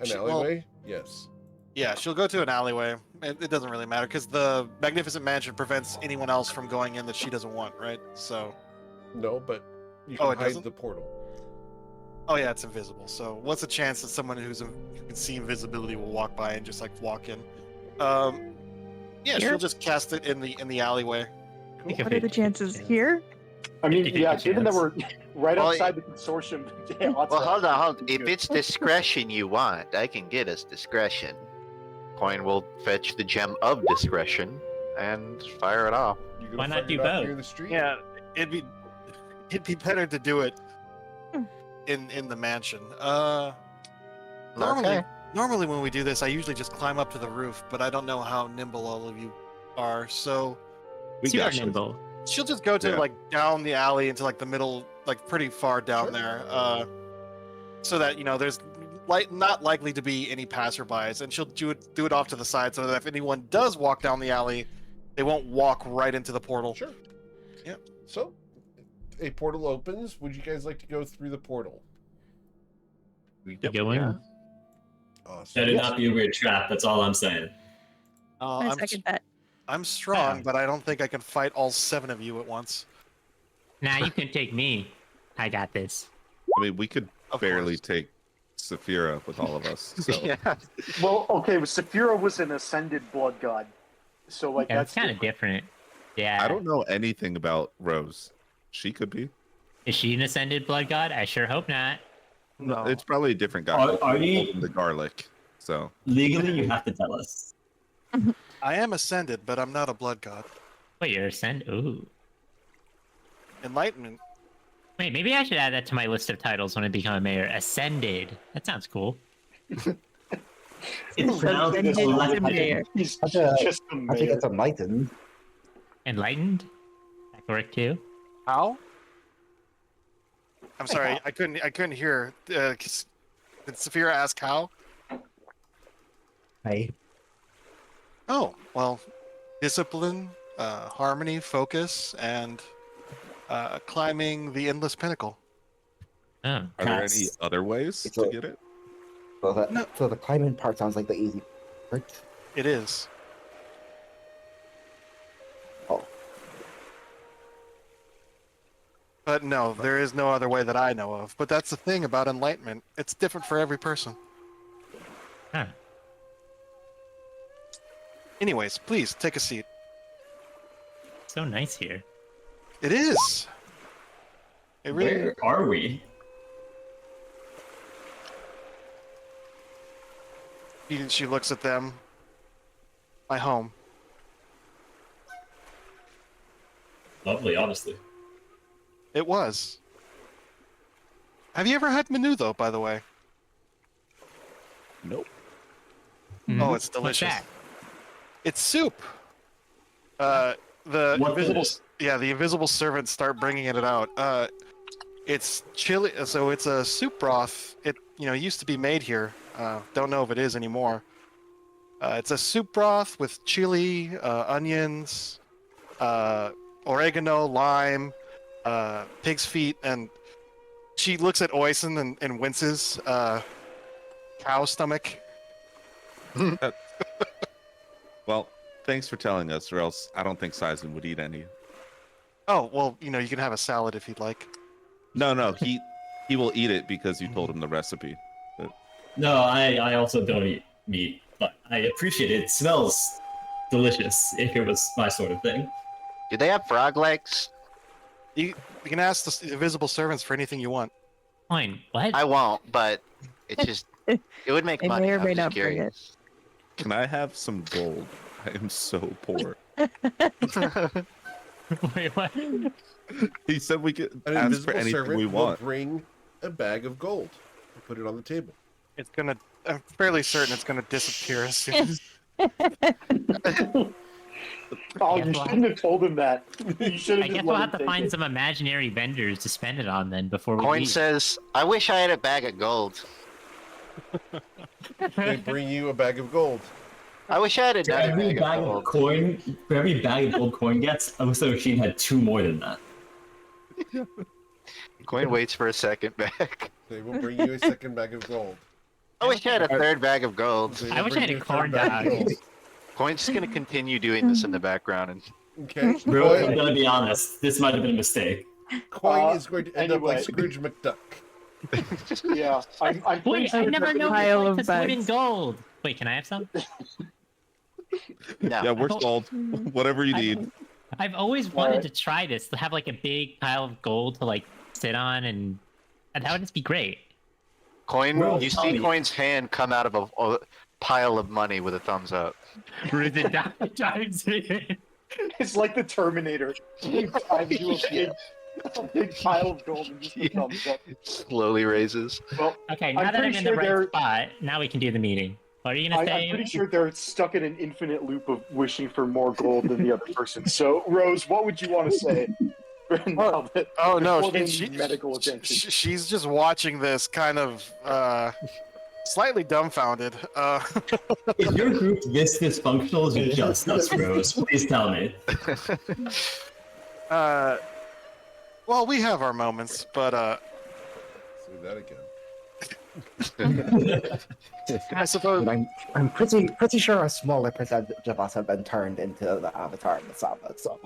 An alleyway? Yes. Yeah, she'll go to an alleyway. It doesn't really matter because the Magnificent Mansion prevents anyone else from going in that she doesn't want, right? So, No, but you Oh, can it hide doesn't? the portal. oh yeah, it's invisible. So, what's the chance that someone who can see invisibility will walk by and just like walk in? Yeah, Here? she'll just cast it in the alleyway. Cool. What are the chances here? I mean, 50-50 yeah, given that chance. we're right Well, outside the consortium. Yeah, Well, hold on, hold on. If Good. it's discretion you want, I can get us discretion. Coin will fetch the gem of discretion and fire it off. You gonna Why not fire do it off both? near the street? Yeah, it'd be better to do it Hmm. in the mansion. Normally, Okay. normally when we do this, I usually just climb up to the roof, but I don't know how nimble all of you are. So We You are got this. nimble. she'll just go to Yeah. like down the alley into like the middle, like pretty far down Sure. there, so that there's not likely to be any passerbys, and she'll do it off to the side so that if anyone does walk down the alley, they won't walk right into the portal. Sure. Yep. So, a portal opens. Would you guys like to go through the portal? We Go in. Awesome. Better not be a weird trap. That's all I'm saying. I I'm second that. I'm strong, Wow. but I don't think I can fight all 7 of you at once. Nah, you can take me. I got this. I mean, we could Of barely course. take Saphira with all of us. So Yeah. Well, okay, Saphira was an ascended blood god, so like Yeah, that's it's kind of different. Yeah. I don't know anything about Rose. She could be. Is she an ascended blood god? I sure hope not. No. It's probably a different guy. Are you- Holding the garlic? So Legally, you have to tell us. I am ascended, but I'm not a blood god. Wait, you're ascend? Ooh. Enlightenment. Wait, maybe I should add that to my list of titles when I become a mayor. Ascended. That sounds cool. It's pronounced Ascended to like- mayor. He's How'd you- just a I think mayor. it's enlightened. Enlightened? That correct too? How? I'm sorry, I couldn't hear. Did Saphira ask how? Hey, Oh, well, discipline, harmony, focus, and climbing the endless pinnacle. Oh. are there any Cats. other ways It's to a- get it? so that No. so the climbing part sounds like the easy part. It is. Oh, But no, there is no other way that I know of. But that's the thing about enlightenment. It's different for every person. Huh. Anyways, please take a seat. So nice here. It is. It really. Where are we? She looks at them. My home. Lovely, honestly. It was. Have you ever had menu though? By the way. Nope. Oh, it's What's delicious. that? It's soup. The What invisible, is? the invisible servants start bringing it out. It's chili, so it's a soup broth. It used to be made here. Don't know if it is anymore. It's a soup broth with chili, onions, oregano, lime, pig's feet, and she looks at Oisin and winces. Cow stomach. Well, thanks for telling us, or else I don't think Sizen would eat any. Oh well, you can have a salad if you'd like. No, he will eat it because you told him the recipe. No, I also don't eat meat, but I appreciate it. It smells delicious if it was my sort of thing. Do they have frog legs? You can ask the invisible servants for anything you want. Coin. What? I won't, but it's just it would make They money. may or I'm may just not bring it. curious. Can I have some gold? I am so poor. Wait, what? He said we could An ask for invisible anything servant we will want. bring a bag of gold and put it on the table. It's gonna. I'm fairly certain it's gonna disappear as soon as. Oh, Yeah, you well, shouldn't have told him that. You should I have guess just we'll let have him to take find it. some imaginary vendors to spend it on then before we Coin leave. says, "I wish I had a bag of gold." They bring you a bag of gold. I wish I had For another every bag bag of of gold. coin, for every bag of gold coin gets, I wish the machine had 2 more than that. Coin waits for a second bag. They will bring you a second bag of gold. I wish I had a third bag of gold. They I will wish I bring had a you third corn bag of dog. gold. Coin's just gonna continue doing this in the background, and Okay. Bro, I'm Coin, gonna be honest, this might have been a mistake. coin is going to end up like anyway. Scrooge McDuck. Yeah, I'm pretty Wait, I sure never that- know Pile who of puts wood in bags. gold. Wait, can I have some? no. Yeah, we're sold. Whatever you need. I've always wanted to try this, to have like a big pile of gold to like sit on, and that would just be great. Coin, Well, you tell see me. Coin's hand come out of a pile of money with a thumbs up. It's like the Terminator. Time to a big pile of gold and just a Yeah. thumbs up. Slowly raises. Well, Okay, now I'm that I'm pretty in the sure right they're- spot, now we can do the meeting. What are you gonna say? I'm pretty sure they're stuck in an infinite loop of wishing for more gold than the other person. So, Rose, what would you want to say? Now that Oh no, before they she, need medical attention. she's just watching this, kind of slightly dumbfounded. If your group this dysfunctional is just us, Rose, please tell me. Well, we have our moments, but Say that again. I suppose. I'm pretty sure a smaller percentage of us have been turned into the avatar in the Saba, so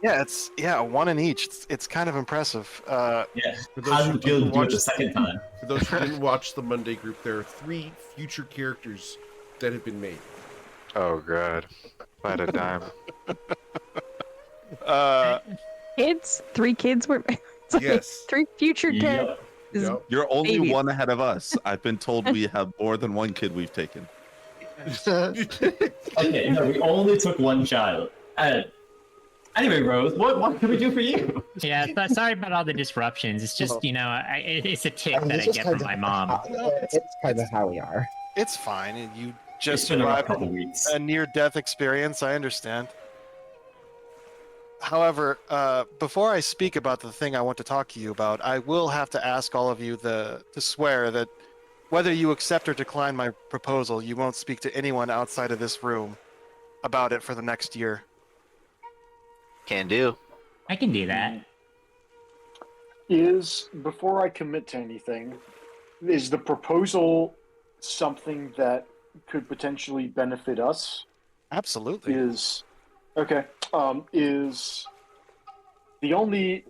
Yeah, it's one in each. It's kind of impressive. Yeah. For those How who did it feel to didn't do it watch the second time? For those who didn't watch the Monday group, there are 3 future characters that have been made. Oh god. If I had a dime. Kids, 3 kids were Yes. 3 future kids. Yep. Yep. You're only Babies. one ahead of us. I've been told we have more than one kid we've taken. Okay, no, we only took 1 child. Anyway, Rose, what can we do for you? Yeah, sorry about all the disruptions. It's just, you know, it's a tick that I it's just get from kind my of mom. it's kind of how we are. It's fine. You It's just been a rough survived couple weeks. a near-death experience. I understand. However, before I speak about the thing I want to talk to you about, I will have to ask all of you to swear that whether you accept or decline my proposal, you won't speak to anyone outside of this room about it for the next year. Can do. I can do that. Before I commit to anything, is the proposal something that could potentially benefit us? Absolutely. Is the only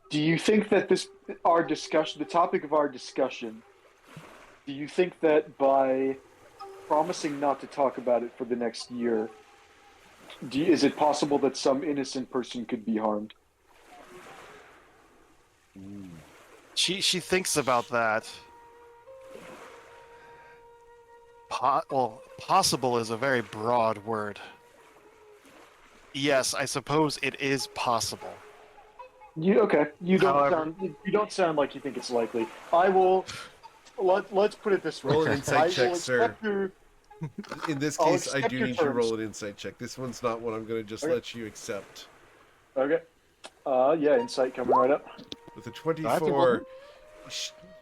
do you think that the topic of our discussion, do you think that by promising not to talk about it for the next year, is it possible that some innocent person could be harmed? She thinks about that. Possible is a very broad word. Yes, I suppose it is possible. You However- don't sound like you think it's likely. I will. Let's put it this way. Roll an insight I will check, sir. accept your- In this I'll case, I accept do your need you to roll terms. an insight check. This one's not one I'm going to just Okay. let you accept. Okay. Yeah, insight coming right up. With a That's a 24,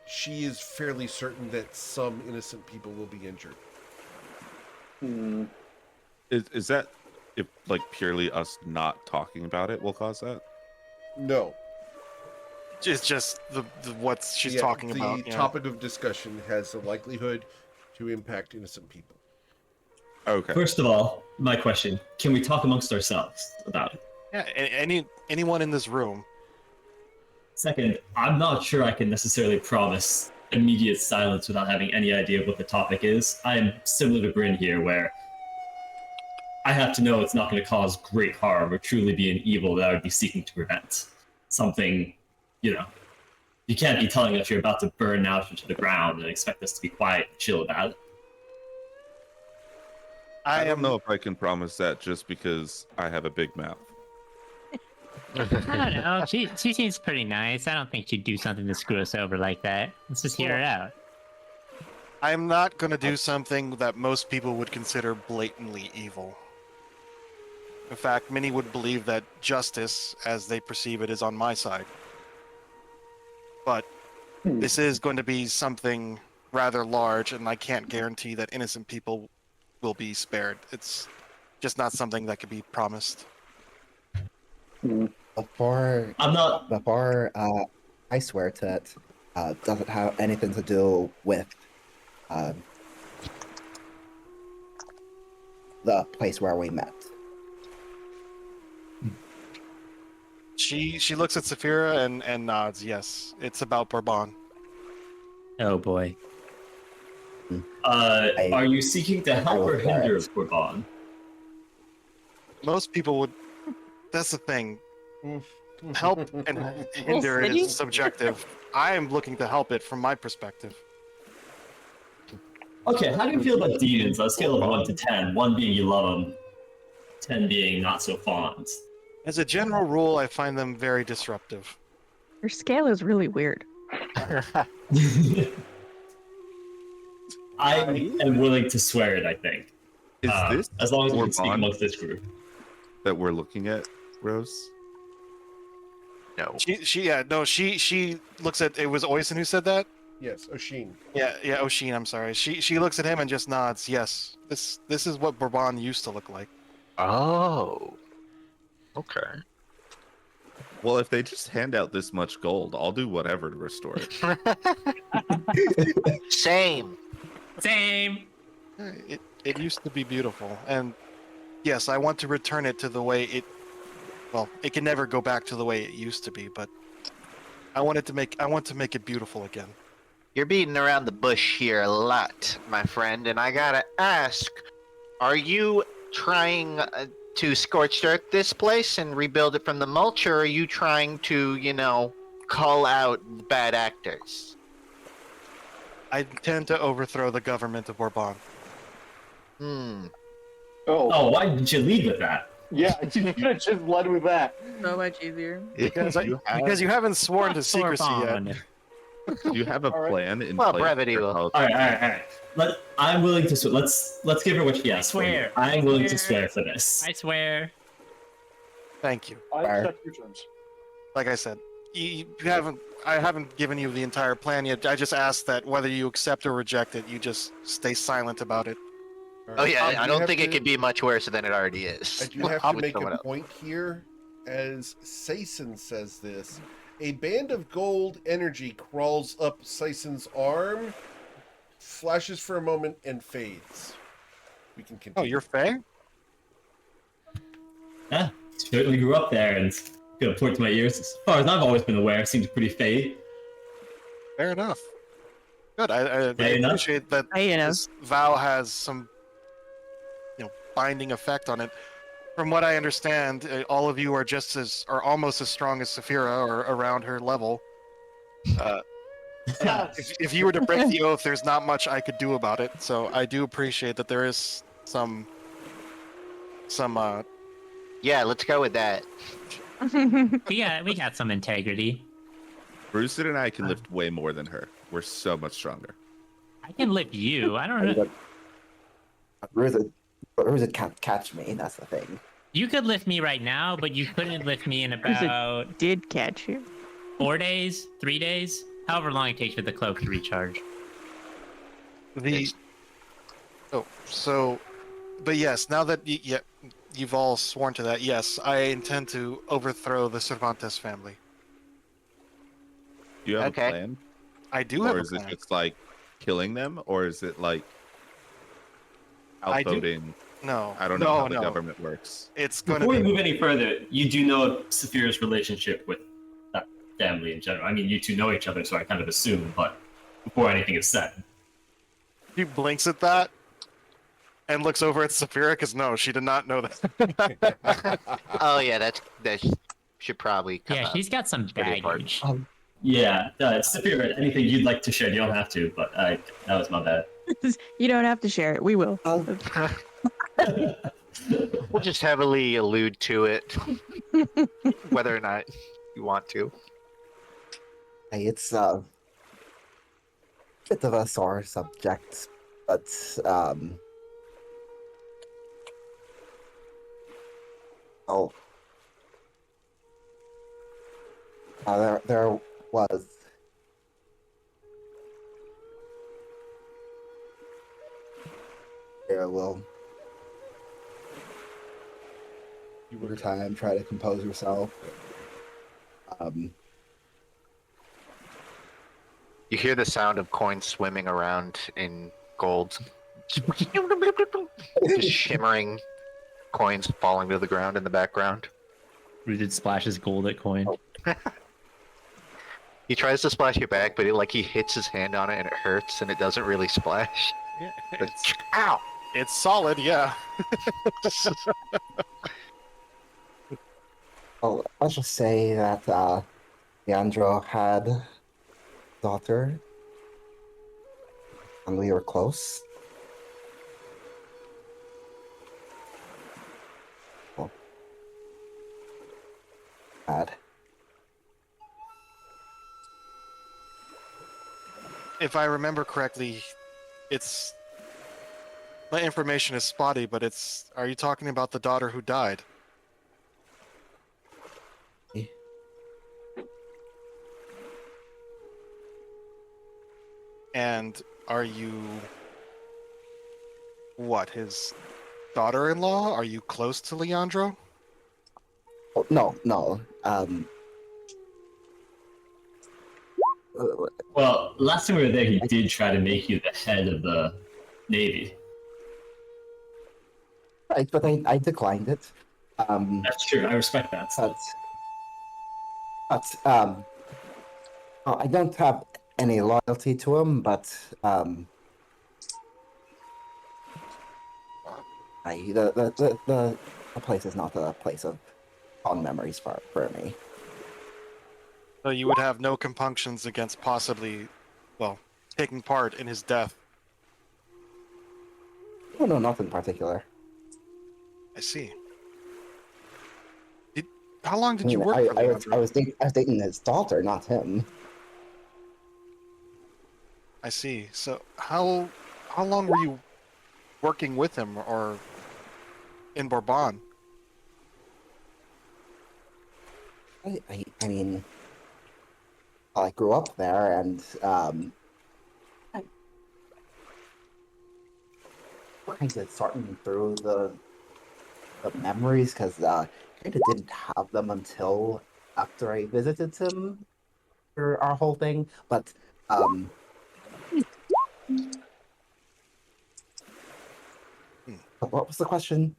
she is fairly certain that some innocent people will be injured. Is that if like purely us not talking about it will cause that? No. It's just the what she's Yeah, talking the about. yeah. topic of discussion has the likelihood to impact innocent people. Okay. First of all, my question: can we talk amongst ourselves about it? Yeah, anyone in this room. Second, I'm not sure I can necessarily promise immediate silence without having any idea of what the topic is. I'm similar to Bryn here, where I have to know it's not going to cause great harm or truly be an evil that I would be seeking to prevent. Something, you can't be telling us you're about to burn out into the ground and expect us to be quiet and chill about it. I don't know if I can promise that just because I have a big mouth. I don't know. She seems pretty nice. I don't think she'd do something to screw us over like that. Let's just hear it out. I'm not going to do something that most people would consider blatantly evil. In fact, many would believe that justice, as they perceive it, is on my side. But this is going to be something rather large, and I can't guarantee that innocent people will be spared. It's just not something that could be promised. Before I'm not. I swear to it, doesn't have anything to do with um, the place where we met. She looks at Saphira and nods. Yes, it's about Bourbon. Oh boy. Are you seeking to help or hinder Bourbon? Most people would. That's the thing. Help and hinder City? is subjective. I am looking to help it from my perspective. Okay, how do you feel about demons on a scale of 1 to 10? 1 being you love them, 10 being not so fond. As a general rule, I find them very disruptive. Your scale is really weird. I am willing to swear it, I think. Is this as long as we can speak Bourbon amongst this group. that we're looking at, Rose? No. She looks at, it was Oysen who said that? Yes, Oshin. Yeah, Oshin, I'm sorry. She looks at him and just nods. Yes. This is what Bourbon used to look like. Oh. Okay. Well, if they just hand out this much gold, I'll do whatever to restore it. Same. Same. It used to be beautiful, and yes, I want to return it to the way it. Well, it can never go back to the way it used to be, but I want to make it beautiful again. You're beating around the bush here a lot, my friend, and I gotta ask, are you trying to scorched earth this place and rebuild it from the mulch, or are you trying to, call out the bad actors? I intend to overthrow the government of Bourbon. Oh, why did you lead with that? Yeah, you could have just led with that. So much easier. Because you haven't sworn to secrecy yet. Do you have a All right. plan in Well, place? brevity for will- how- All right. I'm willing to. Let's give her what she asked for. Swear. I'm willing to swear for this. I swear. Thank you. I Fair. accept your terms. Like I said, I haven't given you the entire plan yet. I just asked that whether you accept or reject it, you just stay silent about it. Oh yeah, I do don't have think it to- could be much worse than it already is. I do have to With make someone a else. point here, as Saison says this. A band of gold energy crawls up Sison's arm, flashes for a moment, and fades. We can continue. Oh, you're Faye? Yeah, certainly grew up there and gonna point to my ears. As far as I've always been aware, seems pretty fade. Fair enough. Good. I Fair enough. appreciate that Fair enough. this vow has some, binding effect on it. From what I understand, all of you are almost as strong as Saphira or around her level. If you were to break the oath, there's not much I could do about it. So I do appreciate that there is some. Yeah, let's go with that. We got some integrity. Bruce and I can lift way more than her. We're so much stronger. I can lift you. I don't know. Rosa can't catch me, that's the thing. You could lift me right now, but you couldn't lift me in about Did catch you. 4 days, 3 days, however long it takes for the cloak to recharge. But yes, now that you've all sworn to that, yes, I intend to overthrow the Cervantes family. Do you have Okay. a plan? I do have Or a is it plan. just like killing them? Or is it like I do- outvoting? No, I don't know no, how the no. government works. It's going to Before we be. move any further, you do know of Saphira's relationship with that family in general. I mean, you two know each other, so I kind of assume, but before anything is said. He blinks at that and looks over at Saphira because no, she did not know that. Oh yeah, that should probably come Yeah, up. she's got some pretty important. baggage. Yeah, Saphira, anything you'd like to share, you don't have to, but that was my bad. You don't have to share it. We will. We'll just heavily allude to it, whether or not you want to. Hey, it's a bit of a sore subject, but there was Leandra will over time try to compose herself. You hear the sound of coins swimming around in gold. Just shimmering coins falling to the ground in the background. Rooted splashes gold at coin. He tries to splash it back, but he hits his hand on it and it hurts and it doesn't really splash. Yeah, But, ow! it's solid, yeah. Well, let's just say that Leandro had a daughter, and we were close. Well, bad. If I remember correctly, my information is spotty, but are you talking about the daughter who died? And are you what, his daughter-in-law? Are you close to Leandro? Oh, no. Well, last time we were there, he did try to make you the head of the Navy. Right, but I declined it. That's true. I respect that. But I don't have any loyalty to him, but the place is not a place of fond memories for me. So you would have no compunctions against possibly, taking part in his death. Oh, no, not in particular. I see. How long did you work for I Leandro? was dating his daughter, not him. I see. So how long were you working with him or in Bourbon? I mean, I grew up there, and I kind of sorting through the memories because I kind of didn't have them until after I visited him for our whole thing. But what was the question?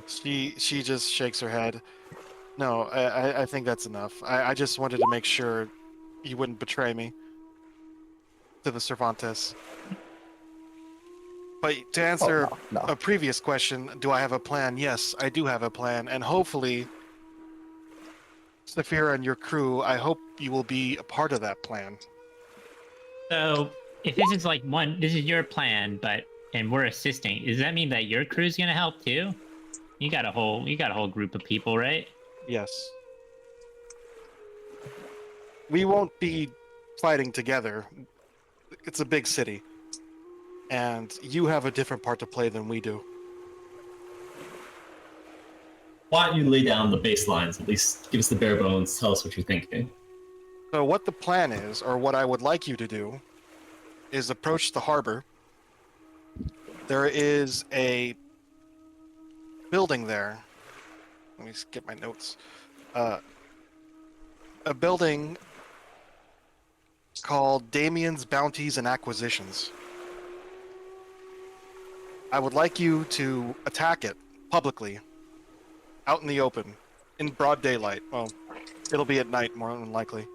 She just shakes her head. No, I think that's enough. I just wanted to make sure you wouldn't betray me to the Cervantes. But to answer No. a previous question, do I have a plan? Yes, I do have a plan, and hopefully, Saphira and your crew, I hope you will be a part of that plan. So, if this is this is your plan, and we're assisting, does that mean that your crew's gonna help too? You got a whole group of people, right? Yes. We won't be fighting together. It's a big city. And you have a different part to play than we do. Why don't you lay down the baselines? At least give us the bare bones. Tell us what you're thinking. So what the plan is, or what I would like you to do, is approach the harbor. There is a building there. Let me get my notes. A building called Damien's Bounties and Acquisitions. I would like you to attack it publicly, out in the open, in broad daylight. Well, it'll be at night more than likely.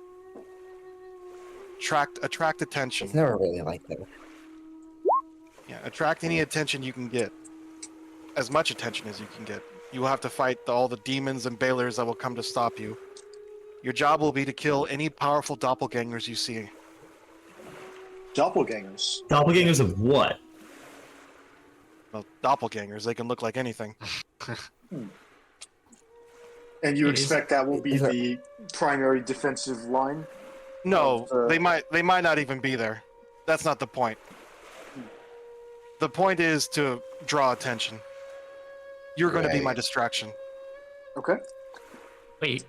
Attract attention. It's never really like that. Yeah, attract any attention you can get. As much attention as you can get. You will have to fight all the demons and bailers that will come to stop you. Your job will be to kill any powerful doppelgangers you see. Doppelgangers. Doppelgangers of what? Well, doppelgangers, they can look like anything. And you It is- expect that will be is that- the primary defensive line? No, Uh, they might not even be there. That's not the point. The point is to draw attention. You're going to be my distraction. Okay. Wait,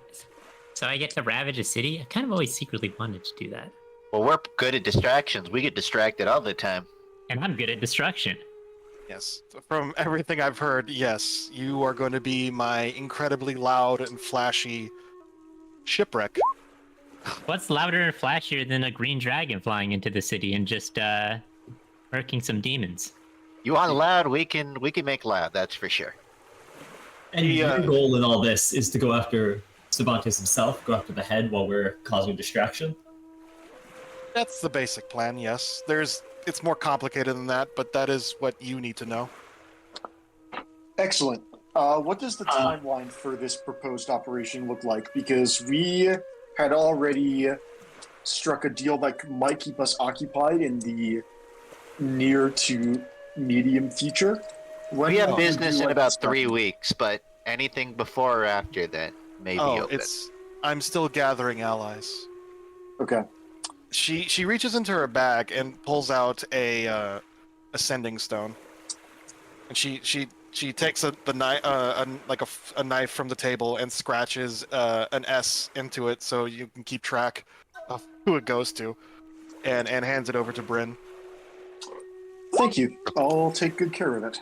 so I get to ravage a city? I kind of always secretly wanted to do that. Well, we're good at distractions. We get distracted all the time. And I'm good at destruction. Yes, from everything I've heard, yes, you are going to be my incredibly loud and flashy shipwreck. What's louder and flashier than a green dragon flying into the city and just murking some demons? You want loud? We can make loud. That's for sure. And your goal in all this is to go after Cervantes himself, go after the head while we're causing distraction. That's the basic plan. Yes, it's more complicated than that, but that is what you need to know. Excellent. What does the timeline for this proposed operation look like? Because we had already struck a deal that might keep us occupied in the near to medium future. We have business in about 3 weeks. weeks, but anything before or after that may be open. I'm still gathering allies. Okay. She reaches into her bag and pulls out a ascending stone, and she takes a knife from the table and scratches an S into it so you can keep track of who it goes to, and hands it over to Bryn. Thank you. I'll take good care of it.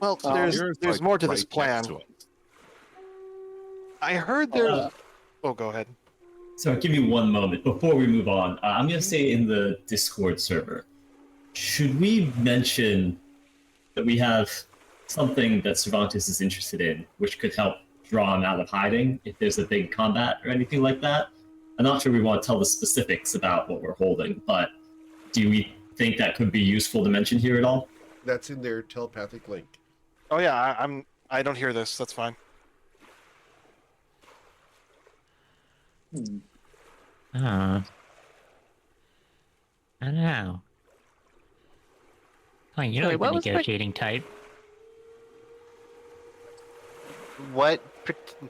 Well, there's more to this plan. I heard there's. Oh, go ahead. So I'll give you one moment before we move on. I'm going to say in the Discord server, should we mention that we have something that Cervantes is interested in, which could help draw him out of hiding if there's a big combat or anything like that? I'm not sure we want to tell the specifics about what we're holding, but do we think that could be useful to mention here at all? That's in their telepathic link. Oh yeah, I don't hear this. That's fine. I don't know. Oh, you're Sorry, like what the was the- negotiating type. What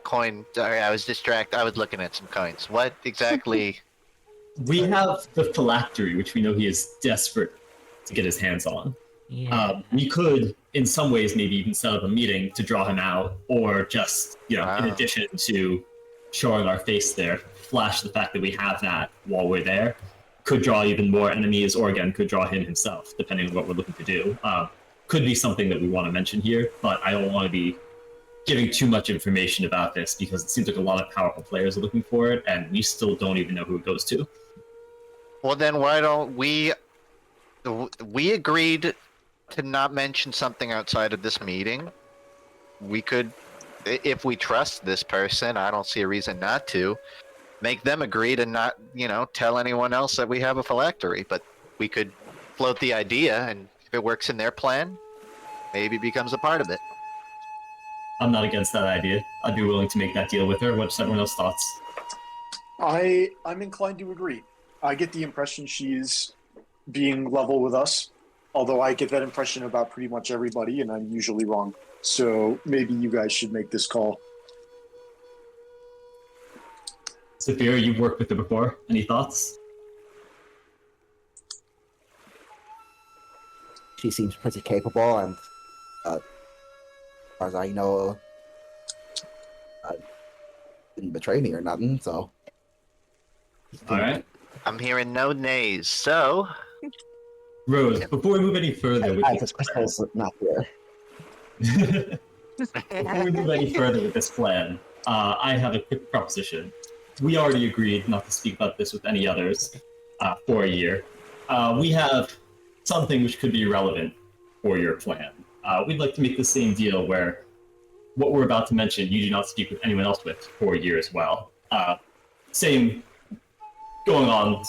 coin? Sorry, I was distracted. I was looking at some coins. What exactly? We have the phylactery, which we know he is desperate to get his hands on. Yeah. We could, in some ways, maybe even set up a meeting to draw him out, or just, in addition to showing our face there, flash the fact that we have that while we're there. Could draw even more enemies, or again, could draw him himself, depending on what we're looking to do. Could be something that we want to mention here, but I don't want to be giving too much information about this because it seems like a lot of powerful players are looking for it, and we still don't even know who it goes to. Well, then why don't we agreed to not mention something outside of this meeting. We could, if we trust this person, I don't see a reason not to, make them agree to not, tell anyone else that we have a phylactery. But we could float the idea, and if it works in their plan, maybe it becomes a part of it. I'm not against that idea. I'd be willing to make that deal with her. What's everyone else's thoughts? I'm inclined to agree. I get the impression she's being level with us, although I get that impression about pretty much everybody, and I'm usually wrong. So maybe you guys should make this call. Sophia, you've worked with her before. Any thoughts? She seems pretty capable, and as far as I know, didn't betray me or nothing, so. All right. I'm hearing no nays, so. Rose, before we move any further with Because Crystal's not here. Before we move any further with this plan, I have a quick proposition. We already agreed not to speak about this with any others for a year. We have something which could be relevant for your plan. We'd like to make the same deal where what we're about to mention, you do not speak with anyone else with for a year as well. Same going on.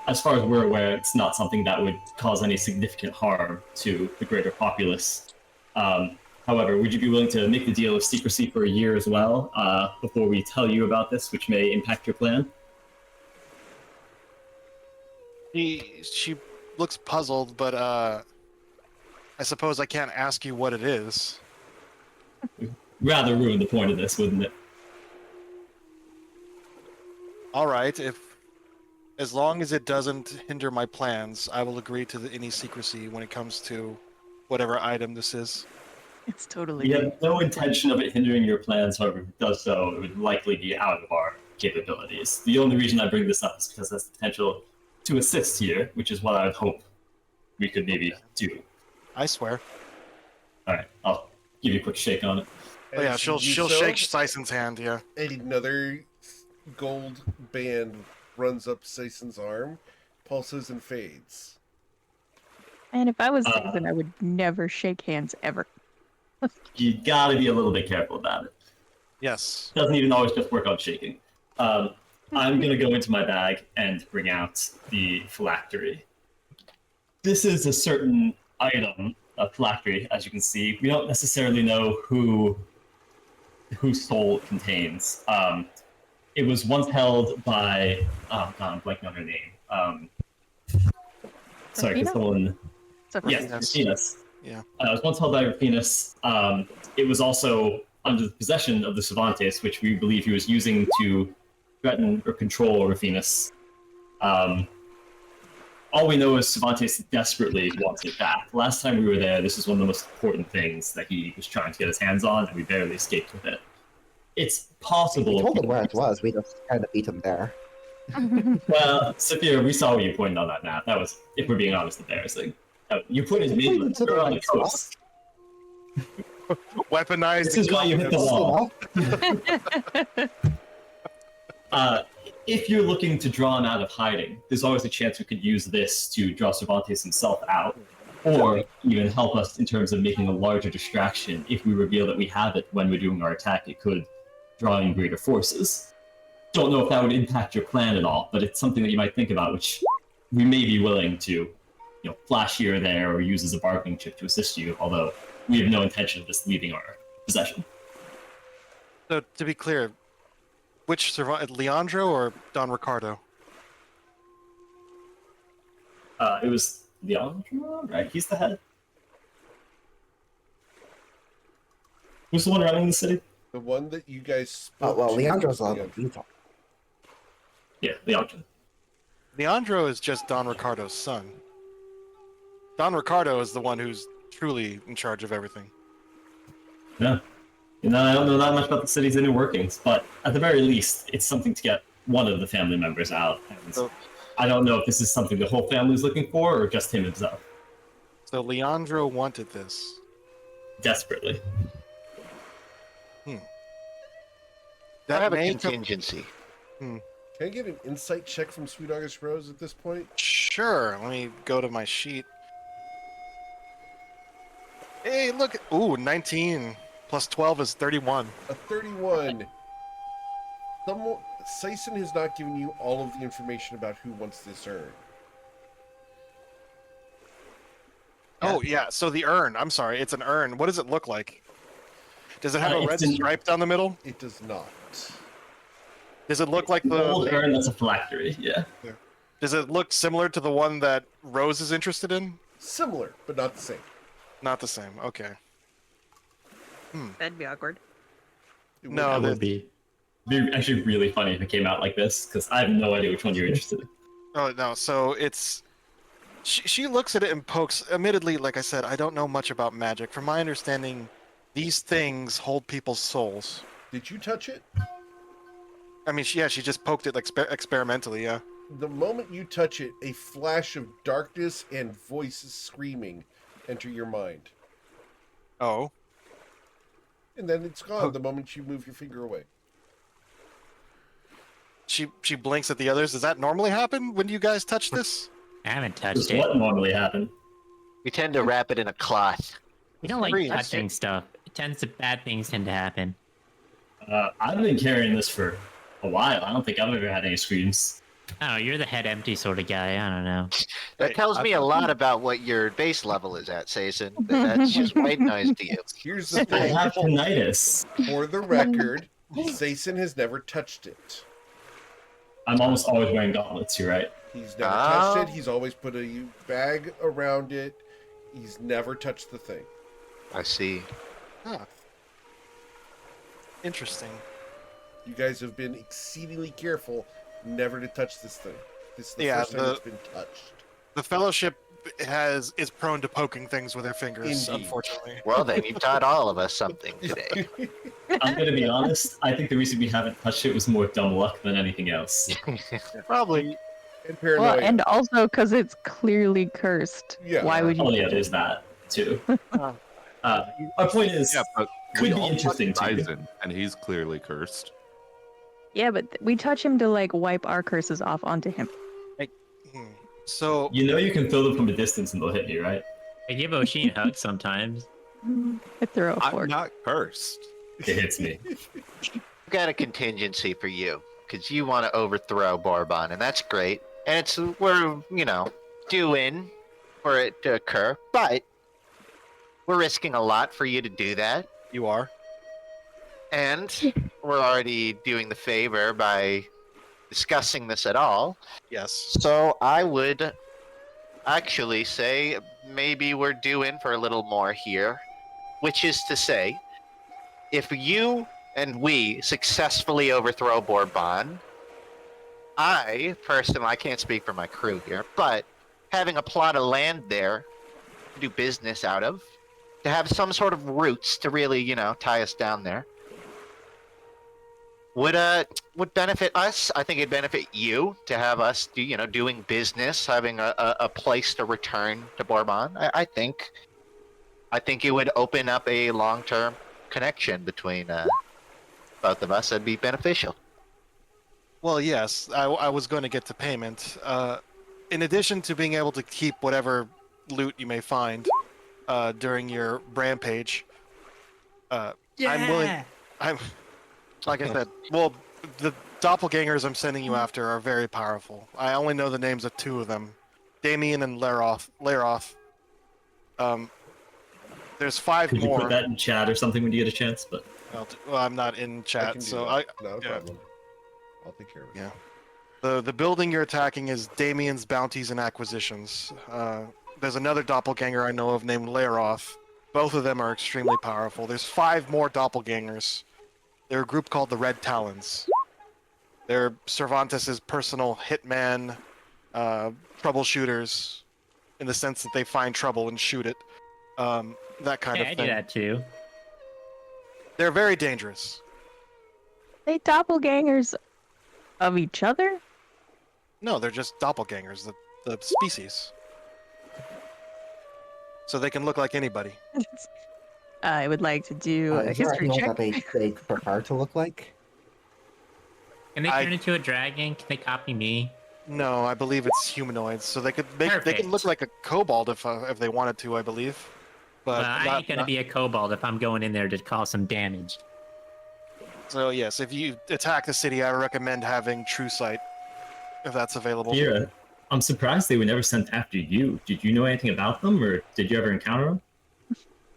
As far as we're aware, it's not something that would cause any significant harm to the greater populace. However, would you be willing to make the deal of secrecy for a year as well before we tell you about this, which may impact your plan? She looks puzzled, but I suppose I can't ask you what it is. Rather ruin the point of this, wouldn't it? All right, as long as it doesn't hinder my plans, I will agree to any secrecy when it comes to whatever item this is. It's totally. We have no intention of it hindering your plans. However, if it does so, it would likely be out of our capabilities. The only reason I bring this up is because it has the potential to assist here, which is what I would hope we could maybe do. I swear. All right, I'll give you a quick shake on it. Oh yeah, As she'll you do shake so, Syson's hand. Yeah. another gold band runs up Sason's arm, pulses and fades. And if I was Uh, Susan, I would never shake hands ever. You gotta be a little bit careful about it. Yes. Doesn't even always just work on shaking. I'm gonna go into my bag and bring out the phylactery. This is a certain item, a phylactery, as you can see. We don't necessarily know whose soul it contains. It was once held by I'm blanking on her name. Sorry, because Rufina? someone. It's a Yes, Rufinas. Rufinas. Yeah. It was once held by Rufinas. It was also under the possession of the Cervantes, which we believe he was using to threaten or control Rufinas. All we know is Cervantes desperately wants it back. Last time we were there, this was one of the most important things that he was trying to get his hands on, and we barely escaped with it. It's possible. We told him where it was. We just kind of beat him there. Well, Sophia, we saw you pointed on that map. That was, if we're being honest, embarrassing. You put his We name pointed to the on the right spot. coast. Weaponized. This is why you hit the Close wall. enough. If you're looking to draw him out of hiding, there's always a chance we could use this to draw Cervantes himself out, or even help us in terms of making a larger distraction. If we reveal that we have it when we're doing our attack, it could draw in greater forces. Don't know if that would impact your plan at all, but it's something that you might think about, which we may be willing to, flash here or there, or use as a bargaining chip to assist you, although we have no intention of this leaving our possession. So to be clear, which Leandro or Don Ricardo? It was Leandro, right? He's the head. Who's the one running the city? The one that you guys Oh, spoke well, to. Leandro's on Yeah. the Utah. Yeah, Leandro. Leandro is just Don Ricardo's son. Don Ricardo is the one who's truly in charge of everything. Yeah. I don't know that much about the city's inner workings, but at the very least, it's something to get one of the family members out. And So- I don't know if this is something the whole family's looking for or just him himself. So Leandro wanted this. Desperately. I have a may come- contingency. Can I get an insight check from Sweet August Rose at this point? Sure. Let me go to my sheet. Hey, look. Ooh, 19 plus 12 is 31. A 31. Sison has not given you all of the information about who wants this urn. Oh, yeah. So the urn. I'm sorry. It's an urn. What does it look like? Does it have a It's red an- stripe down the middle? It does not. Does it look like The old the? urn that's a phylactery, yeah. Does it look similar to the one that Rose is interested in? Similar, but not the same. Not the same. Okay. That'd be awkward. It would No, That the- would be actually really funny if it came out like this, because I have no idea which one you're interested in. Oh no. So it's. She looks at it and pokes. Admittedly, like I said, I don't know much about magic. From my understanding, these things hold people's souls. Did you touch it? I mean, she just poked it like experimentally. Yeah. The moment you touch it, a flash of darkness and voices screaming enter your mind. Oh. And then it's gone the moment you move your finger away. She blinks at the others. Does that normally happen when you guys touch this? I haven't This touched is it. what normally happened. We tend to wrap it in a cloth. We don't like Agreed. touching stuff. Bad things tend to happen. I've been carrying this for a while. I don't think I've ever had any screams. Oh, you're the head empty sort of guy. I don't know. That Hey, tells me a lot about what your base level is at, Sason. That's just white noise to you. Here's the I thing. have tinnitus. For the record, Sason has never touched it. I'm almost always wearing gauntlets, you're right. He's never touched Ah. it. He's always put a bag around it. He's never touched the thing. I see. Huh. Interesting. You guys have been exceedingly careful never to touch this thing. This is the Yeah, first time it's been touched. The Fellowship is prone to poking things with their fingers, Indeed. unfortunately. Well, then you taught all of us something today. I'm gonna be honest, I think the reason we haven't touched it was more dumb luck than anything else. Probably. And Well, paranoia. and also because it's clearly cursed. Yeah. Why would you? Oh yeah, there's that too. Our point is, Yeah, but could we be all interesting touched to you. Aizen, and he's clearly cursed. Yeah, but we touch him to like wipe our curses off onto him. So You know you can feel them from a distance and they'll hit you, right? I give Oshin hugs sometimes. I throw a I'm fork. not cursed. It hits me. I've got a contingency for you because you want to overthrow Bourbon, and that's great. And it's we're doing for it to occur, but we're risking a lot for you to do that, you are. and we're already doing the favor by discussing this at all. Yes. So I would actually say maybe we're due in for a little more here, which is to say, if you and we successfully overthrow Bourbon, I personally, I can't speak for my crew here, but having a plot of land there to do business out of, to have some sort of roots to really, tie us down there, would benefit us. I think it'd benefit you to have us doing business, having a place to return to Bourbon. I think it would open up a long-term connection between both of us. That'd be beneficial. Well, yes, I was going to get to payment. In addition to being able to keep whatever loot you may find during your rampage, I'm willing. Like I said, well, the doppelgangers I'm sending you after are very powerful. I only know the names of two of them, Damien and Laroth. There's 5 Could you more. put that in chat or something when you get a chance? But Well, I'm not in I chat, can do so that. I. No yeah. problem. I'll take care of it. Yeah. The building you're attacking is Damien's Bounties and Acquisitions. There's another doppelganger I know of named Laroth. Both of them are extremely powerful. There's 5 more doppelgangers. They're a group called the Red Talons. They're Cervantes' personal hitman, troubleshooters, in the sense that they find trouble and shoot it. That kind Yeah, of I thing. do that too. They're very dangerous. They doppelgangers of each other? No, they're just doppelgangers, the species. So they can look like anybody. I would like to do a Is there history anyone check. that they prefer to look like? Can they turn into a dragon? Can they copy me? No, I believe it's humanoids, so they could Perfect. look like a kobold if they wanted to, I believe. But Well, I ain't gonna be a kobold if I'm going in there to cause some damage. So yes, if you attack the city, I recommend having True Sight, if that's available. Kira, I'm surprised they were never sent after you. Did you know anything about them, or did you ever encounter them?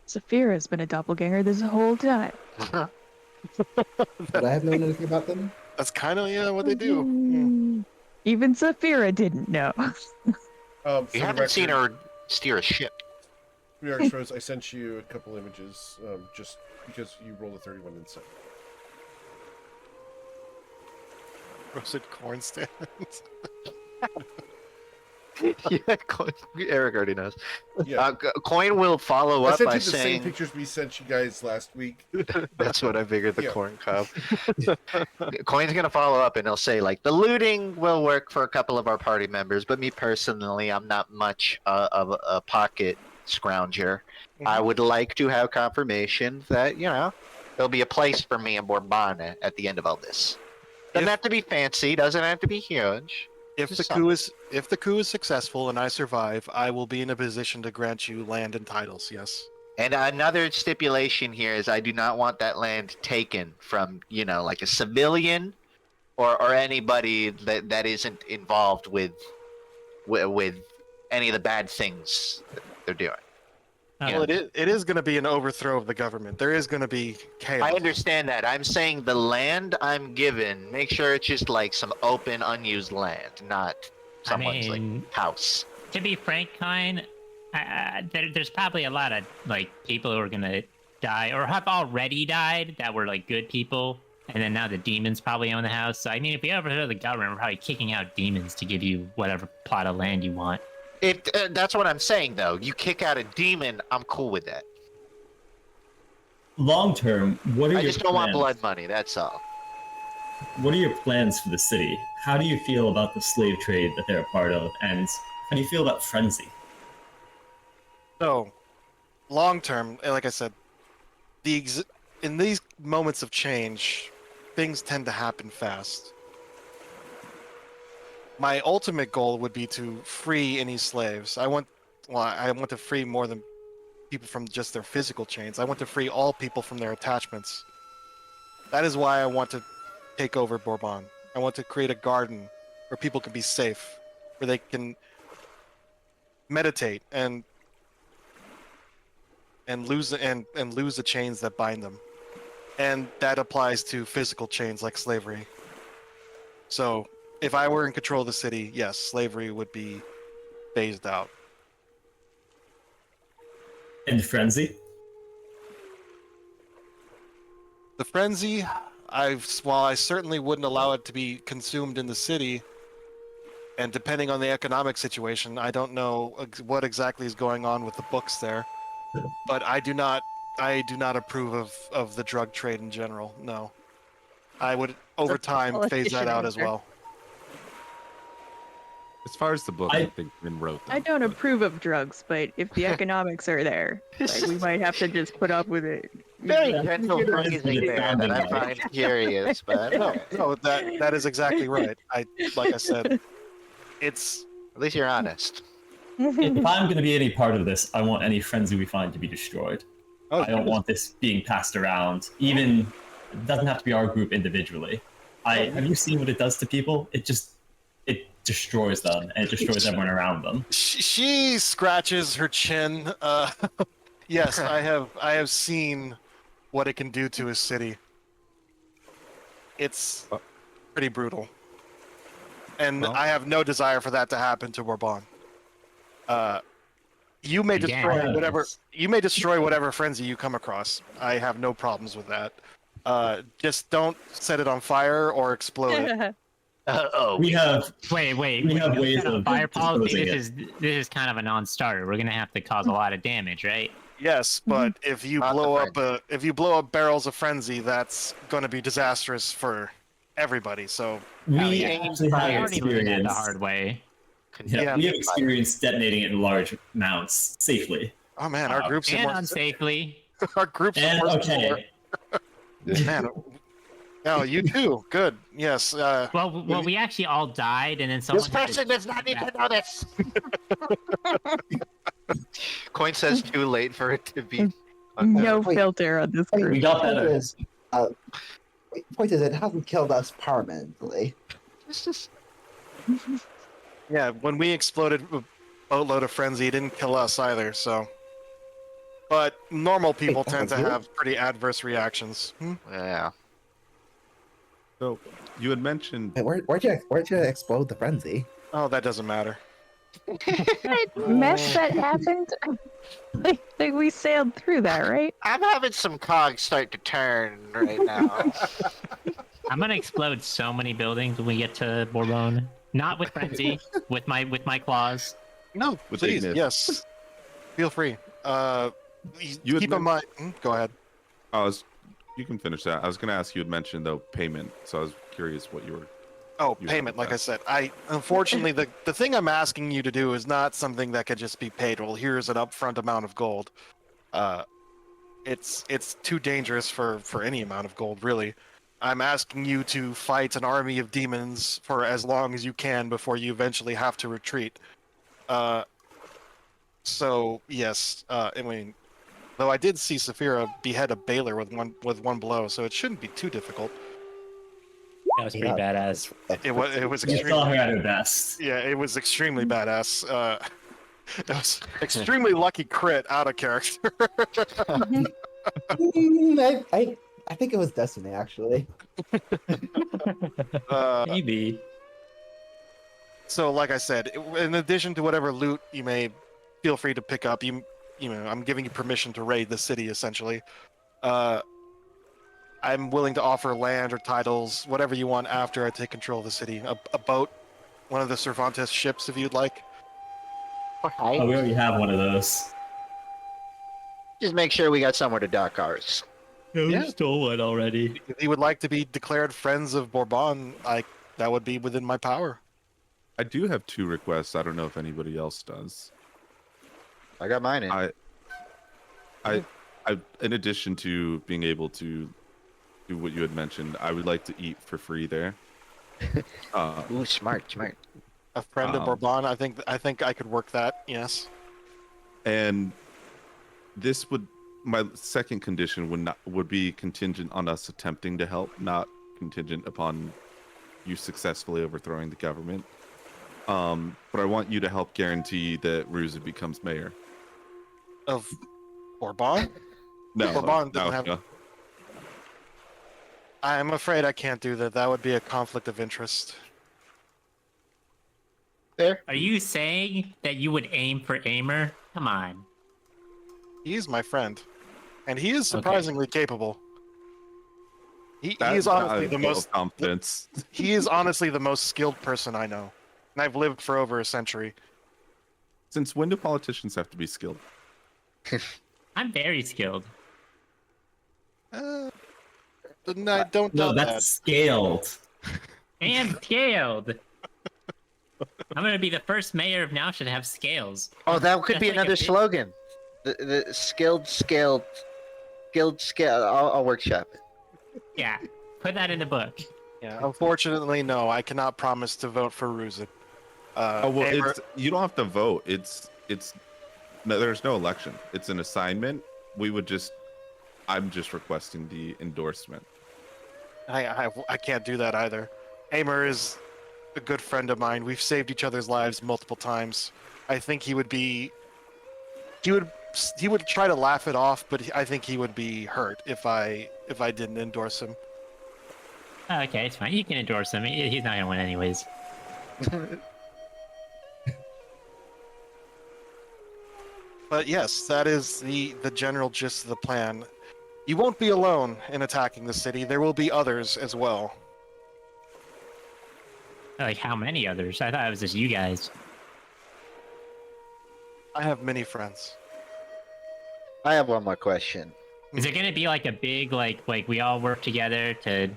Saphira's been a doppelganger this whole time. Would I have known anything about them? That's kind of what they do. Even Saphira didn't know. For You the haven't seen record, her steer a ship. for your extras, I sent you a couple images just because you rolled a 31 insight. Roasted corn stands. Yeah, Eric already knows. Yeah. Coin will follow I up sent by you the same saying, pictures we sent you guys last week. that's what I figured, the Yeah. corn cob. Coin's going to follow up and he'll say, the looting will work for a couple of our party members, but me personally, I'm not much of a pocket scrounger. I would like to have confirmation that, there'll be a place for me in Bourbon at the end of all this. Doesn't have to be fancy, doesn't have to be huge. If Just the coup is successful and I survive, I will be in a position to grant you land and titles. Yes. And another stipulation here is I do not want that land taken from, like a civilian or anybody that isn't involved with any of the bad things that they're doing. Well, it is going to be an overthrow of the government. There is going to be chaos. I understand that. I'm saying the land I'm given, make sure it's just like some open, unused land, not someone's house. To be frank, there's probably a lot of people who are gonna die or have already died that were good people, and then now the demons probably own the house. So I mean, if we overthrow the government, we're probably kicking out demons to give you whatever plot of land you want. If that's what I'm saying, though, you kick out a demon, I'm cool with that. Long term, what are I your just don't want plans? blood money. That's all. what are your plans for the city? How do you feel about the slave trade that they're a part of, and how do you feel about Frenzy? So, long term, like I said, in these moments of change, things tend to happen fast. My ultimate goal would be to free any slaves. I want to free more than people from just their physical chains. I want to free all people from their attachments. That is why I want to take over Bourbon. I want to create a garden where people can be safe, where they can meditate and lose the chains that bind them. And that applies to physical chains like slavery. So, if I were in control of the city, yes, slavery would be phased out. And Frenzy? The frenzy, while I certainly wouldn't allow it to be consumed in the city, and depending on the economic situation, I don't know what exactly is going on with the books there, but I do not approve of the drug trade in general. No, I would over time phase that politician out as answer. well. As far as the book, I think Min wrote them. I don't approve of drugs, but if the economics are there, like, we might have to just put up with it. Very Yeah. gentle Yeah. phrasing there that I find curious, but No, that is exactly right. Like I said, it's at least you're honest. If I'm going to be any part of this, I want any Frenzy we find to be destroyed. I don't want this being passed around. Even, it doesn't have to be our group individually. Have you seen what it does to people? It destroys them, and it destroys everyone around them. She scratches her chin. Yes, I have seen what it can do to a city. It's pretty brutal, and I have no desire for that to happen to Bourbon. You may destroy whatever frenzy you come across. I have no problems with that. Just don't set it on fire or explode it. We have Wait. We have ways of Fire policy. disposing This is kind of a non-starter. We're gonna have to cause a lot of damage, right? Yes, but if you Not the blow up barrels of frenzy, that's going to be disastrous for everybody. So We I actually have already learned that the experience. hard way. Yeah, we have experience detonating it in large amounts safely. oh man, our groups are And more unsafely. our groups are And more okay, man. No, you too. Good. Yes. Well, we actually all died, and then someone. This person does not need to know this. Coin says too late for it to be. No Wait. filter on this we group. got Point better. is, point is, it hasn't killed us permanently. yeah. When we exploded a boatload of frenzy, it didn't kill us either. So. But normal people Wait, tend to you? have pretty adverse reactions. Yeah. So you had mentioned Wait, where'd you explode the frenzy? Oh, that doesn't matter. Mess that happened. like we sailed through that, right? I'm having some cogs start to turn right now. I'm gonna explode so many buildings when we get to Bourbon. Not with frenzy, with my claws. No, With please. Ignis. Yes. Feel free. You had Keep in mind. Go ahead. you can finish that. I was going to ask, you had mentioned though payment, so I was curious what you were. Oh, You payment. have Like that. I said, unfortunately the thing I'm asking you to do is not something that could just be paid. Well, here's an upfront amount of gold. It's too dangerous for any amount of gold, really. I'm asking you to fight an army of demons for as long as you can before you eventually have to retreat. So yes, I mean, though I did see Saphira behead a Baylor with one blow, so it shouldn't be too difficult. That was pretty badass. It was You saw her extremely at her best. yeah, it was extremely badass. It was extremely lucky crit out of character. I think it was Destiny, actually. Maybe. So, like I said, in addition to whatever loot you may feel free to pick up, you know, I'm giving you permission to raid the city. Essentially, I'm willing to offer land or titles, whatever you want after I take control of the city. A boat, one of the Cervantes ships, if you'd like. Oh, we already have one of those. Just make sure we got somewhere to dock ours. Yeah. stole one already. If he would like to be declared friends of Bourbon, that would be within my power. I do have 2 requests. I don't know if anybody else does. I got mine in. I, in addition to being able to do what you had mentioned, I would like to eat for free there. Ooh, smart. A friend of Bourbon, I think I could work that. Yes. And this would, my second condition would be contingent on us attempting to help, not contingent upon you successfully overthrowing the government. But I want you to help guarantee that Ruza becomes mayor. Of Bourbon? No, Bourbon doesn't no, have. no. I'm afraid I can't do that. That would be a conflict of interest. There. Are you saying that you would aim for Aimer? Come on. He's my friend, and he is surprisingly capable. He That is honestly is the full most of confidence. he is honestly the most skilled person I know, and I've lived for over a century. Since when do politicians have to be skilled? I'm very skilled. Don't No, tell that's that. scaled. And scaled. I'm gonna be the first mayor of Nausha to have scales. Oh, that could be That's like a another big- slogan. The skilled. I'll workshop it. Yeah, put that in the book. Yeah, unfortunately, no. I cannot promise to vote for Ruzit. Oh well, Aimer- you don't have to vote. It's no, there's no election. It's an assignment. I'm just requesting the endorsement. I can't do that either. Aimer is a good friend of mine. We've saved each other's lives multiple times. I think he would try to laugh it off, but I think he would be hurt if I didn't endorse him. Okay, it's fine. You can endorse him. He's not gonna win anyways. But yes, that is the general gist of the plan. You won't be alone in attacking the city. There will be others as well. Like how many others? I thought it was just you guys. I have many friends. I have one more question. Is it gonna be like a big like we all work together to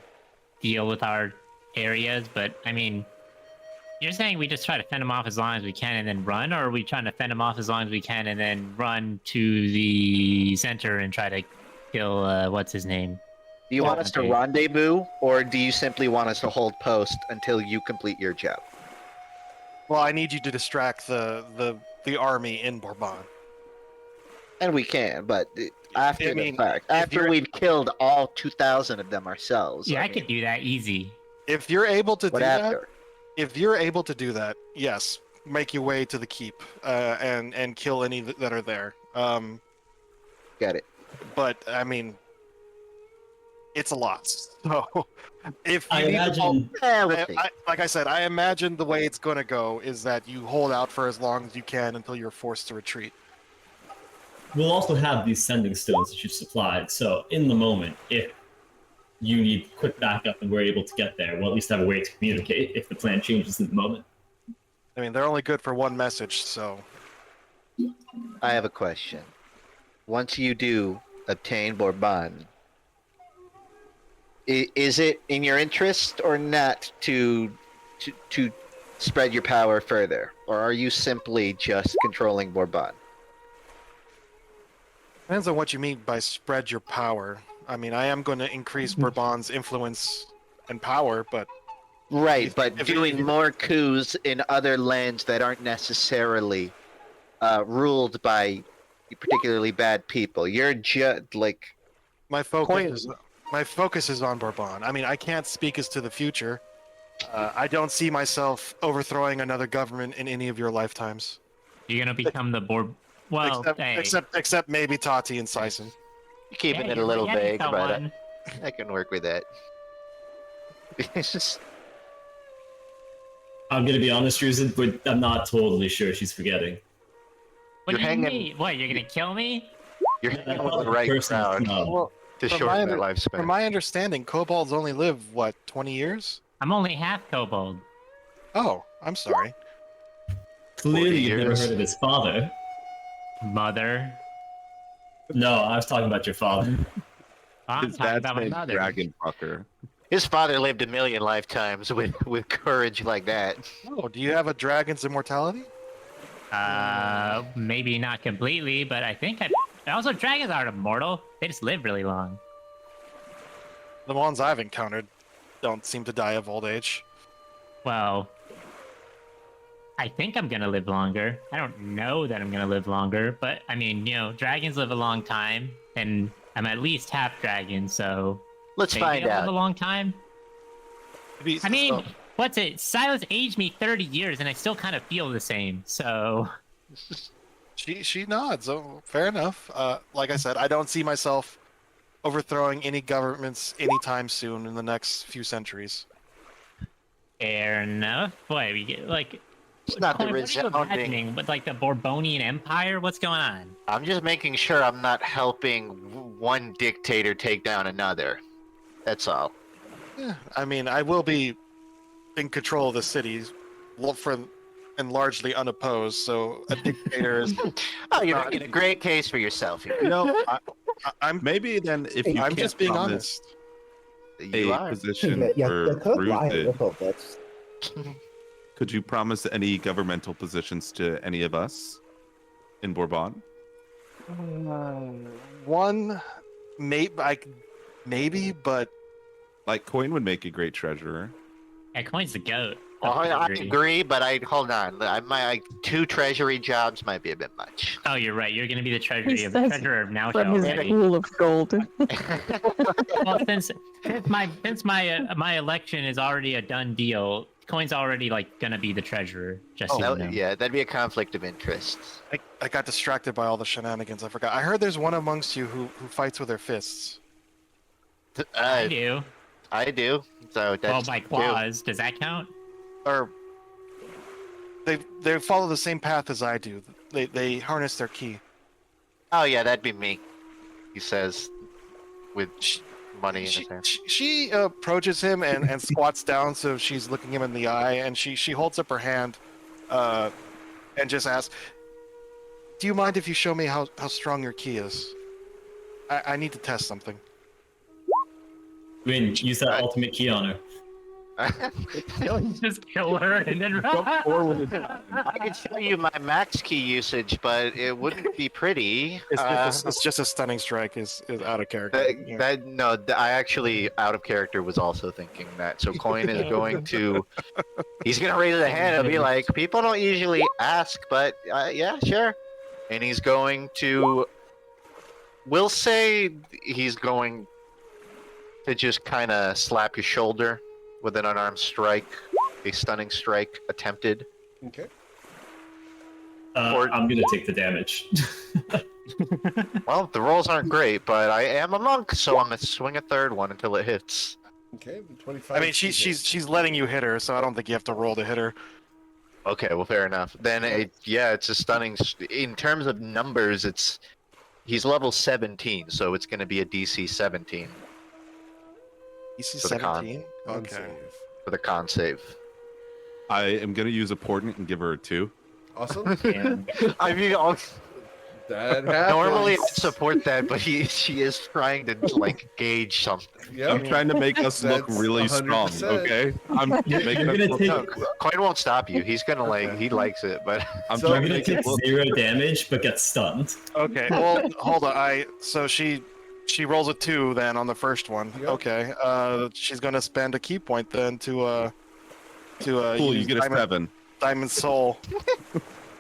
deal with our areas? But I mean, you're saying we just try to fend them off as long as we can and then run, or are we trying to fend them off as long as we can and then run to the center and try to kill what's his name? Do you want us to Okay. rendezvous, or do you simply want us to hold post until you complete your job? Well, I need you to distract the army in Bourbon. And we can, but after I mean, the fact, if after you're- we've killed all 2,000 of them ourselves. Yeah, I mean, could do that easy. If you're able to What do after? that, yes, make your way to the keep and kill any that are there. Get it. But I mean, it's a lot. So if you I need to imagine We'll see. like I said, I imagine the way it's going to go is that you hold out for as long as you can until you're forced to retreat. we'll also have these sending stones that you've supplied. So in the moment, if you need quick backup and we're able to get there, we'll at least have a way to communicate if the plan changes in the moment. I mean, they're only good for one message, so I have a question. Once you do obtain Bourbon, is it in your interest or not to spread your power further, or are you simply just controlling Bourbon? depends on what you mean by spread your power. I mean, I am going to increase Bourbon's influence and power, but Right, but if- doing more coups in other lands that aren't necessarily ruled by particularly bad people. You're just like my focus is on Bourbon. I mean, I can't speak as to the future. I don't see myself overthrowing another government in any of your lifetimes. You're gonna become the board. Well, hey. except maybe Tati and Sison. keeping Yeah, it a you're little forgetting vague, but someone. I can work with that. It's just I'm gonna be honest, Ruzin, but I'm not totally sure she's forgetting. What You're do you hanging- mean? What, you're gonna kill me? you're That's hanging with probably the right personal crowd snob. Well, To From shorten my that From lifespan. my understanding, kobolds only live what 20 years? I'm only half kobold. Oh, I'm sorry. Clearly, you've never years. heard of his father. Mother. No, I was talking about your father. I'm His talking dad's about my named mother. Dragon Fucker. His father lived a million lifetimes with courage like that. Oh, do you have a dragon's immortality? Maybe not completely, but I think also dragons aren't immortal. They just live really long. The ones I've encountered don't seem to die of old age. Well, I think I'm gonna live longer. I don't know that I'm gonna live longer, but I mean, dragons live a long time, and I'm at least half dragon, so Let's maybe find I'll live a out. long time. Maybe- I mean, so- what's it? Silas aged me 30 years, and I still kind of feel the same. So She nods. Oh, fair enough. Like I said, I don't see myself overthrowing any governments anytime soon in the next few centuries. fair enough. Boy, we get like. It's not the Colin, what are you resounding. imagining with like the Bourbonian Empire? What's going on? I'm just making sure I'm not helping one dictator take down another. That's all. Yeah, I mean, I will be in control of the cities, and largely unopposed. So a dictator is. Oh, you're making a great case for yourself here. You know, I'm maybe then if you I'm can't just being promise honest. You a are. position Yeah, for you could lie a Rooted, little bit. could you promise any governmental positions to any of us in Bourbon? One, maybe, but Like Coin would make a great treasurer. Yeah, Coin's the goat. Well, I agree. agree, but hold on. My 2 treasury jobs might be a bit much. Oh, you're right. You're going to be the He treasurer says treasurer of now From his already. pool of gold. Well, since my election is already a done deal, Coin's already like going to be the treasurer. Just so you know. Yeah, that'd be a conflict of interest. I got distracted by all the shenanigans. I forgot. I heard there's one amongst you who fights with their fists. I do. I do. So Well, that's by claws, does that count? Or they follow the same path as I do. They harness their key. Oh yeah, that'd be me. He says, with money in his She, hand. she approaches him and squats down so she's looking him in the eye, and she holds up her hand, and just asks, "Do you mind if you show me how strong your key is? I need to test something." Win, use that ultimate key on her. Just kill her and then I could show you my max key usage, but it wouldn't be pretty. It's just a stunning strike is out of character. Yeah. I actually out of character was also thinking that. So Coin is going to, he's gonna raise a hand and be like, people don't usually ask, but yeah, sure. And he's going to, we'll say he's going to just kind of slap your shoulder with an unarmed strike, a stunning strike attempted. Okay. I'm gonna take the damage. Well, the rolls aren't great, but I am a monk, so I'm gonna swing a third one until it hits. Okay, the 25. I mean, she's letting you hit her, so I don't think you have to roll to hit her. Okay, well, fair enough. Then, it's a stunning. In terms of numbers, he's level 17, so it's going to be a DC 17 DC For the con. 17. Con Okay. save. for the con save. I am gonna use a portent and give her a 2. Awesome. I mean, That happens. normally I support that, but she is trying to gauge something. Yep. I'm trying to make us look That's really strong. 100%. Okay, I'm making You're us gonna look take. No, Coin won't stop you. He's gonna he likes it, but I'm So- trying You're to gonna make take it look 0 damage, but get stunned. Okay. Well, hold on. So she rolls a 2 then on the first one. Yep. Okay. She's gonna spend a key point then to cool. You use get a Diamond, 7. Diamond Soul.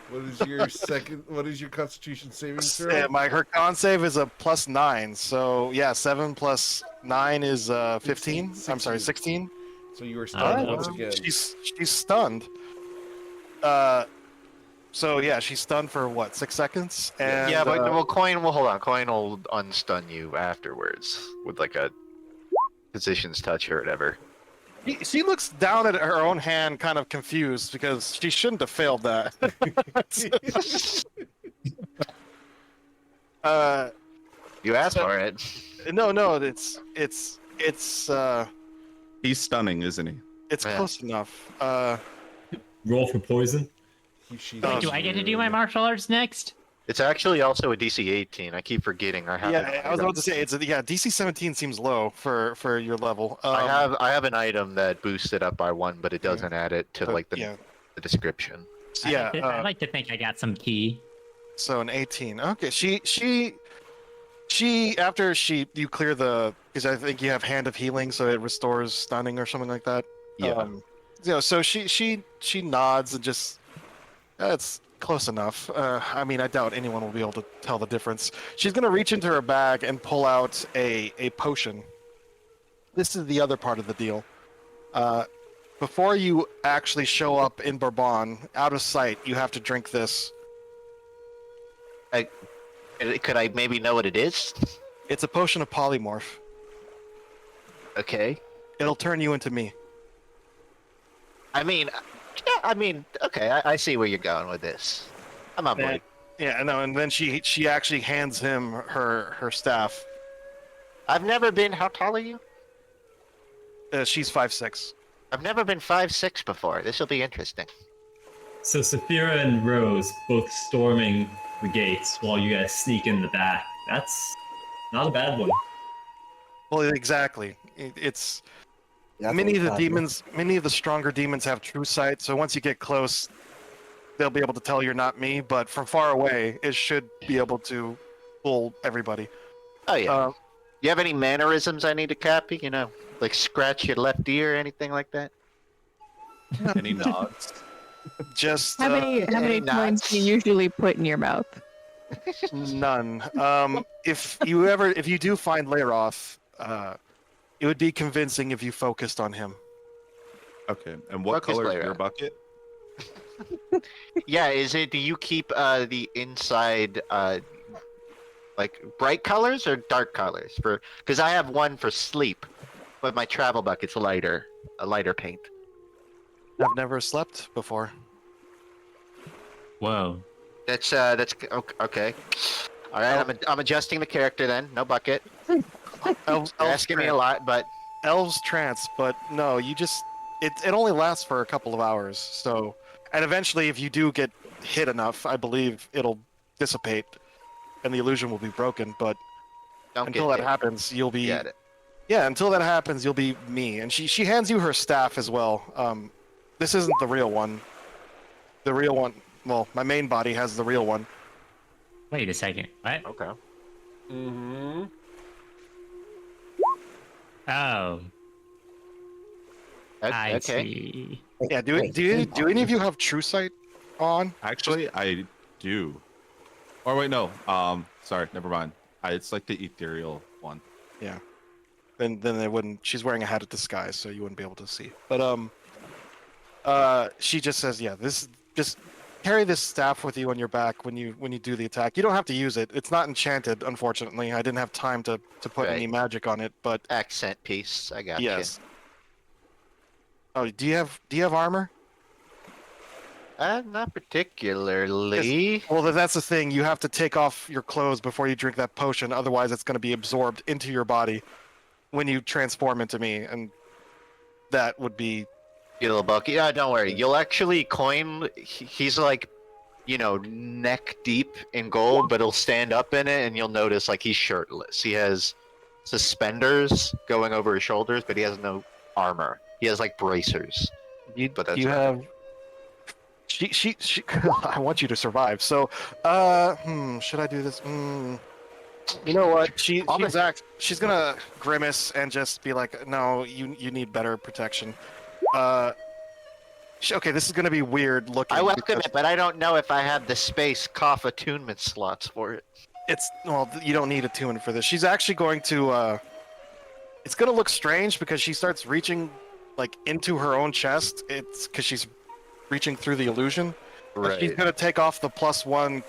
What is your second? What is your Constitution saving throw? Her con save is a +9, so yeah, 7 plus 9 is 15. I'm sorry, 16. So you are stunned Oh. once again. She's stunned. So yeah, she's stunned for what, 6 seconds? And yeah, but well, Coin will hold on. Coin will unstun you afterwards with a position's touch or whatever. she looks down at her own hand, kind of confused because she shouldn't have failed that. You asked for it. No, it's He's stunning, isn't he? Yeah. close enough. Roll for poison. She- Wait, do I get to do my martial arts next? It's actually also a DC 18. I keep forgetting. I have. an Yeah, I was item. about to say DC 17 seems low for your level. I have an item that boosts it up by 1, but it Yeah. doesn't add it to but like yeah, the description. yeah. I'd like to think I got some key. So an 18. Okay, she after you clear the, because I think you have Hand of Healing, so it restores stunning or something like that. Yeah. So she nods and just, that's close enough. I mean, I doubt anyone will be able to tell the difference. She's gonna reach into her bag and pull out a potion. This is the other part of the deal. Before you actually show up in Bourbon, out of sight, you have to drink this. Could I maybe know what it is? It's a potion of polymorph. Okay. It'll turn you into me. I mean, okay. I see where you're going with this. I'm on board. And, yeah, no, and then she actually hands him her staff. I've never been. How tall are you? She's 5'6". I've never been 5'6" before. This will be interesting. So Saphira and Rose both storming the gates while you guys sneak in the back. That's not a bad one. Well, exactly. It's That's many of the what- demons, many of the stronger demons have true sight. So once you get close, they'll be able to tell you're not me. But from far away, it should be able to fool everybody. Oh yeah. Uh, You have any mannerisms I need to copy? You know, like scratch your left ear or anything like that? Any nods? just How many any coins do you usually put in your mouth? none. If you do find Laroth, it would be convincing if you focused on him. Okay. And what Focus color is layer. your bucket? Yeah, is it? Do you keep the inside like bright colors or dark colors? Because I have one for sleep, but my travel bucket's a lighter paint. I've never slept before. Whoa. That's okay. All right, I'm adjusting the character then. No bucket. Elves You're asking me a lot, but Elves trance, but no, you just it only lasts for a couple of hours. So, and eventually, if you do get hit enough, I believe it'll dissipate, and the illusion will be broken. But don't until get that hit. happens, you'll be Get it. yeah. Until that happens, you'll be me. And she hands you her staff as well. This isn't the real one. The real one. Well, my main body has the real one. Wait a second. What? Okay. Mm-hmm. Oh, I Okay. see. Wait, Yeah. wait, Do any of you have true sight on? Actually, I do. Or wait, no. Sorry, never mind. It's like the ethereal one. Yeah. Then they wouldn't. She's wearing a hat of disguise, so you wouldn't be able to see. But she just says, yeah, this just carry this staff with you on your back when you do the attack. You don't have to use it. It's not enchanted, unfortunately. I didn't have time to put any Right. magic on it, but Accent piece. I got yes. Oh, do you have armor? you. Not particularly. Well, that's the thing. You have to take off your clothes before you drink that potion. Otherwise, it's going to be absorbed into your body when you transform into me, and that would be Get a little bulky. Yeah, don't worry. You'll actually coin. He's like, neck deep in gold, but he'll stand up in it, and you'll notice like he's shirtless. He has suspenders going over his shoulders, but he has no armor. He has like bracers. You, But that's you right. have. She. I want you to survive. So, should I do this? You know what? She's gonna grimace and just be like, "No, you need better protection." Okay, this is gonna be weird looking. I welcome because it, but I don't know if I have the space cough attunement slots for it. You don't need attunement for this. She's actually going to. It's gonna look strange because she starts reaching, like, into her own chest. It's because she's reaching through the illusion. But she's gonna take off the +1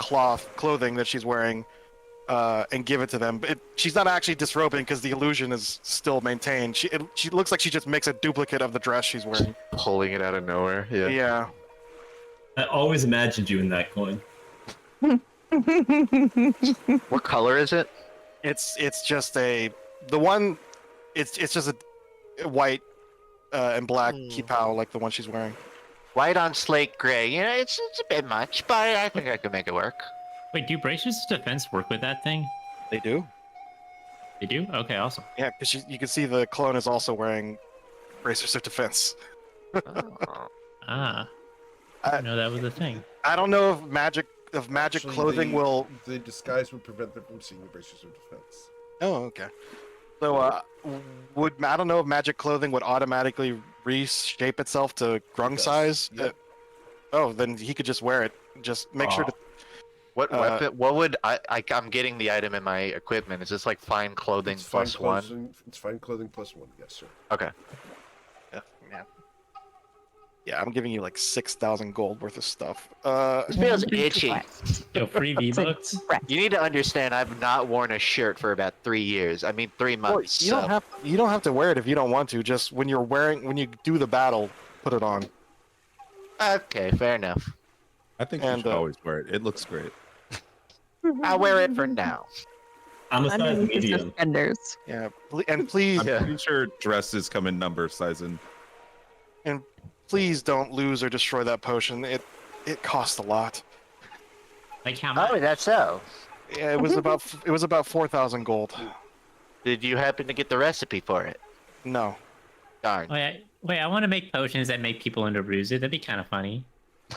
clothing that she's wearing, and give it to them. But she's not actually disrobing because the illusion is still maintained. She looks like she just makes a duplicate of the dress she's wearing. Pulling it out of nowhere. Yeah. Yeah. I always imagined you in that coin. What color is it? It's just it's just a white and black kipao like the one she's wearing. White on slate gray. It's a bit much, but I think I can make it work. Wait, do bracers of defense work with that thing? They do. They do? Okay, awesome. Yeah, because you can see the clone is also wearing bracers of defense. Ah, I I, didn't know that was a thing. I don't know if magic Actually, clothing will. The disguise would prevent them from seeing the bracers of defense. Oh, okay. So, I don't know if magic clothing would automatically reshape itself to grung does, size. yep. Oh, then he could just wear it. Just make sure to. What weapon? What would I'm getting the item in my equipment. Is this like fine clothing It's fine plus one? clothing. It's fine clothing plus one. Yes, sir. Okay. Yeah, I'm giving you like 6,000 gold worth of stuff. This feels itchy. Yo, free V-Bucks? You need to understand. I've not worn a shirt for about 3 years. I mean, 3 Well, months. you don't have to wear it if you don't want to. Just when you do the battle, put it on. Okay, fair enough. I think you And, should always wear it. It looks great. I'll wear it for now. I'm a size Underneath the medium. suspenders. Yeah, and please, I'm Yeah. pretty sure dresses come in number sizing. please don't lose or destroy that potion. It cost a lot. Like how much? Oh, that's so. Yeah, it was about 4,000 gold. Did you happen to get the recipe for it? No. Darn. Wait, I want to make potions that make people into Ruzu. That'd be kind of funny.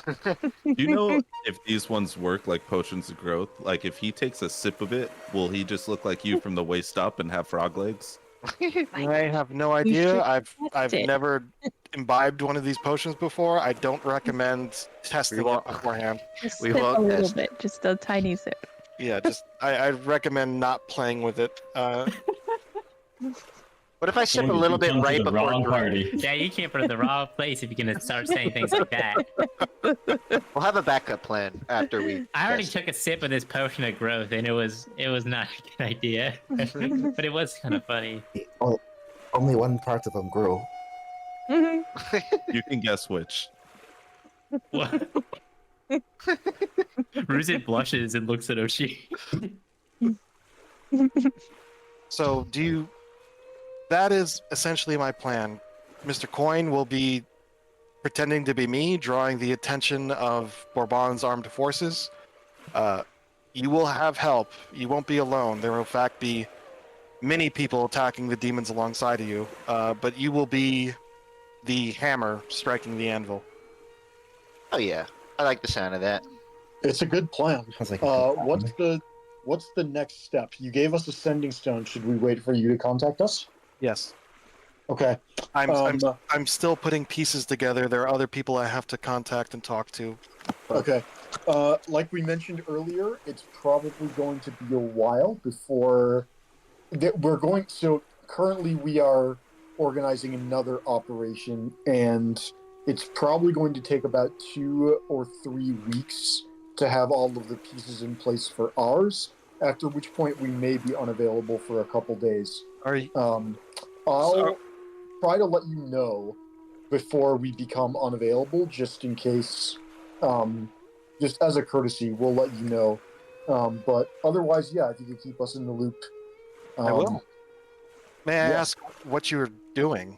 Do you know if these ones work like potions of growth? Like if he takes a sip of it, will he just look like you from the waist up and have frog legs? I have no We should idea. I've it. never imbibed one of these potions before. I don't recommend testing it beforehand. Just We sip won't a little test bit, just a tiny sip. Yeah, just I recommend not playing with it. What if I sip a Someone little can bit come to right the before wrong drinking? party. Yeah, you can't put it in the wrong place if you're gonna start saying things like that. We'll have a backup plan after we. I already test. took a sip of this potion of growth, and it was not a good idea, but it was kind of funny. Well, only one part of them grew. Mhm. You can guess which. What? Ruzit blushes and looks at Oshi. So that is essentially my plan. Mr. Coin will be pretending to be me, drawing the attention of Bourbon's armed forces. You will have help. You won't be alone. There will in fact be many people attacking the demons alongside of you. But you will be the hammer striking the anvil. Oh yeah, I like the sound of that. It's a good plan. Sounds like a good plan. What's the next step? You gave us a sending stone. Should we wait for you to contact us? Yes. Okay. I'm still putting pieces together. There are other people I have to contact and talk to. Okay. Like we mentioned earlier, it's probably going to be a while before we're going. So currently, we are organizing another operation, and it's probably going to take about 2 or 3 weeks to have all of the pieces in place for ours. After which point, we may be unavailable for a couple days. Are you? I'll try to let you know before we become unavailable, just in case. Just as a courtesy, we'll let you know. But otherwise, yeah, if you could keep us in the loop. I will. May I yeah. ask what you're doing?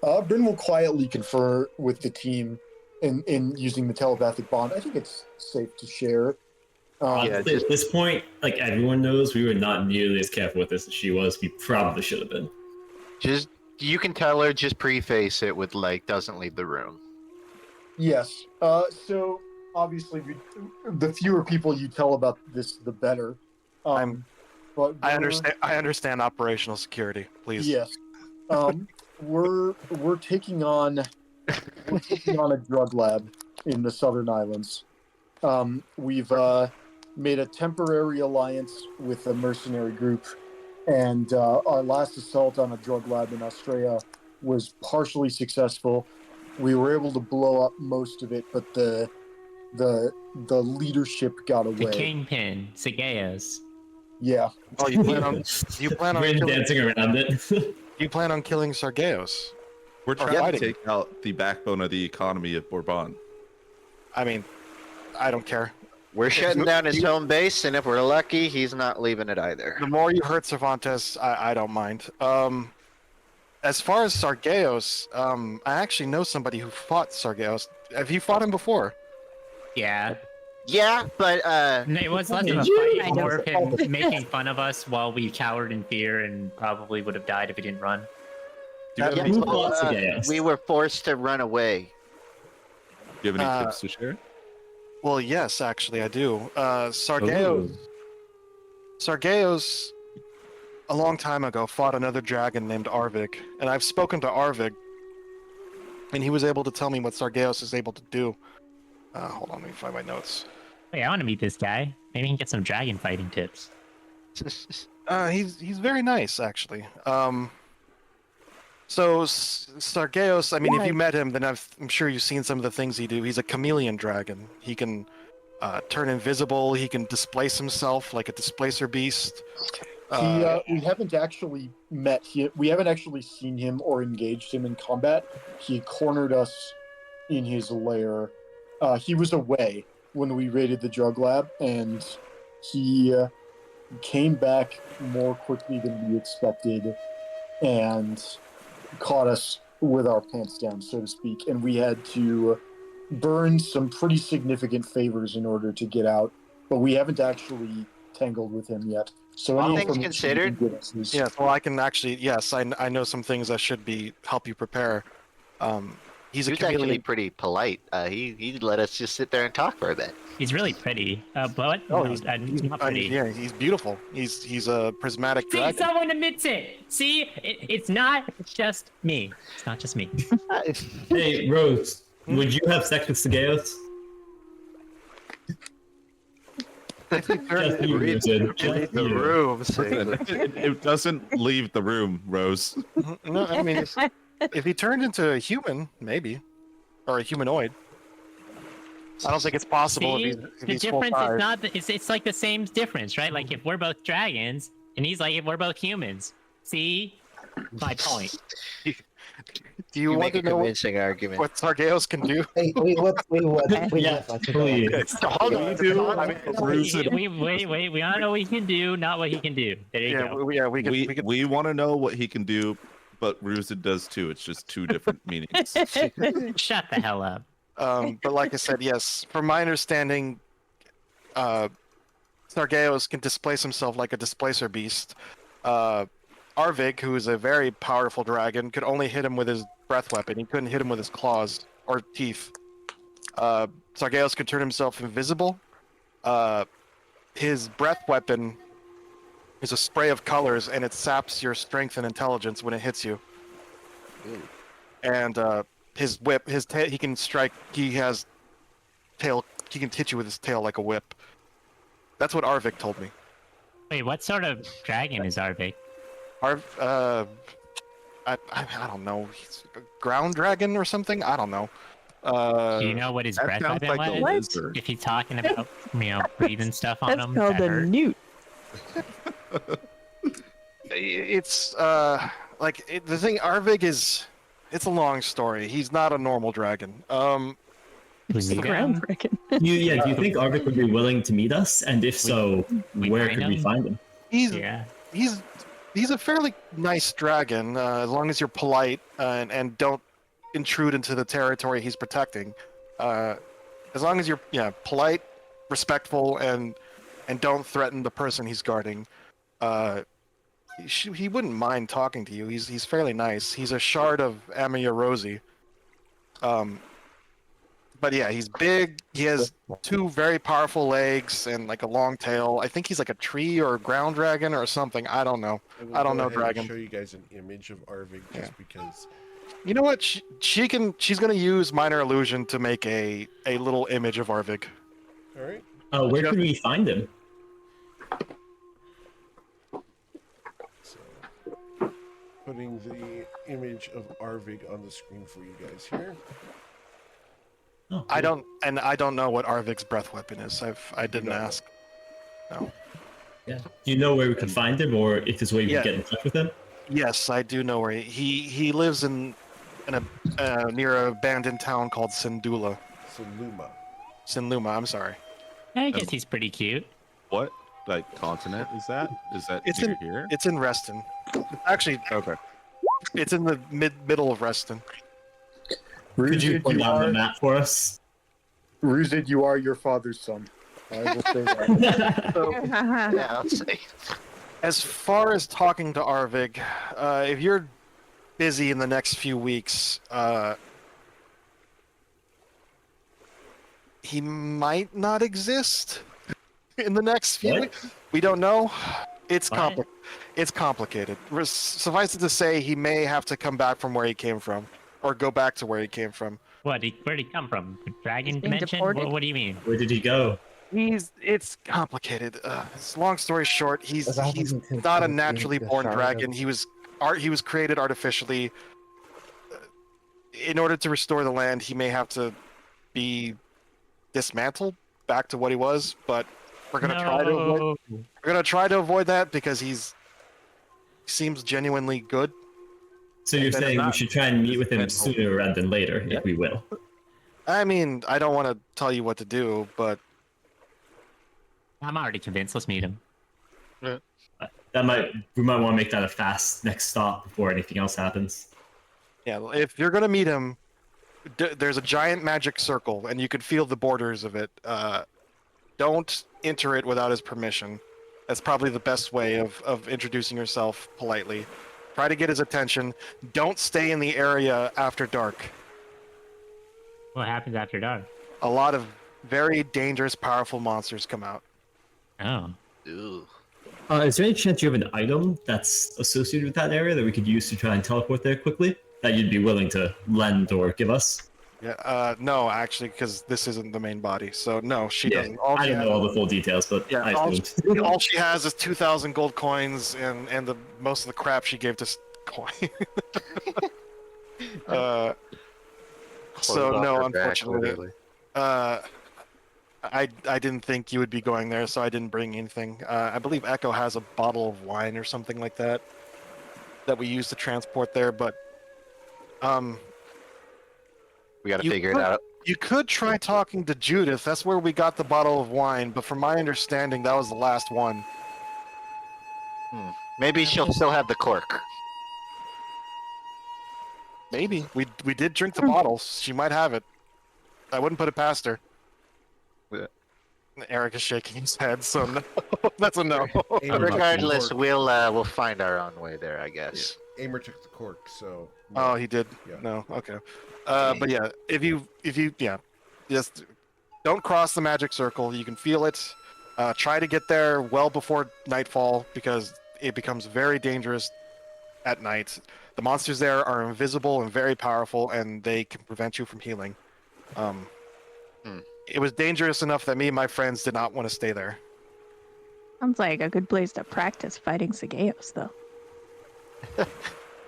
Bryn will quietly confer with the team in using the telepathic bond. I think it's safe to share. Honestly, at this point, like everyone knows, we were not nearly as careful with this as she was. We probably should have been. Just you can tell her. Just preface it with like doesn't leave the room. Yes. So obviously, the fewer people you tell about this, the better. But I understand operational security. Please. Yes. We're taking on a drug lab in the Southern Islands. We've made a temporary alliance with a mercenary group, and our last assault on a drug lab in Australia was partially successful. We were able to blow up most of it, but the leadership got away. The kingpin, Sageos. Yeah. Oh, you plan on We're dancing around it. you plan on killing Sargeos? We're trying fighting. to take out the backbone of the economy of Bourbon. I mean, I don't care. We're shutting down his home base, and if we're lucky, he's not leaving it either. The more you hurt Cervantes, I don't mind. As far as Sargeos, I actually know somebody who fought Sargeos. Have you fought him before? Yeah. Yeah, but No, it was less of a Did fight, you? and more of him making fun of us while we cowered in fear and probably would have died if he didn't run. Do you have yeah, any, Who do fought well, Sargeus? we were forced to run away. you have any Uh, tips to share? Well, yes, actually, I do. Sargeos, Ooh. Sargeos, a long time ago, fought another dragon named Arvig, and I've spoken to Arvig, and he was able to tell me what Sargeos is able to do. Hold on, let me find my notes. Hey, I want to meet this guy. Maybe he can get some dragon fighting tips. He's very nice, actually. So Sargeos, I mean, if you met him, then I'm sure you've seen some of the things he do. He's a chameleon dragon. He can turn invisible. He can displace himself like a displacer beast. We haven't actually met him. We haven't actually seen him or engaged him in combat. He cornered us in his lair. He was away when we raided the drug lab, and he came back more quickly than we expected, and caught us with our pants down, so to speak. And we had to burn some pretty significant favors in order to get out. But we haven't actually tangled with him yet. So All any things information you can considered, give us is Yeah, well, I can actually, yes, I know some things that should be help you prepare. He's he a was actually chameleon. pretty polite. He let us just sit there and talk for a bit. He's really pretty. But Oh, no, he's not I pretty. mean, yeah, he's beautiful. He's a prismatic See, dragon. someone admits it. See, it's not just me. It's not just me. Hey, Rose, would you have sex with Sargeus? Just you, Read- Richard. Just Leave the you. room. It doesn't leave the room, Rose. No, I mean, if he turned into a human, maybe, or a humanoid. I don't think it's possible See, if the he's full difference size. is not. It's like the same difference, right? Like if we're both dragons, and he's like if we're both humans. See, my point. Do you, You want make a to know convincing argument. what Sargeos can do? Wait, Yeah, please. Hold on. Wait. We don't know what he can do, not what he can do. There you Yeah, go. we could. We want to know what he can do, but Ruzid does too. It's just two different meanings. Shut the hell up. But like I said, yes, from my understanding, Sargeos can displace himself like a displacer beast. Arvig, who is a very powerful dragon, could only hit him with his breath weapon. He couldn't hit him with his claws or teeth. Sargeos could turn himself invisible. His breath weapon is a spray of colors, and it saps your strength and intelligence when it hits you. And his whip, he can strike. He has tail. He can hit you with his tail like a whip. That's what Arvik told me. Wait, what sort of dragon is Arvik? I don't know. He's a ground dragon or something. I don't know. Do you know what his That breath sounds weapon like a was? lizard. If he's talking about, breathing stuff on That's him. called that a hurt. newt. It's the thing. Arvig is. It's a long story. He's not a normal dragon. Who's he Ground got? dragon. Do you think Arvik would be willing to meet us? And if so, we where find could we him? find him? Yeah. He's a fairly nice dragon, as long as you're polite and don't intrude into the territory he's protecting. As long as you're polite, respectful, and don't threaten the person he's guarding, he wouldn't mind talking to you. He's fairly nice. He's a shard of Amia Rosie. But yeah, he's big. He has two very powerful legs and like a long tail. I think he's like a tree or a ground dragon or something. I don't know. will I don't go know ahead and dragon. show you guys an image of Arvig just because. You know what? She's gonna use minor illusion to make a little image of Arvig. All right. Where could we find him? So, putting the image of Arvig on the screen for you guys here. Oh, I cool. don't know what Arvig's breath weapon is. I didn't don't know. ask. No. Yeah. Do you know where we could find him, or if there's a way we Yeah. can get in touch with him? Yes, I do know where he lives in a near an abandoned town called Sindula. So Luma. Sinluma. I'm sorry. I guess he's pretty cute. What continent is that? Is that It's here? It's in Reston. Actually, Okay. it's in the middle of Reston. Could you Ruzid, put down the map for us? Ruzid, you are your father's son. I will say that. So, Yeah, I'll say. as far as talking to Arvig, if you're busy in the next few weeks, he might not exist in the next few What? weeks. We don't know. It's What? It's complicated. Suffice it to say, he may have to come back from where he came from, or go back to where he came from. Where'd he come from? Dragon He's being dimension? deported? What do you mean? Where did he go? It's complicated. Long story short, he's Does that he's happen to not a the naturally born shard dragon. of- He was created artificially. In order to restore the land, he may have to be dismantled back to what he was. But we're gonna try to avoid that because he seems genuinely good. So you're Then saying we not- should try and meet with him sooner rather than later, if we will. I mean, I don't want to tell you what to do, but I'm already convinced. Let's meet him. We might want to make that a fast next stop before anything else happens. yeah, if you're gonna meet him, there's a giant magic circle, and you can feel the borders of it. Don't enter it without his permission. That's probably the best way of introducing yourself politely. Try to get his attention. Don't stay in the area after dark. What happens after dark? A lot of very dangerous, powerful monsters come out. Oh. Ooh. Is there any chance you have an item that's associated with that area that we could use to try and teleport there quickly? That you'd be willing to lend or give us? Yeah, no, actually, because this isn't the main body. So no, she Yeah, doesn't. I don't know all the full details, but Yeah, I all, assumed. all she has is 2,000 gold coins and the most of the crap she gave to coin. So Close no, off her back, unfortunately, literally. I didn't think you would be going there, so I didn't bring anything. I believe Echo has a bottle of wine or something like that we use to transport there, but We gotta you figure it could- out. you could try talking to Judith. That's where we got the bottle of wine, but from my understanding, that was the last one. Maybe she'll still have the cork. Maybe we did drink the bottles. She might have it. I wouldn't put it past her. Yeah. Eric is shaking his head, so no. That's a no. Aimer took the Regardless, cork. we'll find our own way there, I guess. Aimer took the cork, so. Oh, he did. Yeah. No, okay. But yeah, if you just don't cross the magic circle. You can feel it. Try to get there well before nightfall because it becomes very dangerous at night. The monsters there are invisible and very powerful, and they can prevent you from healing. It was dangerous enough that me and my friends did not want to stay there. Sounds like a good place to practice fighting Sageos, though.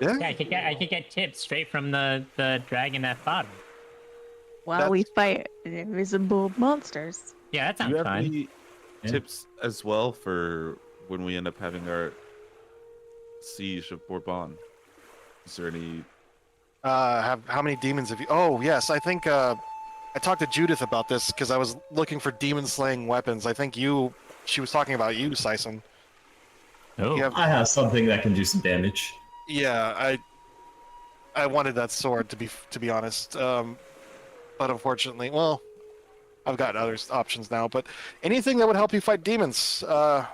Yeah, I could get tips straight from the dragon at bottom. While we fight invisible monsters. Yeah, that Do sounds you have fun. any Yeah. tips as well for when we end up having our siege of Bourbon? Is there any? How many demons have you? Oh yes, I think I talked to Judith about this because I was looking for demon slaying weapons. I think she was talking about you, Sison. Oh, You have- I have something that can do some damage. Yeah, I wanted that sword to be honest, but unfortunately, well, I've got other options now. But anything that would help you fight demons,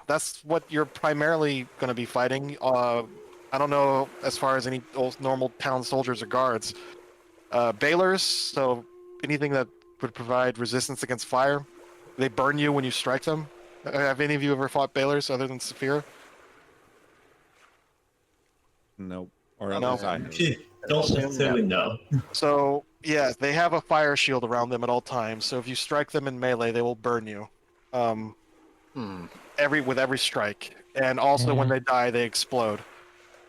that's what you're primarily going to be fighting. I don't know as far as any old normal town soldiers or guards. Balers, so anything that would provide resistance against fire. They burn you when you strike them. Have any of you ever fought Balers other than Saphira? No. Or No. unless I know. Don't necessarily know. So yeah, they have a fire shield around them at all times. So if you strike them in melee, they will burn you. With every strike, and also when they die, they explode.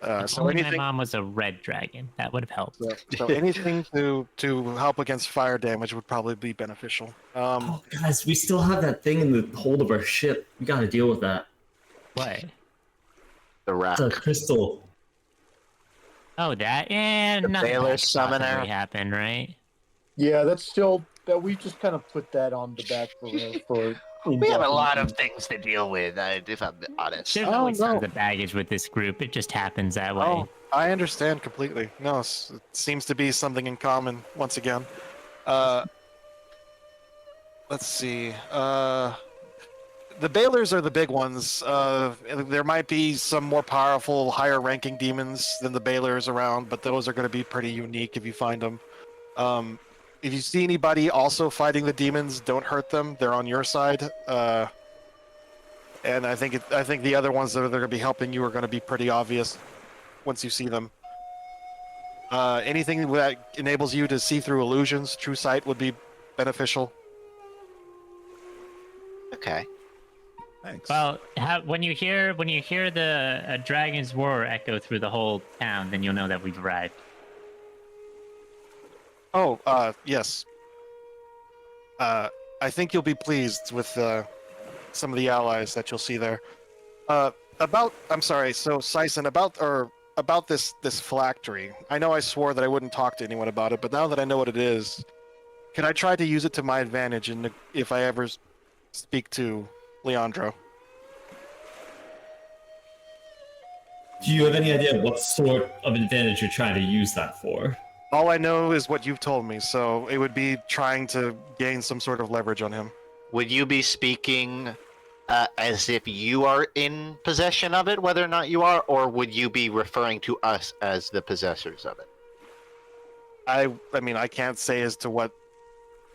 if So only my anything, mom was a red dragon, that would have helped. so anything to help against fire damage would probably be beneficial. Oh, guys, we still have that thing in the hold of our ship. We gotta deal with that. What? The rock. The crystal. Oh, that and nothing Baylor bad could possibly Summoner. happen, right? Yeah, that's still that we just kind of put that on the back for. We have a lot of things to deal with, if I'm honest. There's Oh, always no. tons of baggage with this group. It just happens that way. Oh, I understand completely. No, it seems to be something in common once again. Let's see. the Bailers are the big ones. There might be some more powerful, higher-ranking demons than the Bailers around, but those are going to be pretty unique if you find them. If you see anybody also fighting the demons, don't hurt them. They're on your side. And I think the other ones that are going to be helping you are going to be pretty obvious once you see them. Anything that enables you to see through illusions, true sight would be beneficial. Okay. Thanks. Well, when you hear the dragon's roar echo through the whole town, then you'll know that we've arrived. Oh, yes. I think you'll be pleased with some of the allies that you'll see there. I'm sorry. So, Sison, about this phylactery. I know I swore that I wouldn't talk to anyone about it, but now that I know what it is, can I try to use it to my advantage if I ever speak to Leandro? Do you have any idea what sort of advantage you're trying to use that for? All I know is what you've told me, so it would be trying to gain some sort of leverage on him. Would you be speaking as if you are in possession of it, whether or not you are, or would you be referring to us as the possessors of it? I mean, I can't say as to what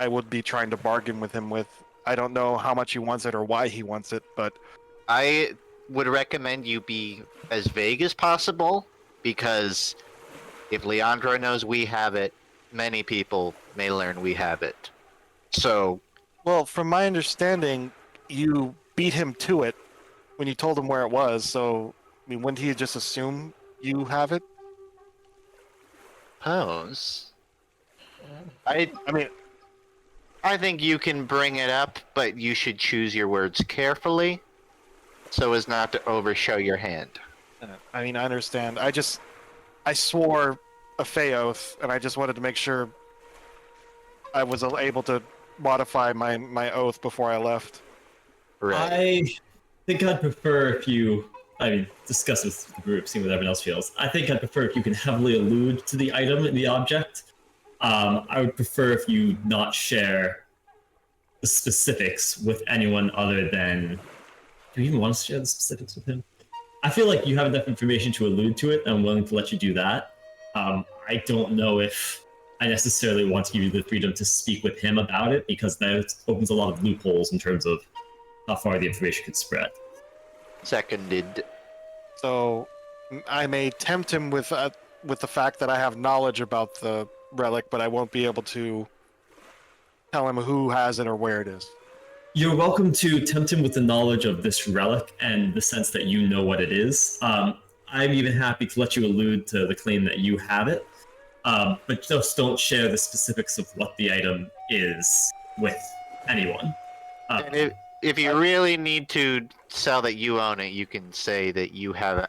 I would be trying to bargain with him with. I don't know how much he wants it or why he wants it, but I would recommend you be as vague as possible, because if Leandro knows we have it, many people may learn we have it. So, well, from my understanding, you beat him to it when you told him where it was, so, I mean, wouldn't he just assume you have it? Pose. I mean, I think you can bring it up, but you should choose your words carefully so as not to overshow your hand. I mean, I understand. I swore a Fey oath, and I just wanted to make sure I was able to modify my oath before I left. Right. I think I'd prefer if you, discuss with the group, see what everyone else feels. I think I'd prefer if you can heavily allude to the item and the object. I would prefer if you not share the specifics with anyone other than... Do you even want to share the specifics with him? I feel like you have enough information to allude to it, and I'm willing to let you do that. I don't know if I necessarily want to give you the freedom to speak with him about it, because that opens a lot of loopholes in terms of how far the information could spread. Seconded. So, I may tempt him with the fact that I have knowledge about the relic, but I won't be able to tell him who has it or where it is. You're welcome to tempt him with the knowledge of this relic and the sense that you know what it is. I'm even happy to let you allude to the claim that you have it, but just don't share the specifics of what the item is with anyone. And if you really need to sell that you own it, you can say that you have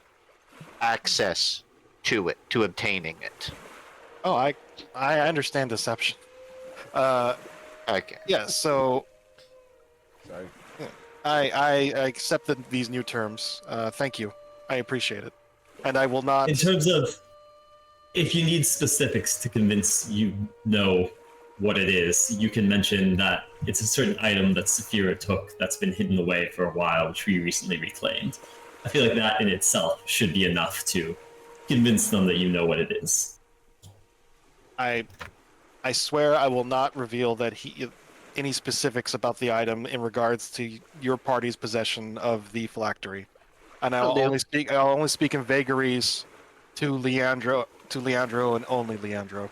access to it, to obtaining it. Oh, I understand deception. Okay. Yeah, so... Sorry. I accept these new terms. Thank you. I appreciate it. And I will not... In terms of, if you need specifics to convince you know what it is, you can mention that it's a certain item that Saphira took that's been hidden away for a while, which we recently reclaimed. I feel like that in itself should be enough to convince them that you know what it is. I swear I will not reveal that any specifics about the item in regards to your party's possession of the phylactery. And I'll only speak in vagaries to Leandro and only Leandro.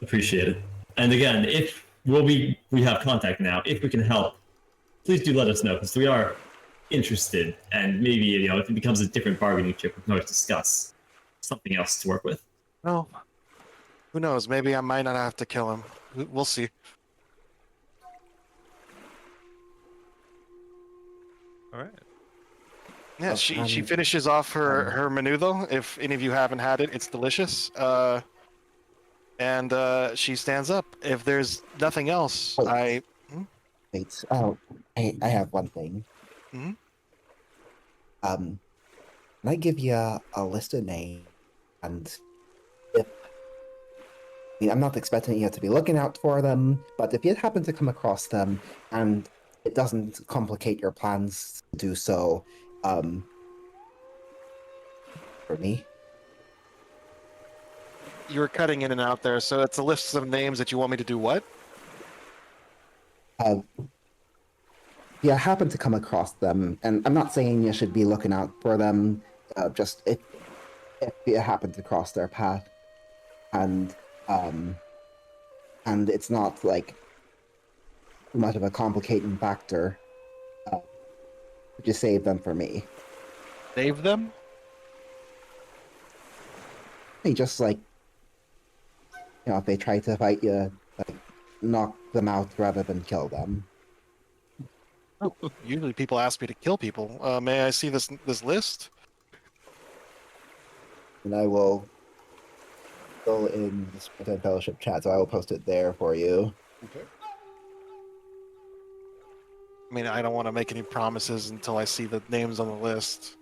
Appreciate it. And again, if we have contact now, if we can help, please do let us know, because we are interested, and maybe if it becomes a different bargaining chip, we can always discuss something else to work with. Well, who knows? Maybe I might not have to kill him. We'll see. All right. Yeah, she finishes off her menu though. If any of you haven't had it, it's delicious. And she stands up. If there's nothing else, Oh. I Wait. Oh, I have one thing. Mhm. Can I give you a list of names? And if I'm not expecting you to be looking out for them, but if you happen to come across them, and it doesn't complicate your plans to do so. For me. You were cutting in and out there, so it's a list of names that you want me to do what? Yeah, I happen to come across them, and I'm not saying you should be looking out for them. Just if you happen to cross their path, and it's not like too much of a complicating factor. Would you save them for me? Save them? Hey, just like if they try to fight you, like knock them out rather than kill them. Usually people ask me to kill people. May I see this list? And I will go in the Springtime Fellowship chat, so I will post it there for you. Okay. I mean, I don't want to make any promises until I see the names on the list.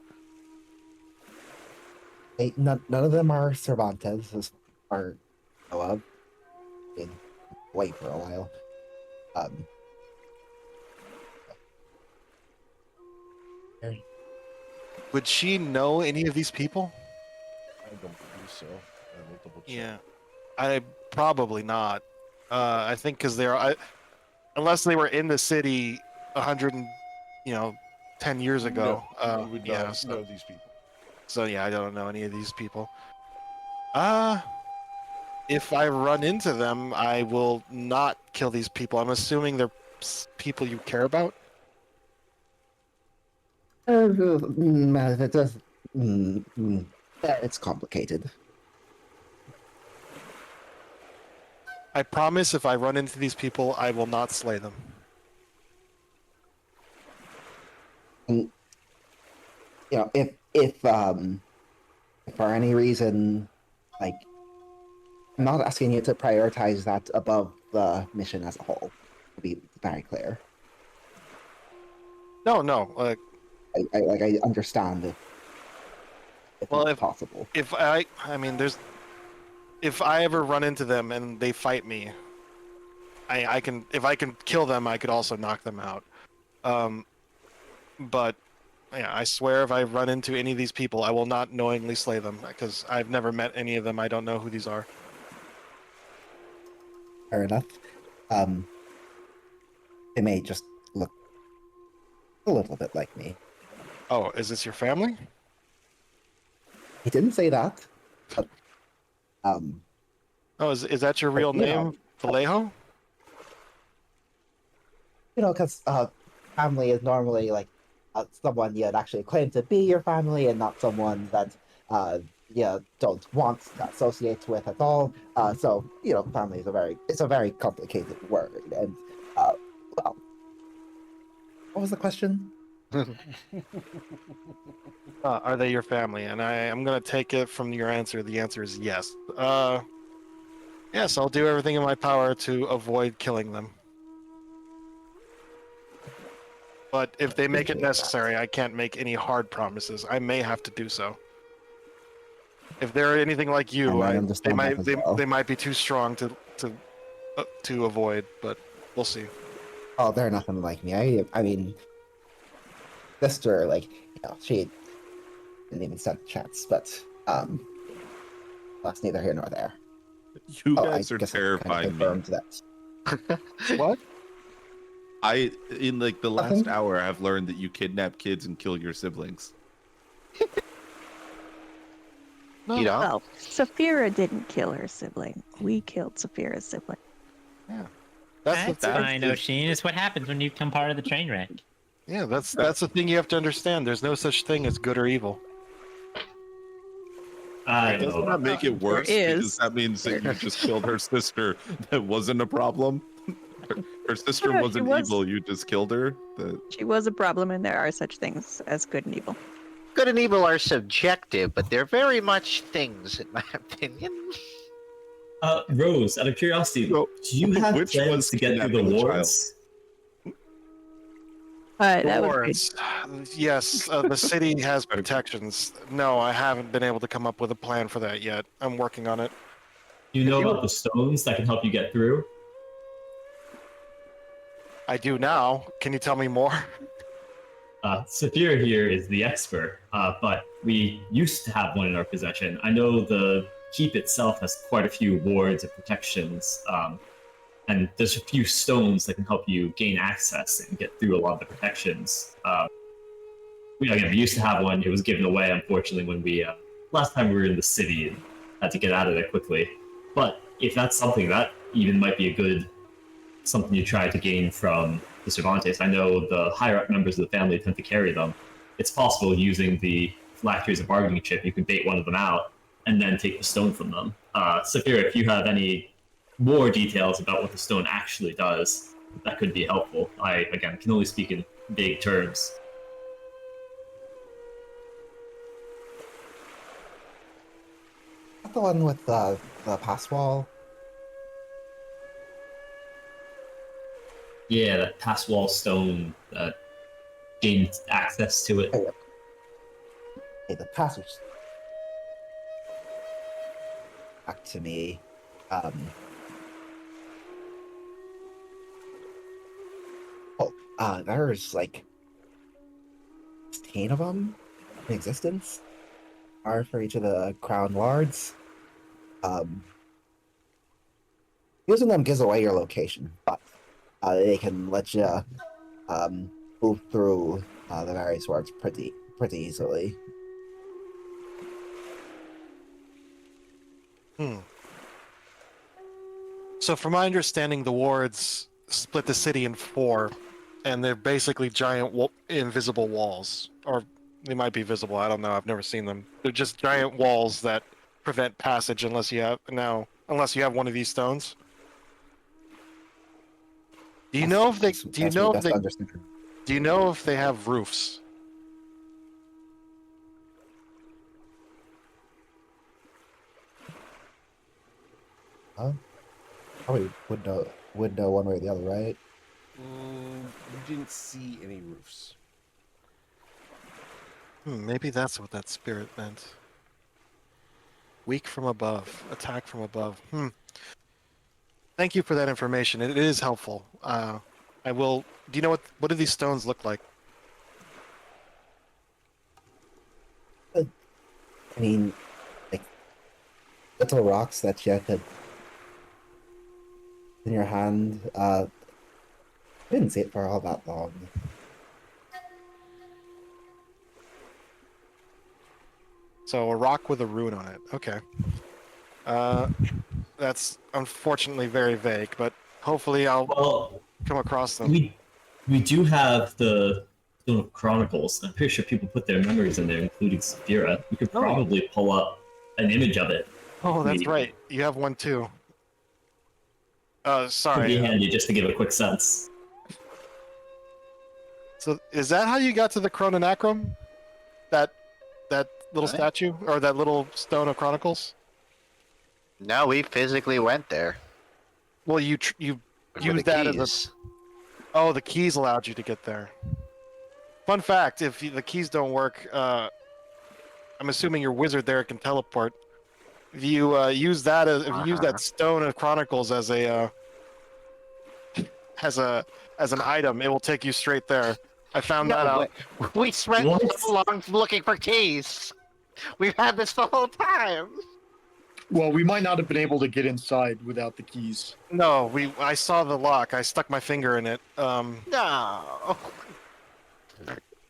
Hey, none of them are Cervantes, as far as I know of. Been away for a while. Would she know any of these people? I don't believe so. I will double check. Yeah, I probably not. I think because unless they were in the city 10 years ago. No, we would yeah, not so, know these people. so yeah, I don't know any of these people. If I run into them, I will not kill these people. I'm assuming they're people you care about. It's complicated. I promise if I run into these people, I will not slay them. And, if for any reason, like, I'm not asking you to prioritize that above the mission as a whole, to be very clear. No, I understand if it's possible. If I ever run into them and they fight me, if I can kill them, I could also knock them out. But yeah, I swear if I run into any of these people, I will not knowingly slay them because I've never met any of them. I don't know who these are. Fair enough. They may just look a little bit like me. Oh, is this your family? He didn't say that. But, Oh, is that your real name, Vallejo? Because family is normally like someone you'd actually claim to be your family, and not someone that you don't want to associate with at all. So family is a very complicated word. And well, what was the question? Are they your family? And I'm gonna take it from your answer. The answer is yes. Yes, I'll do everything in my power to avoid killing them. But if they make it necessary, I can't make any hard promises. I may have to do so. If they're anything like you, they might be too strong to avoid. But we'll see. Oh, they're nothing like me. I mean, sister, she didn't even stand a chance. But that's neither here nor there. You guys are terrifying me. That. What? In the last hour, have learned that you kidnap kids and kill your siblings. You know? Well, Saphira didn't kill her sibling. We killed Saphira's sibling. Yeah. That's fine, Oshin. It's what happens when you become part of the train wreck. Yeah, that's the thing you have to understand. There's no such thing as good or evil. Doesn't that make it worse? Because that means that you just killed her sister. That wasn't a problem. Her sister wasn't evil. You just killed her. She was a problem, and there are such things as good and evil. Good and evil are subjective, but they're very much things, in my opinion. Rose, out of curiosity, do you have plans to get through the wards? That Wards. Yes, the city has protections. No, I haven't been able to come up with a plan for that yet. I'm working on it. Do you know about the stones that can help you get through? I do now. Can you tell me more? Saphira here is the expert, but we used to have one in our possession. I know the keep itself has quite a few wards and protections, and there's a few stones that can help you gain access and get through a lot of the protections. Again, we used to have one. It was given away, unfortunately, when we last time we were in the city and had to get out of there quickly. But if that's something that even might be a good something you try to gain from the Cervantes, I know the higher up members of the family tend to carry them. It's possible using the phylacteries of bargaining chip, you can bait one of them out and then take the stone from them. Saphira, if you have any more details about what the stone actually does, that could be helpful. I, again, can only speak in vague terms. The one with the pass wall. Yeah, that pass wall stone that gained access to it. Okay, the passage. Back to me. There's like 16 of them in existence. Are for each of the crown lords. Using them gives away your location, but they can let you move through the various wards pretty easily. So, from my understanding, the wards split the city in 4, and they're basically giant invisible walls, or they might be visible. I don't know. I've never seen them. They're just giant walls that prevent passage unless you have one of these stones. Do you know if they? Do you know if they? Do you know if they have roofs? Probably would know one way or the other, right? You didn't see any roofs. Maybe that's what that spirit meant. Weak from above, attack from above. Thank you for that information. It is helpful. I will. Do you know what do these stones look like? I mean, like little rocks that you could in your hand. I didn't see it for all that long. So a rock with a rune on it. Okay. That's unfortunately very vague, but hopefully I'll come across them. We do have the Stone of Chronicles. I'm pretty sure people put their memories in there, including Saphira. We could probably pull up an image of it. Oh, that's right. You have one too. Sorry. It'd be handy just to give a quick sense. So is that how you got to the Chrononacrum? That little statue or that little Stone of Chronicles? No, we physically went there. Well, you used that as a. Oh, the keys allowed you to get there. Fun fact: if the keys don't work, I'm assuming your wizard there can teleport. If you use that Stone of Chronicles as an item, it will take you straight there. I found that out. We spent so long looking for keys. We've had this the whole time. Well, we might not have been able to get inside without the keys. No, I saw the lock. I stuck my finger in it. No.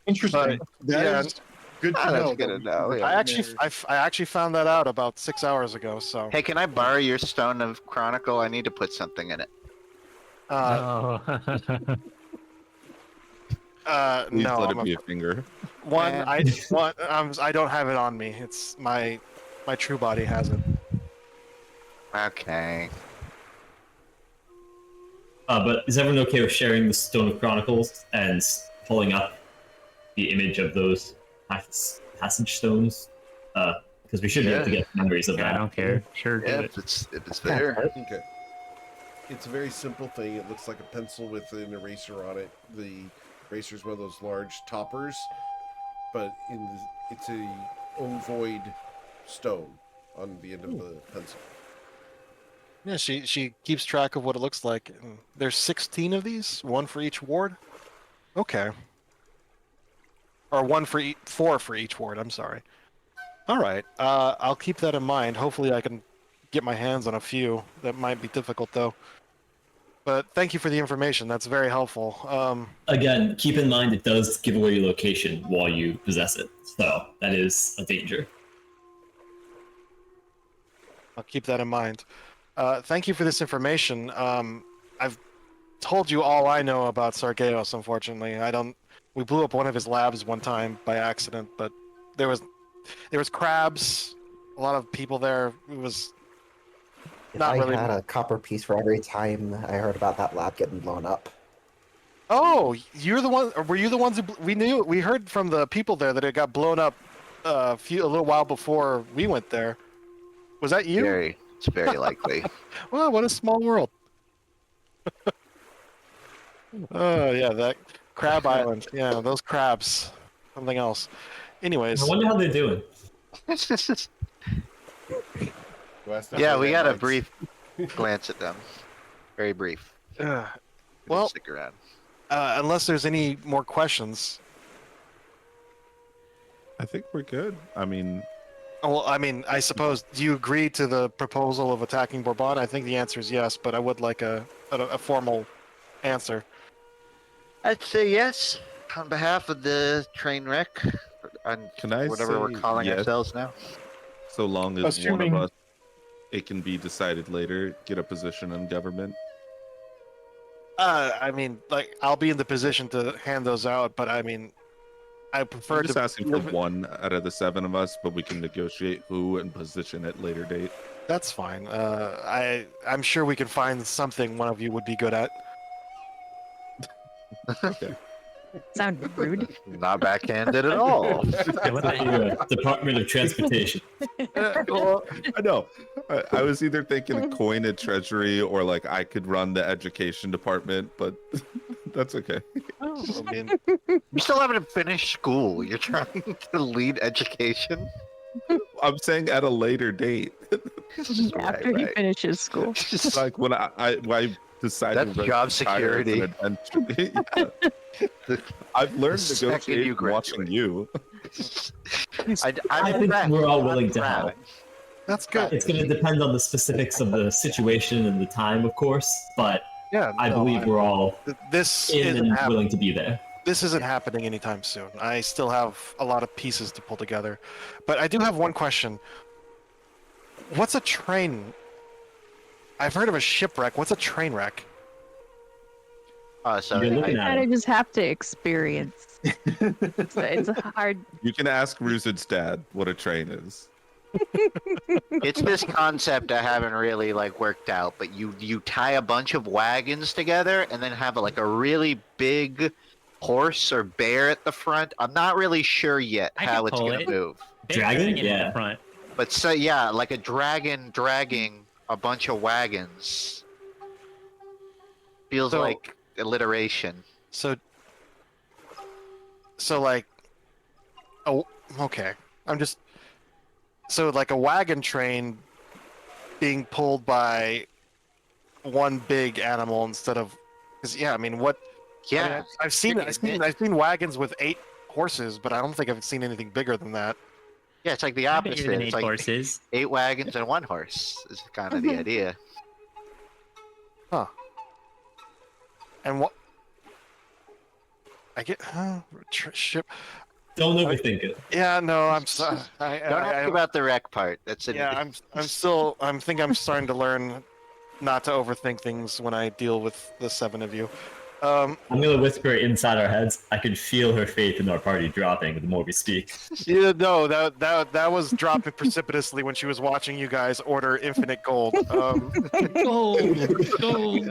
Interesting. That is good to know. Good to know. I actually found that out about 6 hours ago. So. Hey, can I borrow your Stone of Chronicle? I need to put something in it. Please no. let it be a finger. I don't have it on me. It's my true body has it. Okay. But is everyone okay with sharing the Stone of Chronicles and pulling up the image of those passage stones? Because we should be able to get memories of that. I don't care. Sure. Yeah, Do it. if it's there. Okay. It's a very simple thing. It looks like a pencil with an eraser on it. The eraser is one of those large toppers, but it's a ovoid stone on the end of the pencil. Yeah, she keeps track of what it looks like. And there's 16 of these, one for each ward. Okay. Or four for each ward. I'm sorry. All right. I'll keep that in mind. Hopefully, I can get my hands on a few. That might be difficult though. But thank you for the information. That's very helpful. Again, keep in mind it does give away your location while you possess it, so that is a danger. I'll keep that in mind. Thank you for this information. I've told you all I know about Sargeos, unfortunately. We blew up one of his labs one time by accident, but there was crabs, a lot of people there. It was If not I really. had a copper piece for every time I heard about that lab getting blown up. Oh, you're the one. Or were you the ones who we heard from the people there that it got blown up a little while before we went there? Was that you? It's very likely. Wow, what a small world. Oh yeah, that Crab Island. Yeah, those crabs. Something else. Anyways. I wonder how they're doing. Yeah, we got a brief glance at them. Very brief. Well, Stick around. Unless there's any more questions. I think we're good. I mean, Well, I mean, I suppose, do you agree to the proposal of attacking Bourbon? I think the answer is yes, but I would like a formal answer. I'd say yes on behalf of the train wreck. On can I whatever we're say calling yes, ourselves now. so long as Assuming- one of us, it can be decided later, get a position in government? I mean, like, I'll be in the position to hand those out, but I mean, I prefer I'm just to asking for one out of the 7 of us, but we can negotiate who and position at later date. That's fine. I'm sure we can find something one of you would be good at. Okay. Sound rude. Not backhanded at all. Department of Transportation. Well, I know. I was either thinking coin at Treasury or like I could run the education department, but that's okay. Oh, I mean, You still haven't finished school. You're trying to lead education. I'm saying at a later date. After he finishes school. It's like when I decided That's job security. Yeah. I've learned The second you negotiation watching you. I think we're all willing to help. that's good. It's going to depend on the specifics of the situation and the time, of course, but Yeah, I no, believe we're all this in isn't and happening. willing to be there. This isn't happening anytime soon. I still have a lot of pieces to pull together, but I do have one question. What's a train? I've heard of a shipwreck. What's a train wreck? So You're looking You at kind it. of just have to experience. It's a hard. You can ask Ruzid's dad what a train is. it's this concept I haven't really like worked out, but you tie a bunch of wagons together and then have a really big horse or bear at the front. I'm not really sure yet I how can it's pull gonna it. move. Dragon? In Yeah. the front. But so yeah, like a dragon dragging a bunch of wagons. Feels So- like alliteration. So like, oh, okay. So like a wagon train being pulled by one big animal instead of, because yeah, I mean, what? Yeah, I mean, I've seen wagons with 8 horses, but I don't think I've seen anything bigger than that. yeah, it's like the Bigger opposite. than It's 8 like horses. 8 wagons and 1 horse is kind of the idea. And what? I get ship. Don't overthink it. Yeah, no, I'm sorry. Don't ask about the wreck part. That's it. Yeah, I'm starting to learn not to overthink things when I deal with the 7 of you. I'm going to whisper inside our heads. I can feel her faith in our party dropping the more we speak. Yeah, no, that was dropping precipitously when she was watching you guys order infinite gold. Gold.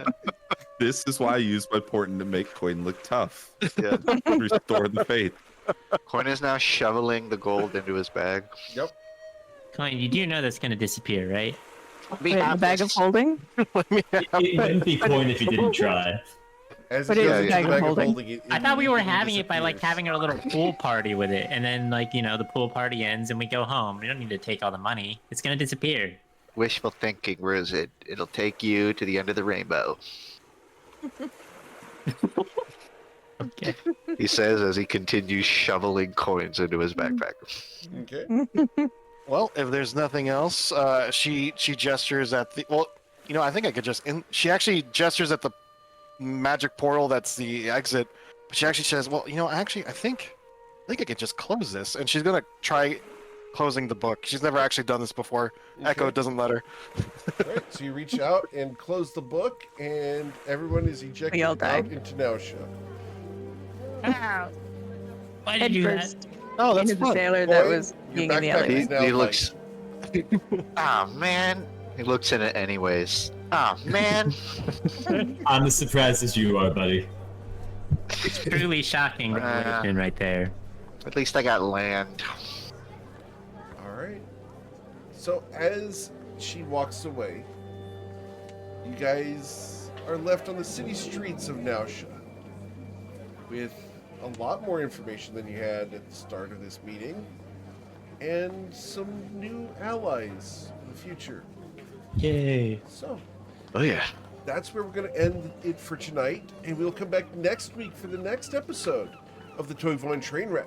This is why I use my portent to make coin look tough. Yeah. Restore the faith. Coin is now shoveling the gold into his bag. Coin, you do know that's going to disappear, right? We Wait, the have bag this. of holding? It wouldn't be coin if you didn't try. As But it it's goes a into bag the of bag of holding. holding, it I thought we were immediately having it by like disappears. having our little pool party with it, and then like the pool party ends and we go home. We don't need to take all the money. It's going to disappear. wishful thinking, Rose. It'll take you to the end of the rainbow. Okay. He says as he continues shoveling coins into his backpack. Okay. Well, if there's nothing else, she gestures at the. Well, I think I could just. She actually gestures at the magic portal that's the exit, but she actually says, "Well, actually, I think I could just close this." And she's gonna try closing the book. She's never actually done this before. Echo Okay. doesn't let her. All right, so you reach out and close the book, and everyone is ejected all out die. into Nausea. Why did Head you do that? first Oh, that's into the fun. sailor that Boy, was your being in the backpack alleyway. is now He light. looks. Ah man. He looks in it anyways. Ah man. I'm as surprised as you are, buddy. Truly shocking revelation right there. At least I got land. All right. So as she walks away, you guys are left on the city streets of Nausea with a lot more information than you had at the start of this meeting, and some new allies in the future. Yay. So Oh yeah. that's where we're going to end it for tonight, and we'll come back next week for the next episode of the Toivoan Trainwreck.